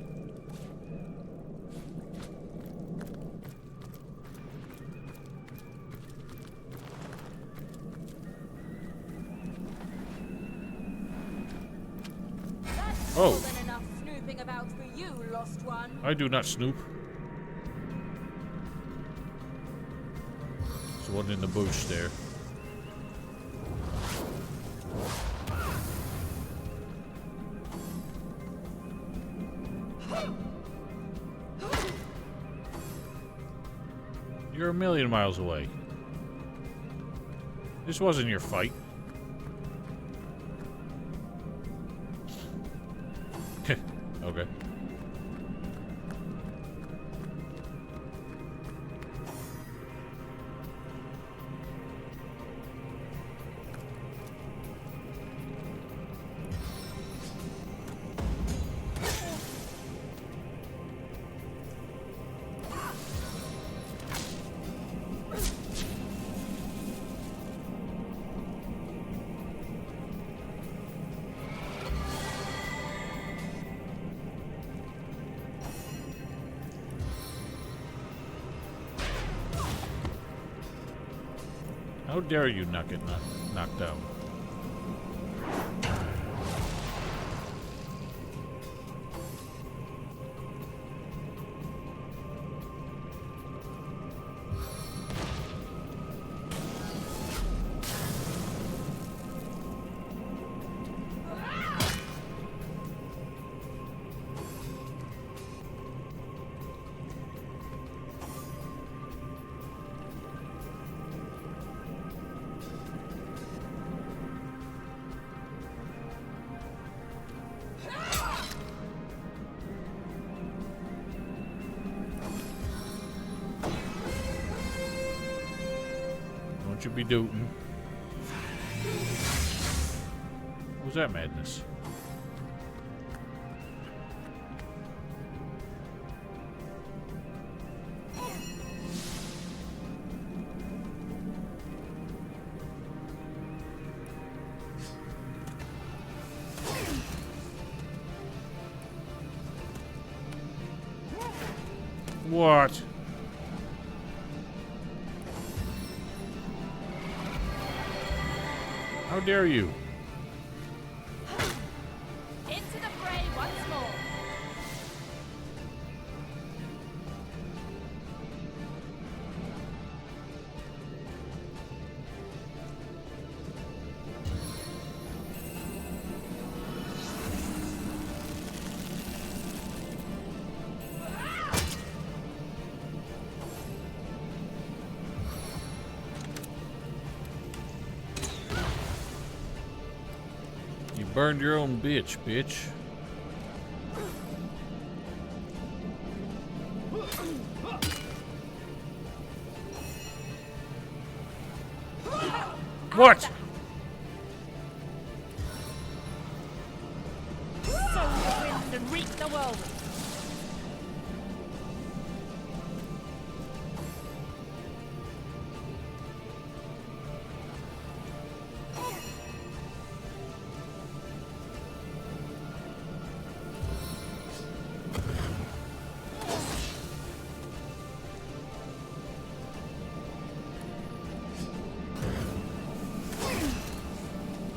Oh. More than enough snooping about for you, lost one. I do not snoop. There's one in the bush there. You're a million miles away. This wasn't your fight. Okay. How dare you not get knocked down? what you be doing. What was that madness? What? How dare you? Into the fray once more. You burned your own bitch, bitch. What? Sow the wind and reap the whirlwind.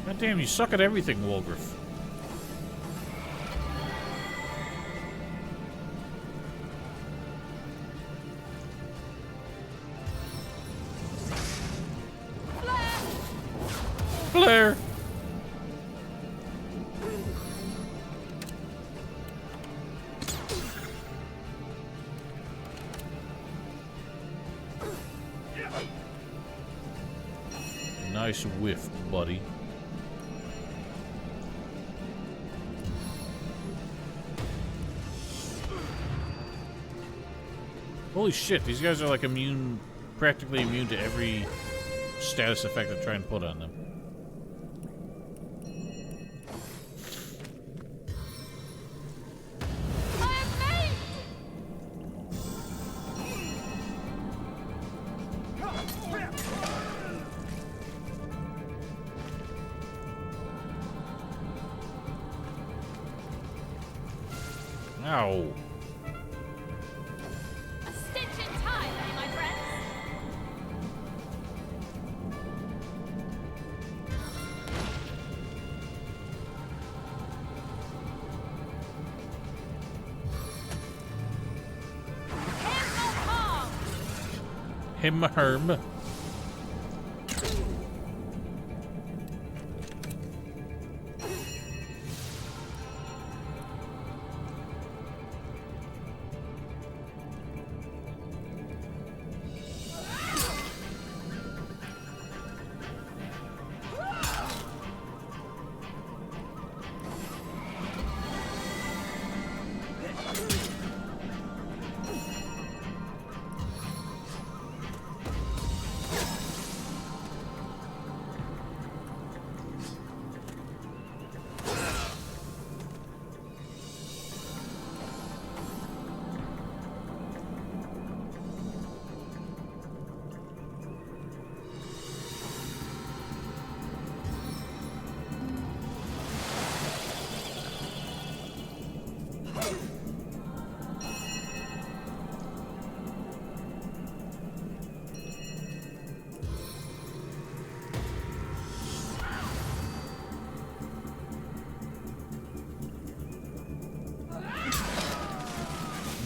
God damn, you suck at everything, Wolgriff. Blair! Nice whiff, buddy. Holy shit, these guys are like immune, practically immune to every status effect I try and put on them. Ow. A stitch in time, eh, my friends? Him herm.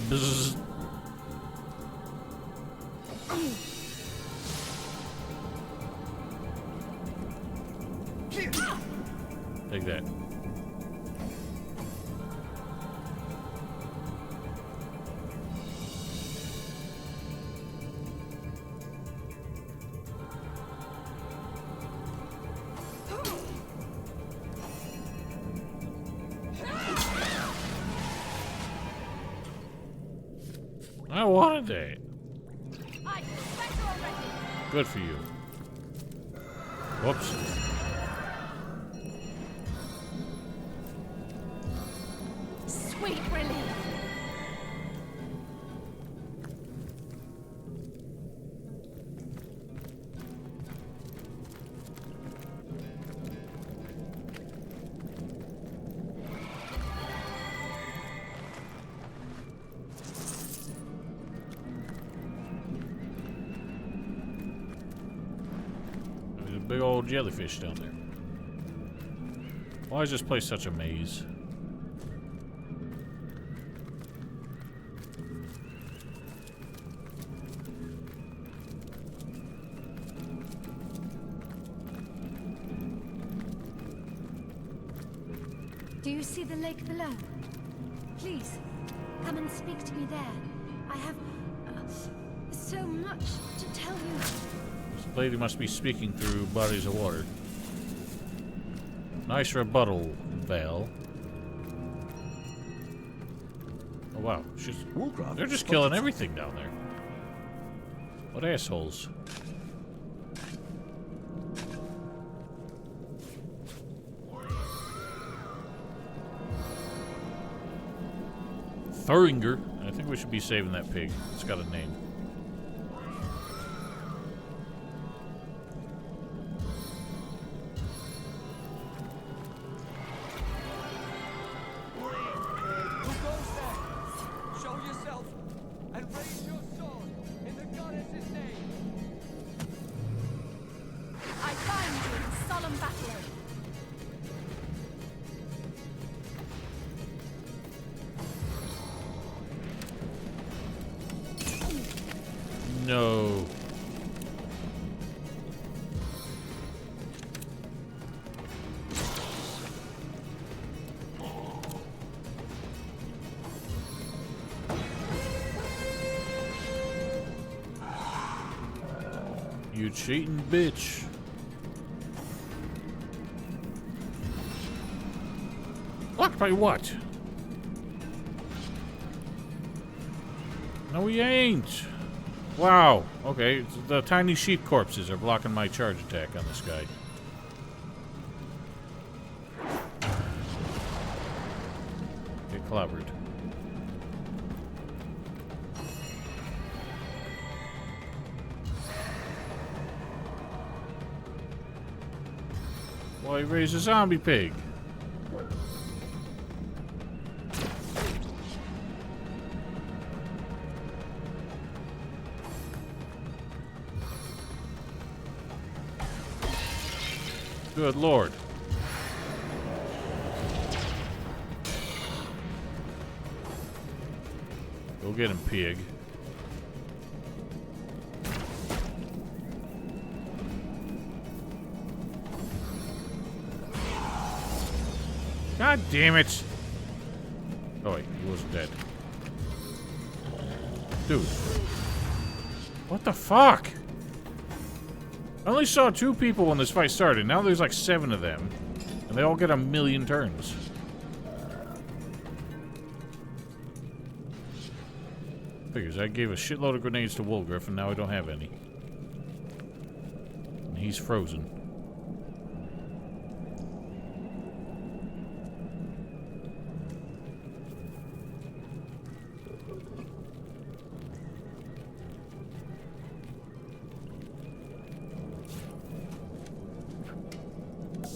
Bzzz. Take that. I wanted that. Good for you. Whoops. Sweet relief. There's a big old jellyfish down there. Why is this place such a maze? Do you see the lake below? Please, come and speak to me there. I have so much to tell you. This lady must be speaking through bodies of water. Nice rebuttal, Val. Oh wow, they're just killing everything down there. What assholes. Thuringer. I think we should be saving that pig. It's got a name. Who goes there? Show yourself and raise your sword in the goddess's name. I bind you in solemn battle. No. You cheating bitch. Blocked by what? No, we ain't. Wow. Okay, the tiny sheep corpses are blocking my charge attack on this guy. Get clobbered. Why, he raised a zombie pig. Good lord. Go get him, pig. God damn it! Oh wait, he wasn't dead. Dude. What the fuck? I only saw 2 people when this fight started. Now there's like 7 of them. And they all get 1,000,000 turns. Figures, I gave a shitload of grenades to Wolgriff and now I don't have any. And he's frozen.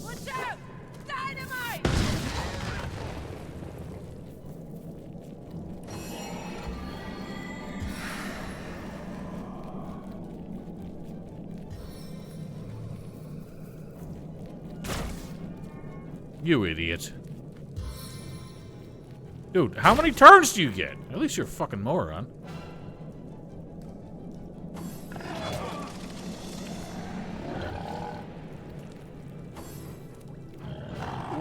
Watch out! Dynamite! You idiot. Dude, how many turns do you get? At least you're a fucking moron.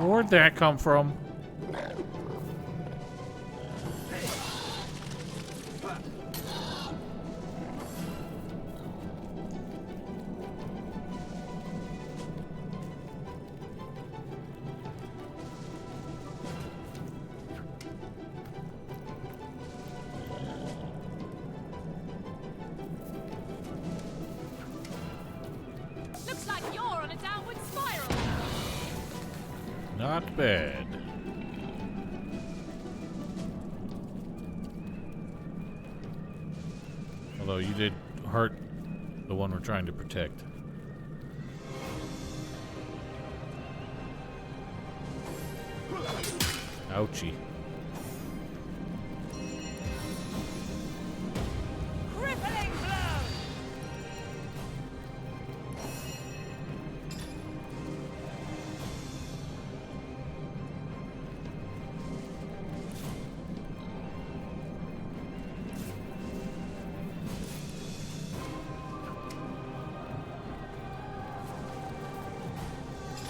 Where'd that come from? Looks like you're on a down Not bad. Although you did hurt the one we're trying to protect. Ouchie. Crippling blow!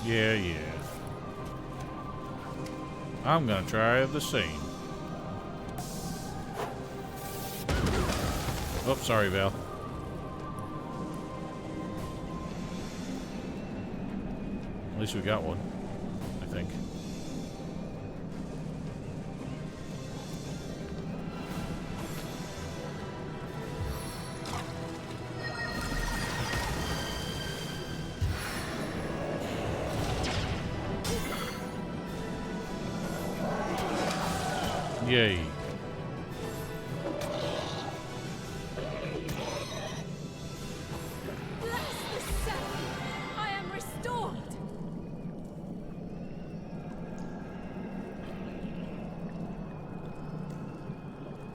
Yeah, yeah. I'm gonna try the same. Oh, sorry, Val. At least we got one, I think. Yay. Bless the sun! I am restored!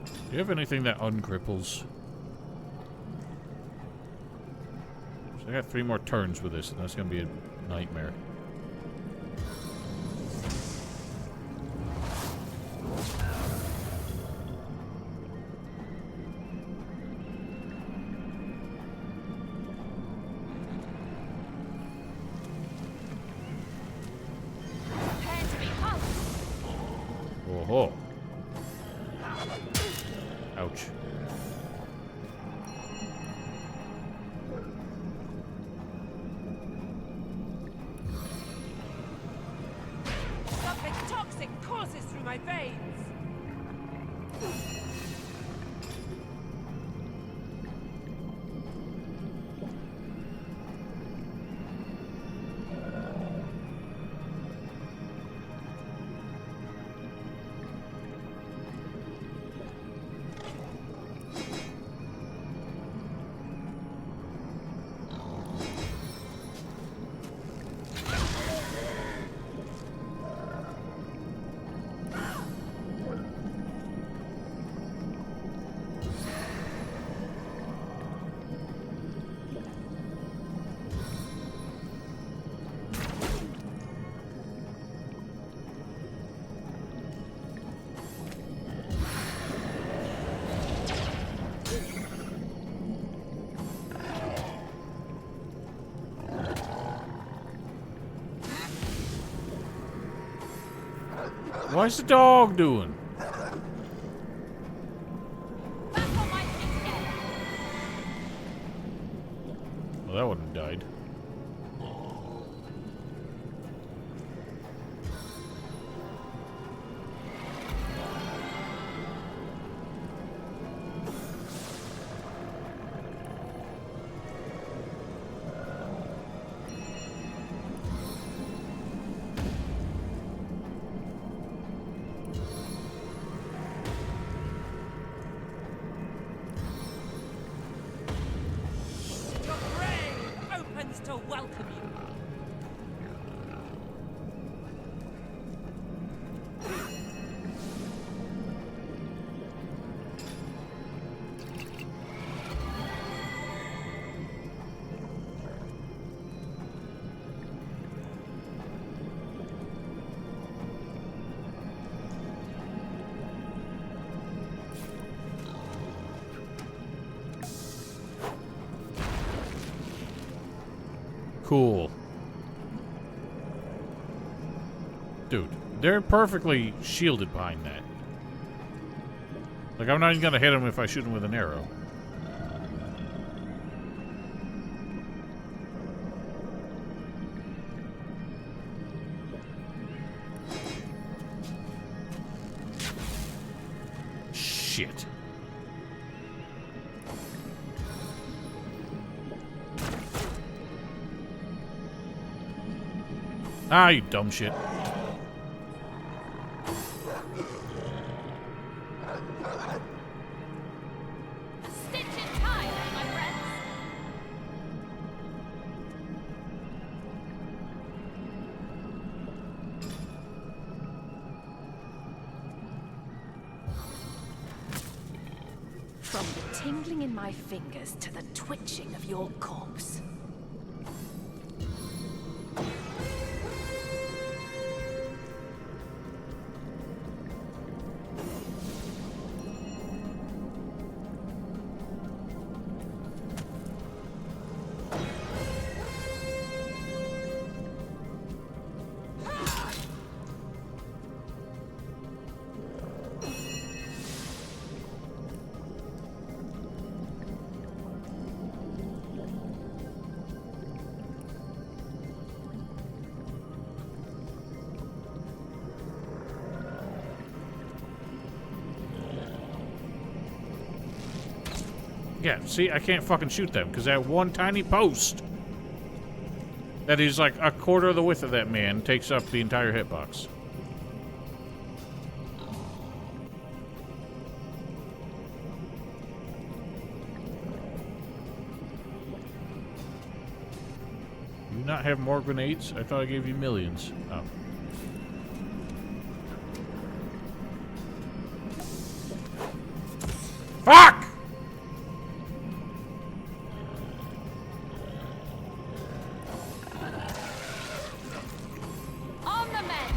Do you have anything that uncripples? So I got 3 more turns with this, and that's gonna be a nightmare. Prepare to be pulsed! Oh-ho. Ouch. Something toxic courses through my veins! What's the dog doing? Well, that one died. Your brain opens to welcome you! Cool. Dude, they're perfectly shielded behind that. Like, I'm not even gonna hit him if I shoot him with an arrow. Shit. Ah, you dumb shit. tingling in my fingers to the twitching of your corpse. Yeah, see, I can't fucking shoot them because that one tiny post that is like a quarter of the width of that man takes up the entire hitbox. Do you not have more grenades? I thought I gave you millions. Oh. Fuck! On the men!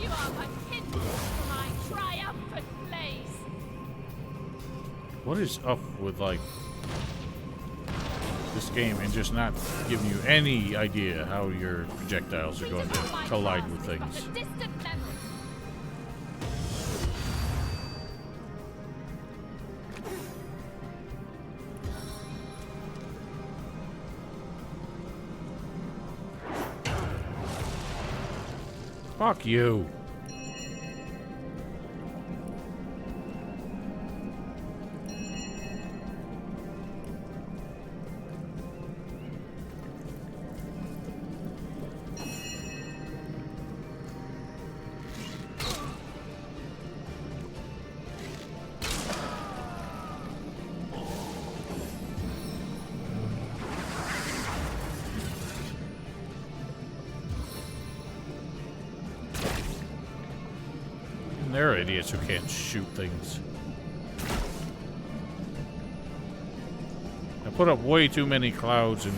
You are but hindrance to my triumphant blaze. What is up with, like, this game and just not giving you any idea how your projectiles are going to collide with things? Fuck you. They're idiots who can't shoot things. I put up way too many clouds and,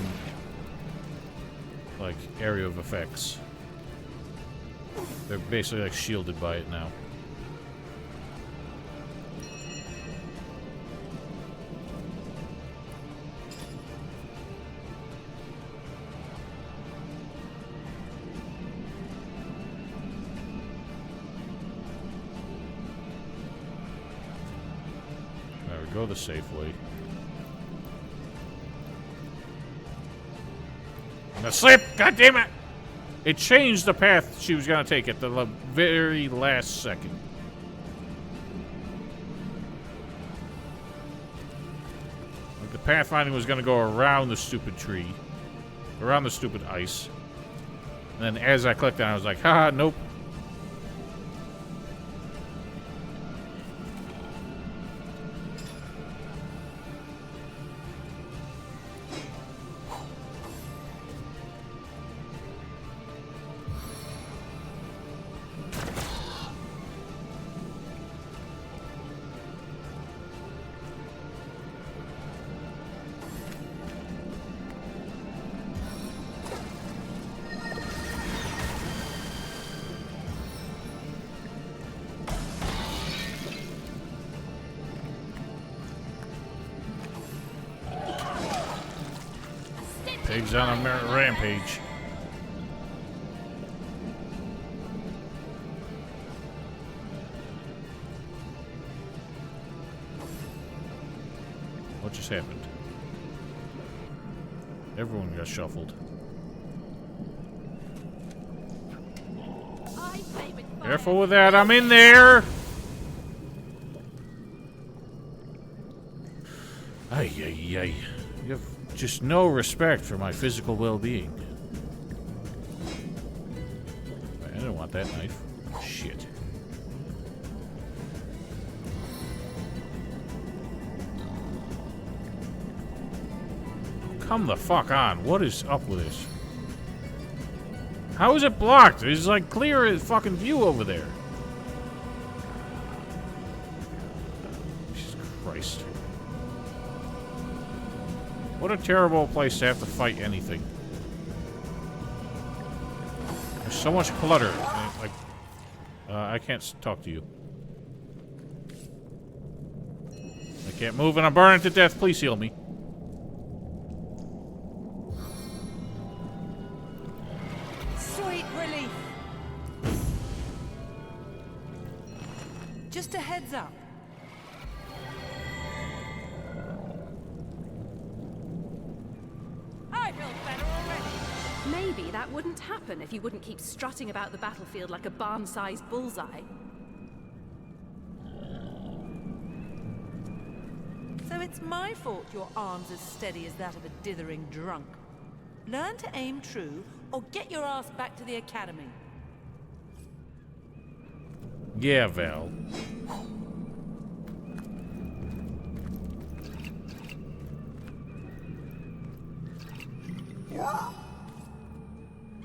like, area of effects. They're basically, like, shielded by it now. Go the safe way. I'm gonna slip! God damn it! It changed the path she was gonna take at the very last second. Like the pathfinding was gonna go around the stupid tree, around the stupid ice. And then as I clicked on it, I was like, haha, nope. Pigs on a rampage. What just happened? Everyone got shuffled. Careful with that, I'm in there! Ay, ay, ay. You have just no respect for my physical well-being. I didn't want that knife. Shit. Come the fuck on. What is up with this? How is it blocked? It's like clear as fucking view over there. Jesus Christ. What a terrible place to have to fight anything. There's so much clutter. Like, I can't talk to you. I can't move and I'm burning to death. Please heal me. Sweet relief. Just a heads up. I feel better already. Maybe that wouldn't happen if you wouldn't keep strutting about the battlefield like a barn-sized bullseye. So it's my fault your arm's as steady as that of a dithering drunk. Learn to aim true, or get your ass back to the academy. Yeah, Val.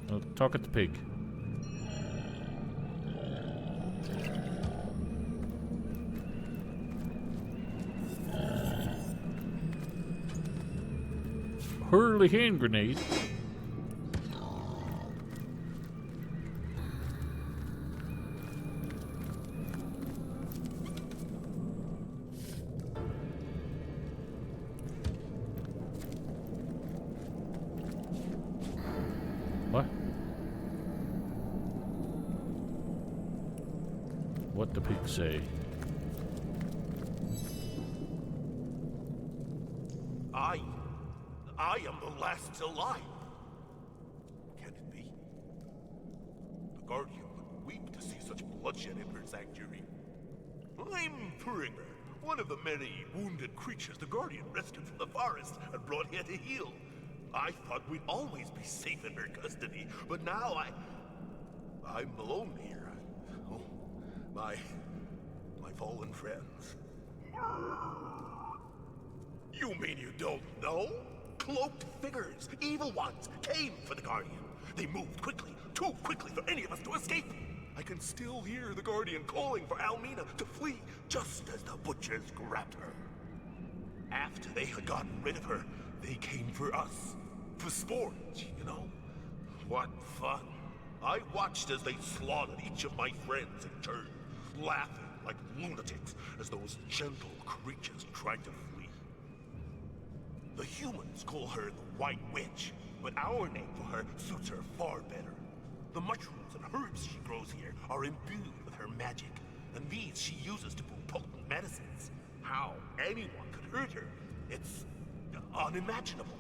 Oh, talk at the pig. Hurley hand grenade. What? What the pig say? I am the last alive. Can it be? The Guardian would weep to see such bloodshed in her sanctuary. I'm Puringer, one of the many wounded creatures the Guardian rescued from the forest and brought here to heal. I thought we'd always be safe in her custody, but now I'm alone here. Oh, my fallen friends. You mean you don't know? Cloaked figures, evil ones, came for the Guardian. They moved quickly, too quickly for any of us to escape. I can still hear the Guardian calling for Almina to flee, just as the butchers grabbed her. After they had gotten rid of her, they came for us. For sport, you know? What fun. I watched as they slaughtered each of my friends in turn, laughing like lunatics as those gentle creatures tried to flee. The humans call her the White Witch, but our name for her suits her far better. The mushrooms and herbs she grows here are imbued with her magic, and these she uses to brew potent medicines. How anyone could hurt her, it's unimaginable.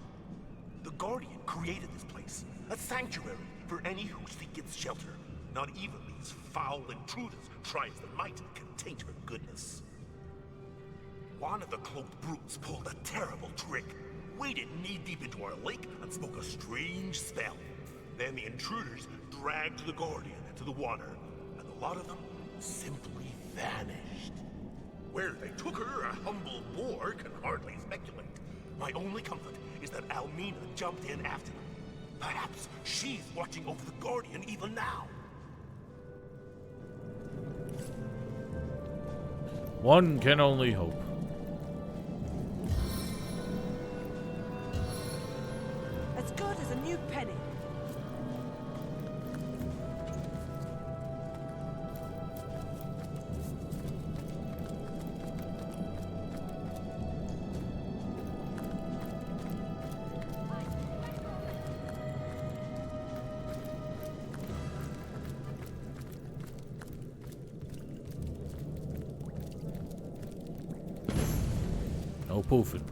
The Guardian created this place, a sanctuary for any who seek its shelter. Not even these foul intruders, try as they might, can taint her goodness. One of the cloaked brutes pulled a terrible trick. Waded knee-deep into our lake and spoke a strange spell. Then the intruders dragged the Guardian into the water, and a lot of them simply vanished. Where they took her, a humble boar can hardly speculate. My only comfort is that Almina jumped in after them. Perhaps she's watching over the Guardian even now. One can only hope. As good as a new penny. No poofing.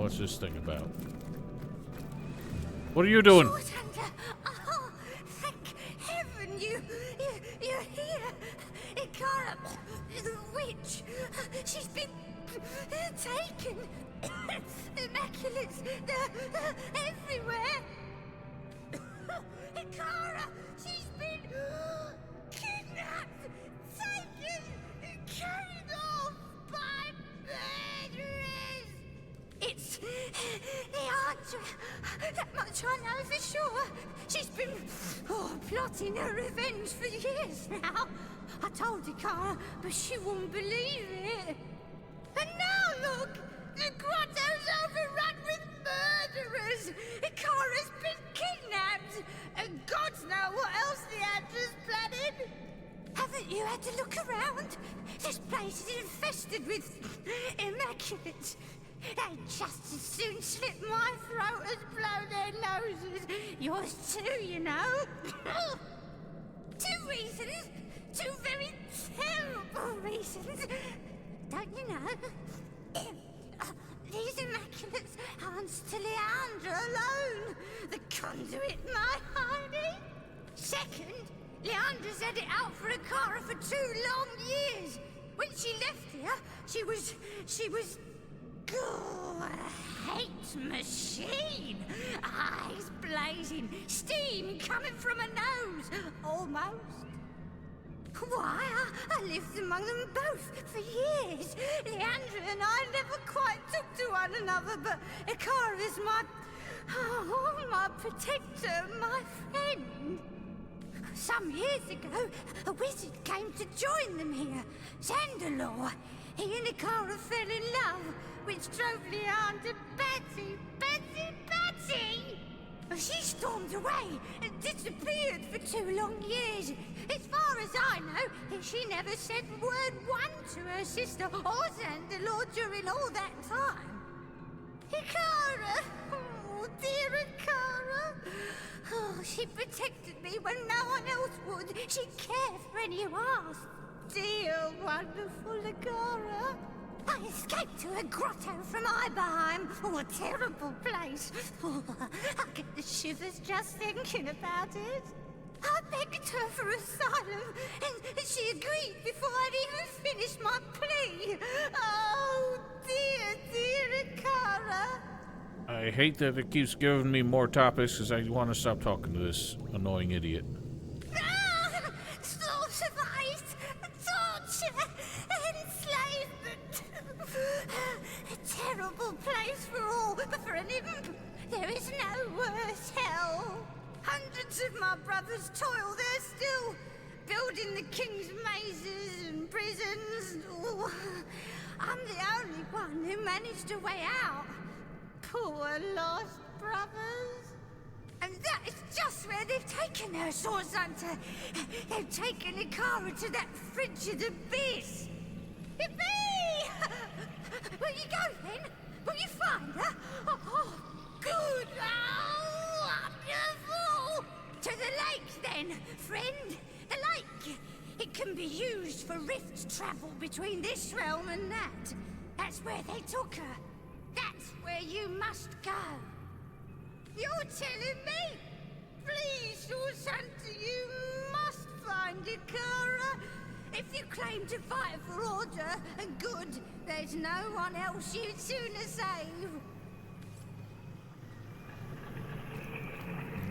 What's this thing about? What are you doing? Oh, thank heaven you're here. Ikara, She's been taken. Immaculates, they're everywhere. Ikara, she's been kidnapped, taken, carried off by murderers. It's Leandra. That much I know for sure. She's been plotting her revenge for years now. I told Ikara, but she wouldn't believe it. And now look, the grotto's overrun with murderers. Ikara's been kidnapped, and gods know what else Leandra's planning. Haven't you had to look around? This place is infested with immaculates. They'd just as soon slit my throat as blow their noses. Yours too, you know. 2 reasons. 2 very terrible reasons. Don't you know? These immaculates aren't to Leandra alone. The conduit my hiding. Second, Leandra's had it out for Ikara for 2 long years. When she left here, she was a hate machine. Eyes blazing, steam coming from her nose. Almost. Why, I lived among them both for years. Leandra and I never quite took to one another, but Ikara is my protector, my friend. Some years ago, a wizard came to join them here, Zandalore. He and Ikara fell in love, which drove Leandra batty. She stormed away and disappeared for 2 long years. As far as I know, she never said word one to her sister or Zandalore during all that time. Ikara! Oh, dear Ikara! Oh, she protected me when no one else would. She cared for any who asked. Dear, wonderful Ikara. I escaped to a grotto from Iberheim. Oh, a terrible place. Oh, I get the shivers just thinking about it. I begged her for asylum, and she agreed before I'd even finished my plea. Oh, dear Ikara. I hate that it keeps giving me more topics because I want to stop talking to this annoying idiot. Sorcerized, torture, enslavement. A terrible place for all, but for an imp, there is no worse hell. Hundreds of my brothers toil there still, building the king's mazes and prisons. Oh, I'm the only one who managed a way out. Poor lost brothers. And that is just where they've taken her, Source Hunter. They've taken Ikara to that frigid abyss. Yippee! Will you go then? Will you find her? Oh, good. Oh, wonderful. To the lake then, friend. The lake. It can be used for rift travel between this realm and that. That's where they took her. That's where you must go. You're telling me? Please, Source Hunter, you must find Ikara. If you claim to fight for order and good, there's no one else you'd sooner save.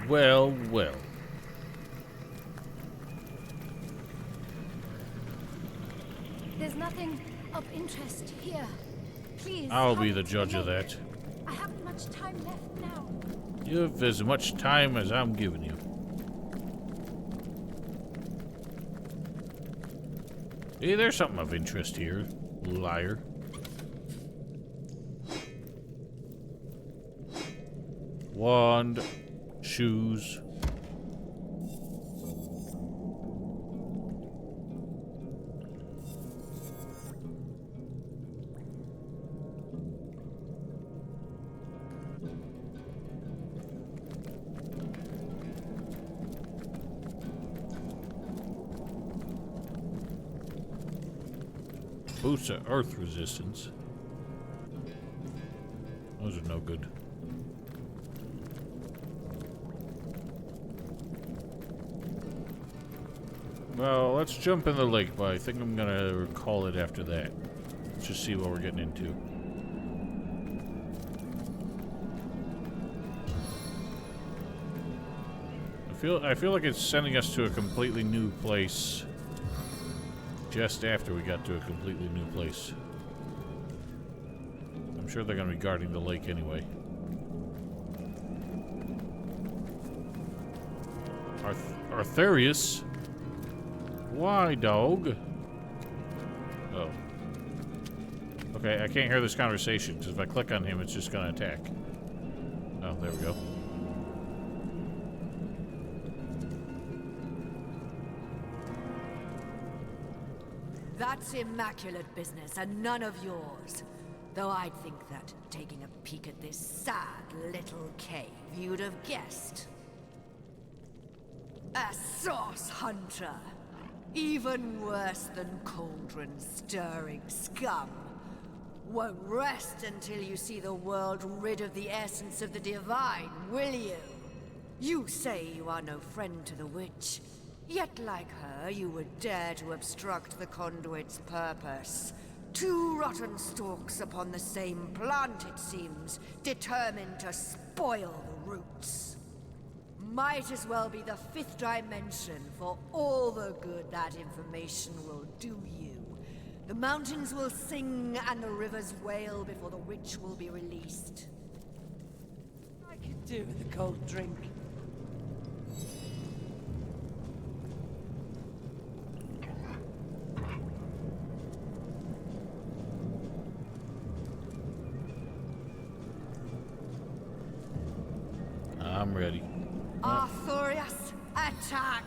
Well. There's nothing of interest here. Please. I'll be the judge of that. I haven't much time left now. You have as much time as I'm giving you. Hey, there's something of interest here, liar. Wand, shoes. Boosts of earth resistance. Those are no good. Well, let's jump in the lake, but I think I'm gonna recall it after that. Let's just see what we're getting into. I feel like it's sending us to a completely new place just after we got to a completely new place. I'm sure they're going to be guarding the lake anyway. Arthurius? Why, dog? Oh. Okay, I can't hear this conversation, because if I click on him, it's just going to attack. Oh, there we go. That's immaculate business, and none of yours. Though I'd think that, taking a peek at this sad little cave, you'd have guessed. A source hunter! Even worse than cauldron-stirring scum. Won't rest until you see the world rid of the essence of the divine, will you? You say you are no friend to the witch, yet like her, you would dare to obstruct the conduit's purpose. Two rotten stalks upon the same plant, it seems, determined to spoil the roots. Might as well be the fifth dimension for all the good that information will do you. The mountains will sing and the rivers wail before the witch will be released. I could do with a cold drink. I'm ready. Arthurius, attack!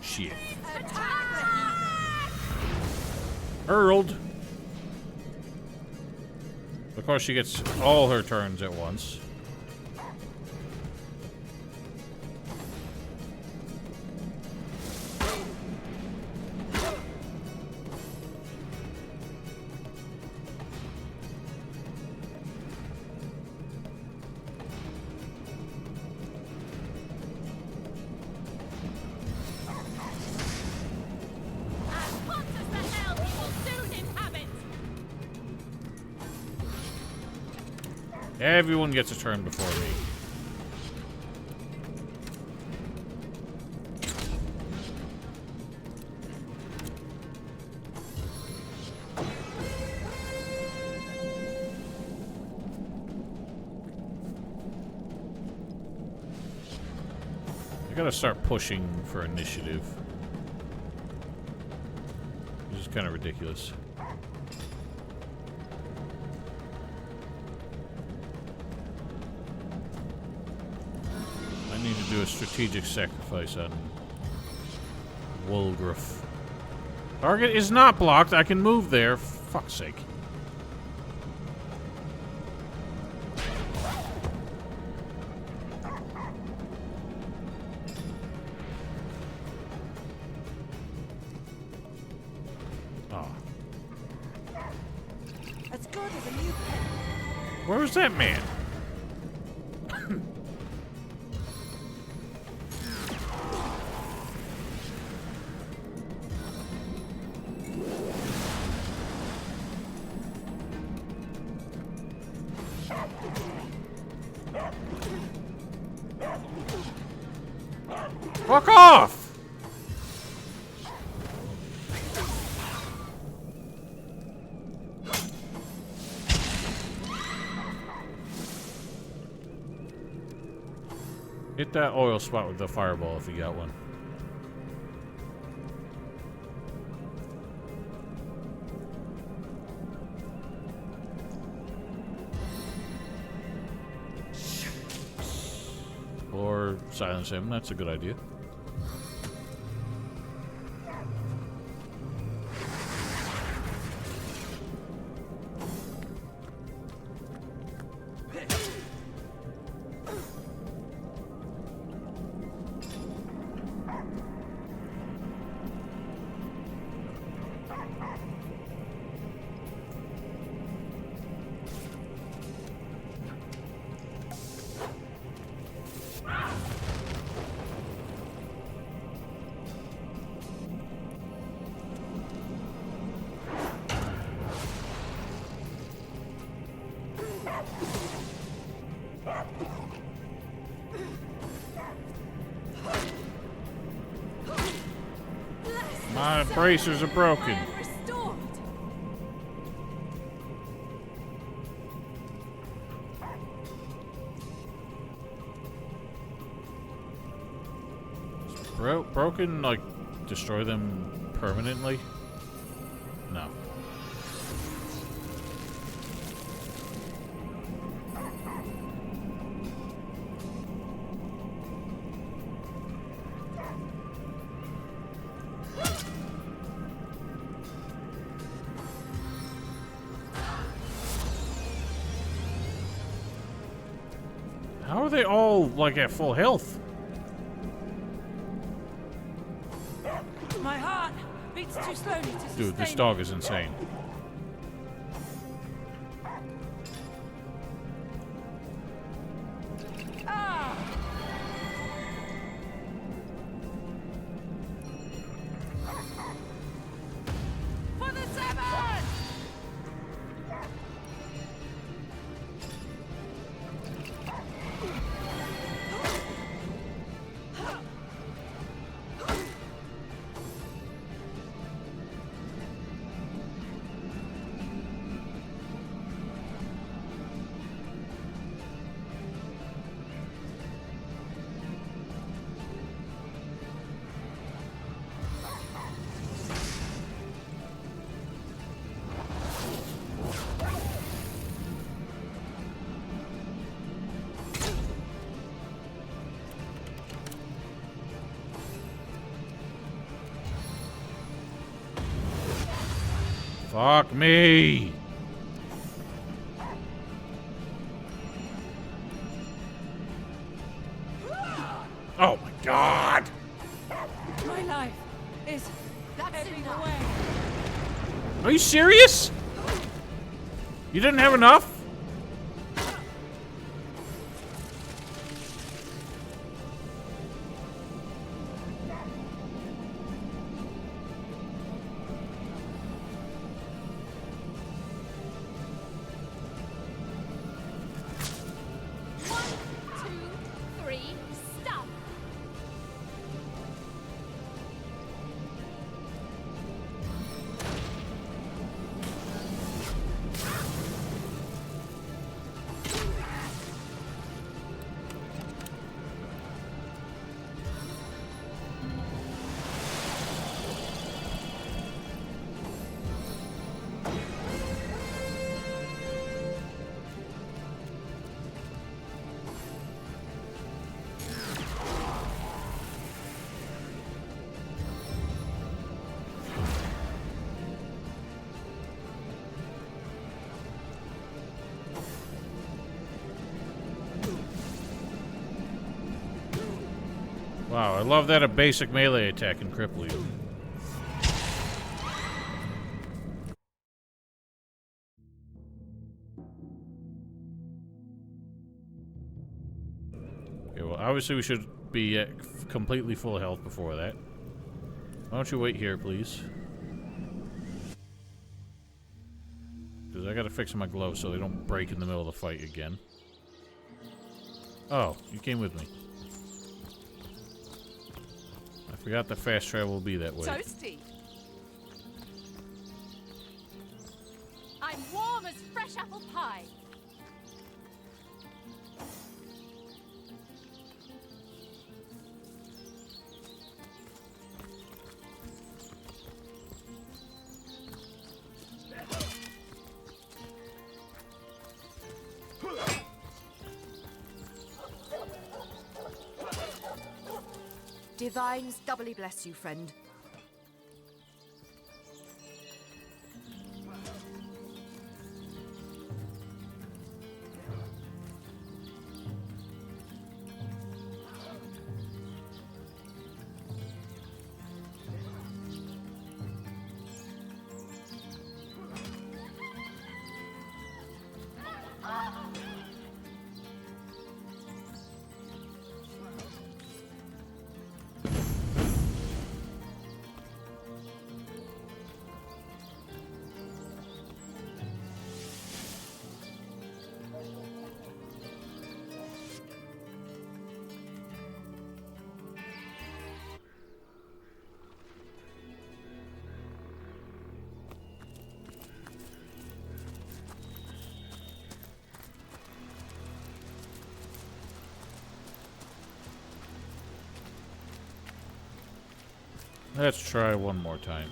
Shit. Attack! Hurled. Of course, she gets all her turns at once. Everyone gets a turn before me. I gotta start pushing for initiative. This is kind of ridiculous. Need to do a strategic sacrifice on Wolgriff. Target is not blocked. I can move there. Fuck's sake. Oh. As good as a new pen. Where was that man? Fuck off! Hit that oil spot with the fireball if you got one. Or silence him, that's a good idea. My bracers are broken. Restored. Broken, like, destroy them permanently? No. How are they all, like, at full health? My heart beats too slowly to sustain. Dude, this dog is insane. Ah! For the seven! Fuck me! Oh my god! My life is ebbing away. Are you serious? You didn't have enough? Wow, I love that a basic melee attack can cripple you. Okay, well, obviously we should be at completely full health before that. Why don't you wait here, please? Because I gotta fix my gloves so they don't break in the middle of the fight again. Oh, you came with me. I forgot that fast travel will be that way. Toasty. I'm warm as fresh apple pie. Divines doubly bless you, friend. Let's try one more time.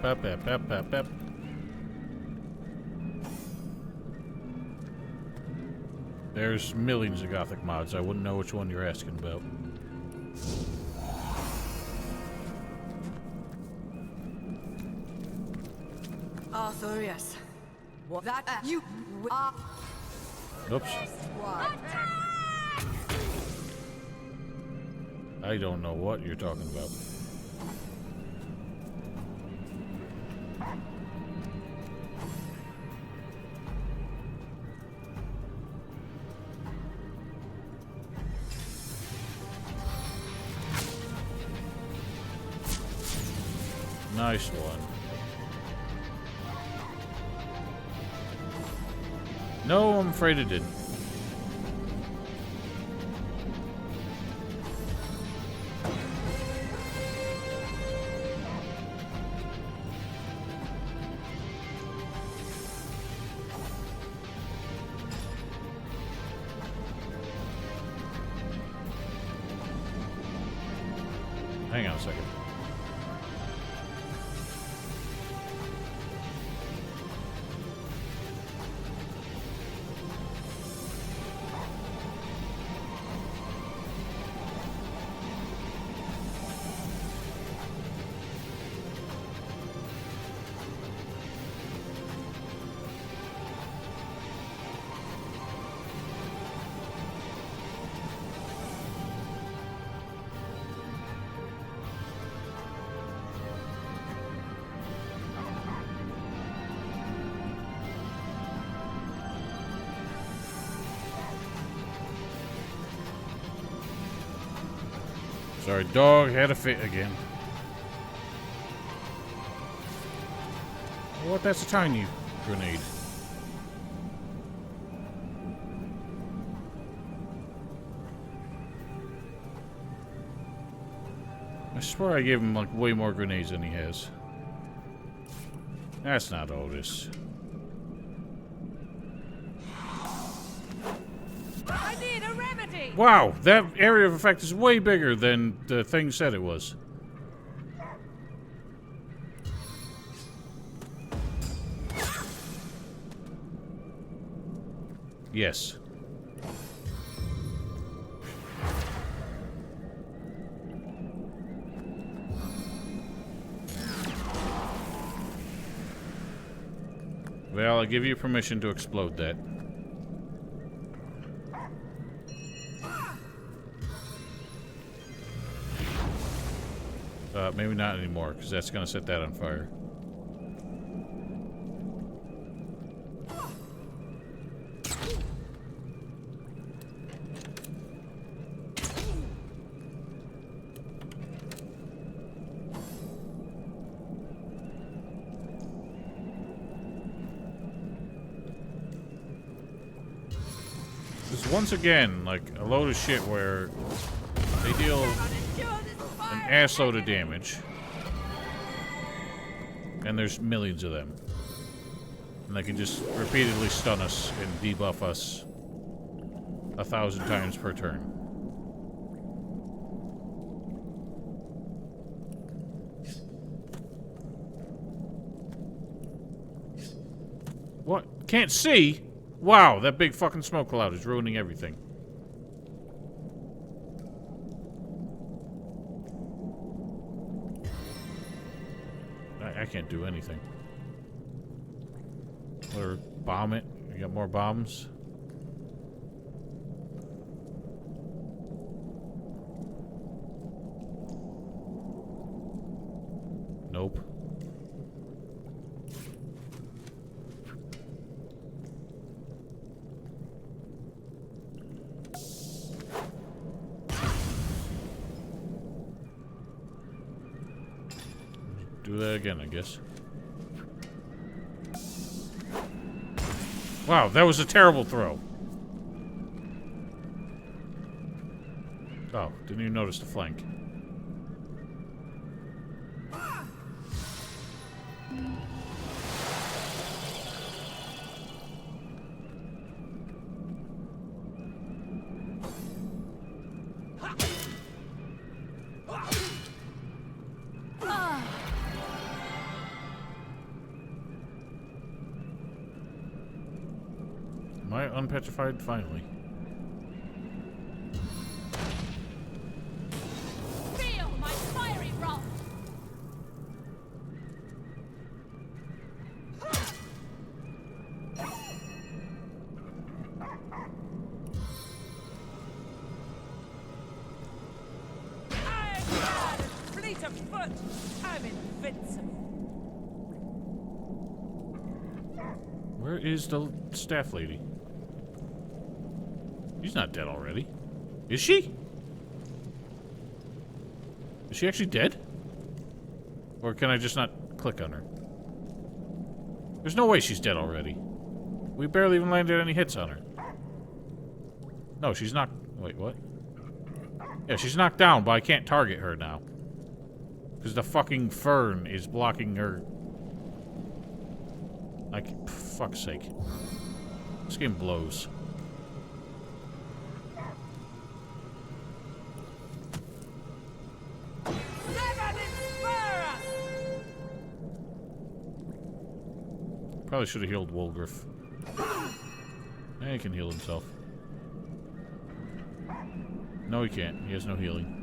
Up. There's millions of Gothic mods. I wouldn't know which one you're asking about. Arthur, yes. What that you are. Oops. What? I don't know what you're talking about. Nice one. No, I'm afraid it didn't. Hang on a second. Sorry, dog had a fit again. What? That's a tiny grenade. I swear I gave him like way more grenades than he has. That's not Otis. I need a remedy! Wow, that area of effect is way bigger than the thing said it was. Yes. Well, I'll give you permission to explode that. Maybe not anymore, because that's going to set that on fire. This is once again like a load of shit where they deal an assload of damage, and there's millions of them, and they can just repeatedly stun us and debuff us 1,000 times per turn. What? Can't see? Wow, that big fucking smoke cloud is ruining everything. I can't do anything. Or bomb it. You got more bombs? Nope. Do that again, I guess. Wow, that was a terrible throw. Oh, didn't even notice the flank. Am I unpetrified finally? Feel my fiery wrath! Ironclad, fleet of foot, I'm invincible. Where is the staff lady? She's not dead already. Is she? Is she actually dead? Or can I just not click on her? There's no way she's dead already. We barely even landed any hits on her. No, she's not. Wait, what? Yeah, she's knocked down, but I can't target her now. Because the fucking fern is blocking her. Like, fuck's sake. This game blows. Probably should have healed Wolgriff. Yeah, he can heal himself. No, he can't. He has no healing.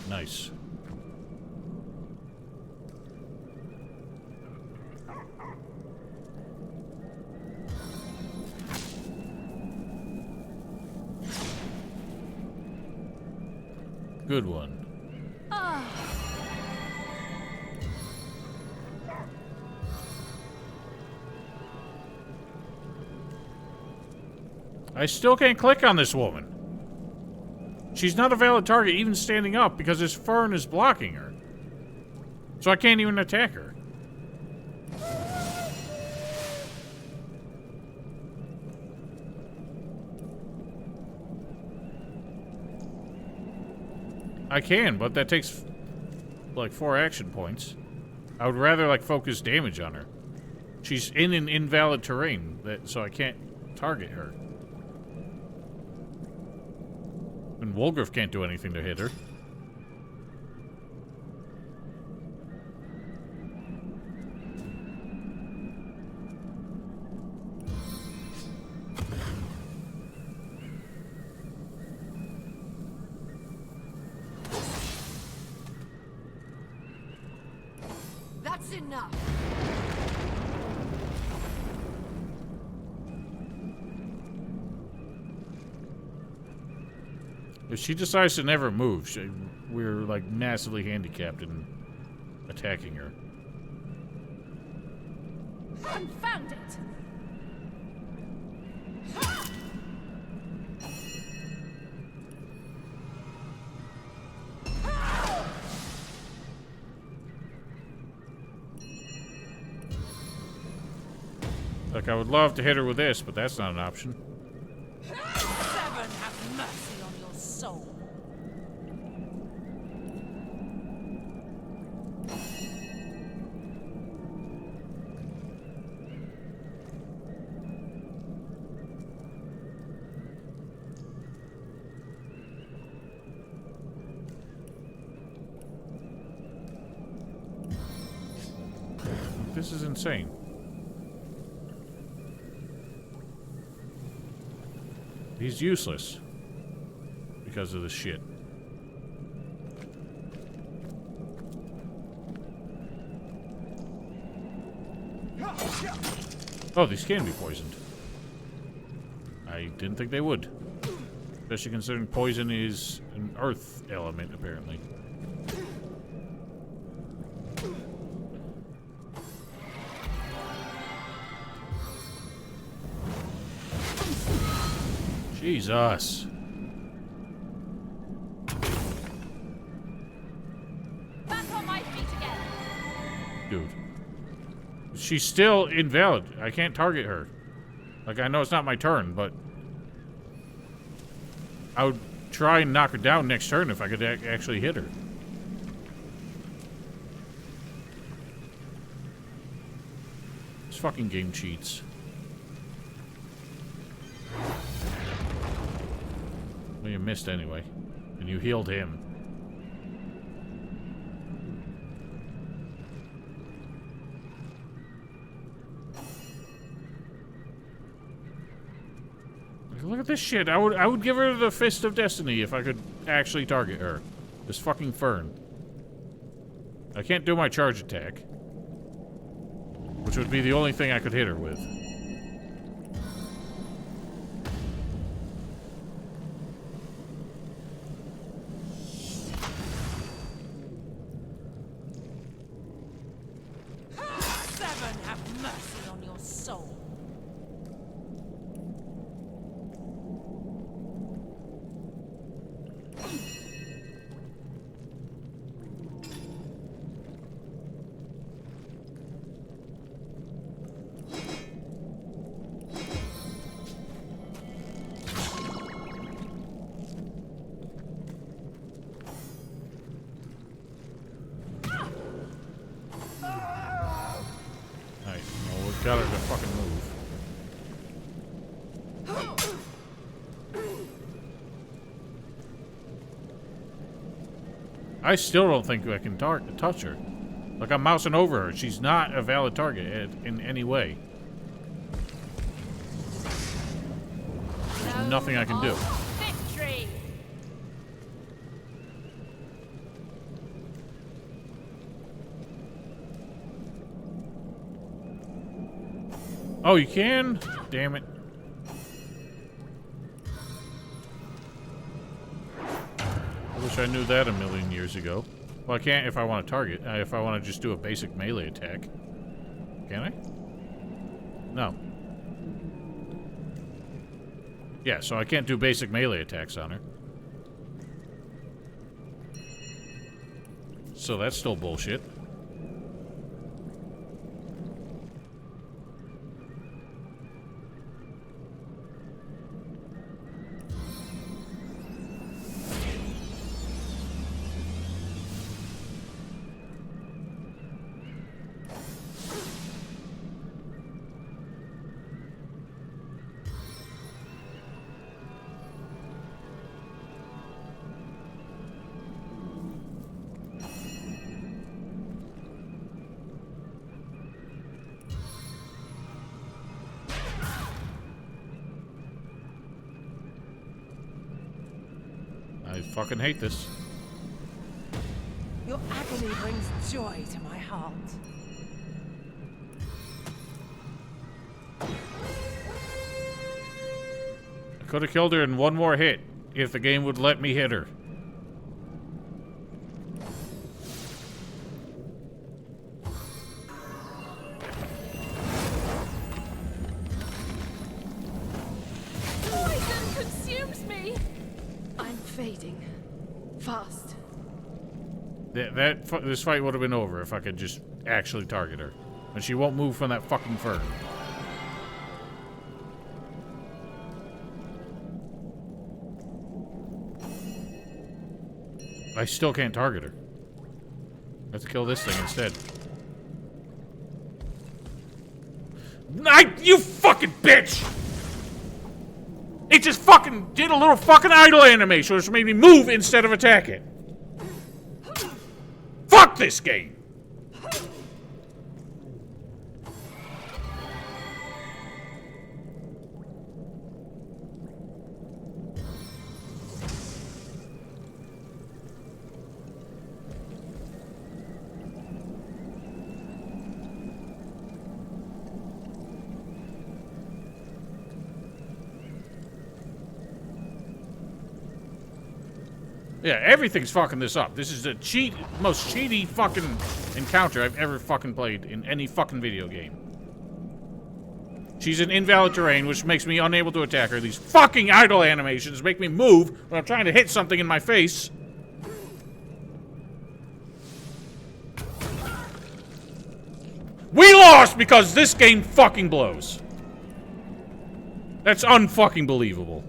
Nice. Good one. I still can't click on this woman. She's not a valid target even standing up because this fern is blocking her. So I can't even attack her. I can, but that takes like 4 action points. I would rather like focus damage on her. She's in an invalid terrain, so I can't target her. And Wolgriff can't do anything to hit her. That's enough. If she decides to never move, we're like massively handicapped in attacking her. Confound it! Like, I would love to hit her with this, but that's not an option. Seven, have mercy on your soul. This is insane. He's useless because of this shit. Oh, these can be poisoned. I didn't think they would. Especially considering poison is an earth element, apparently. Jesus. Back on my feet again. Dude. She's still invalid. I can't target her. Like, I know it's not my turn, but I would try and knock her down next turn if I could actually hit her. This fucking game cheats. Well, you missed anyway. And you healed him. Look at this shit. I would give her the Fist of Destiny if I could actually target her. This fucking Fern. I can't do my charge attack. Which would be the only thing I could hit her with. Seven, have mercy on your soul. Alright, well, we've got her to fucking move. I still don't think I can touch her. Like, I'm mousing over her. She's not a valid target in any way. There's nothing I can do. Victory! Oh, you can? Damn it. I wish I knew that a million years ago. Well, I can't if I want to target. If I want to just do a basic melee attack. Can I? No. Yeah, so I can't do basic melee attacks on her. So that's still bullshit. I fucking hate this. Your agony brings joy to my heart. I could have killed her in one more hit. if the game would let me hit her. Poison consumes me! I'm fading. Fast. This fight would have been over if I could just actually target her. And she won't move from that fucking fern. I still can't target her. I have to kill this thing instead. You fucking bitch! It just fucking did a little fucking idle animation, which made me move instead of attack it. Fuck this game! Yeah, everything's fucking this up. This is the most cheaty fucking encounter I've ever fucking played in any fucking video game. She's in invalid terrain, which makes me unable to attack her. These fucking idle animations make me move when I'm trying to hit something in my face. We lost because this game fucking blows. That's unfucking believable.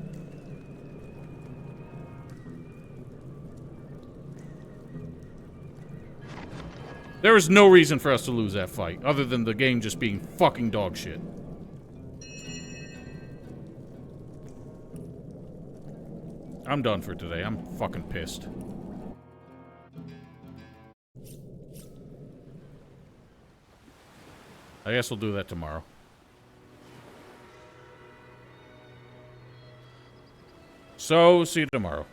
There was no reason for us to lose that fight, other than the game just being fucking dog shit. I'm done for today. I'm fucking pissed. I guess we'll do that tomorrow. So, see you tomorrow.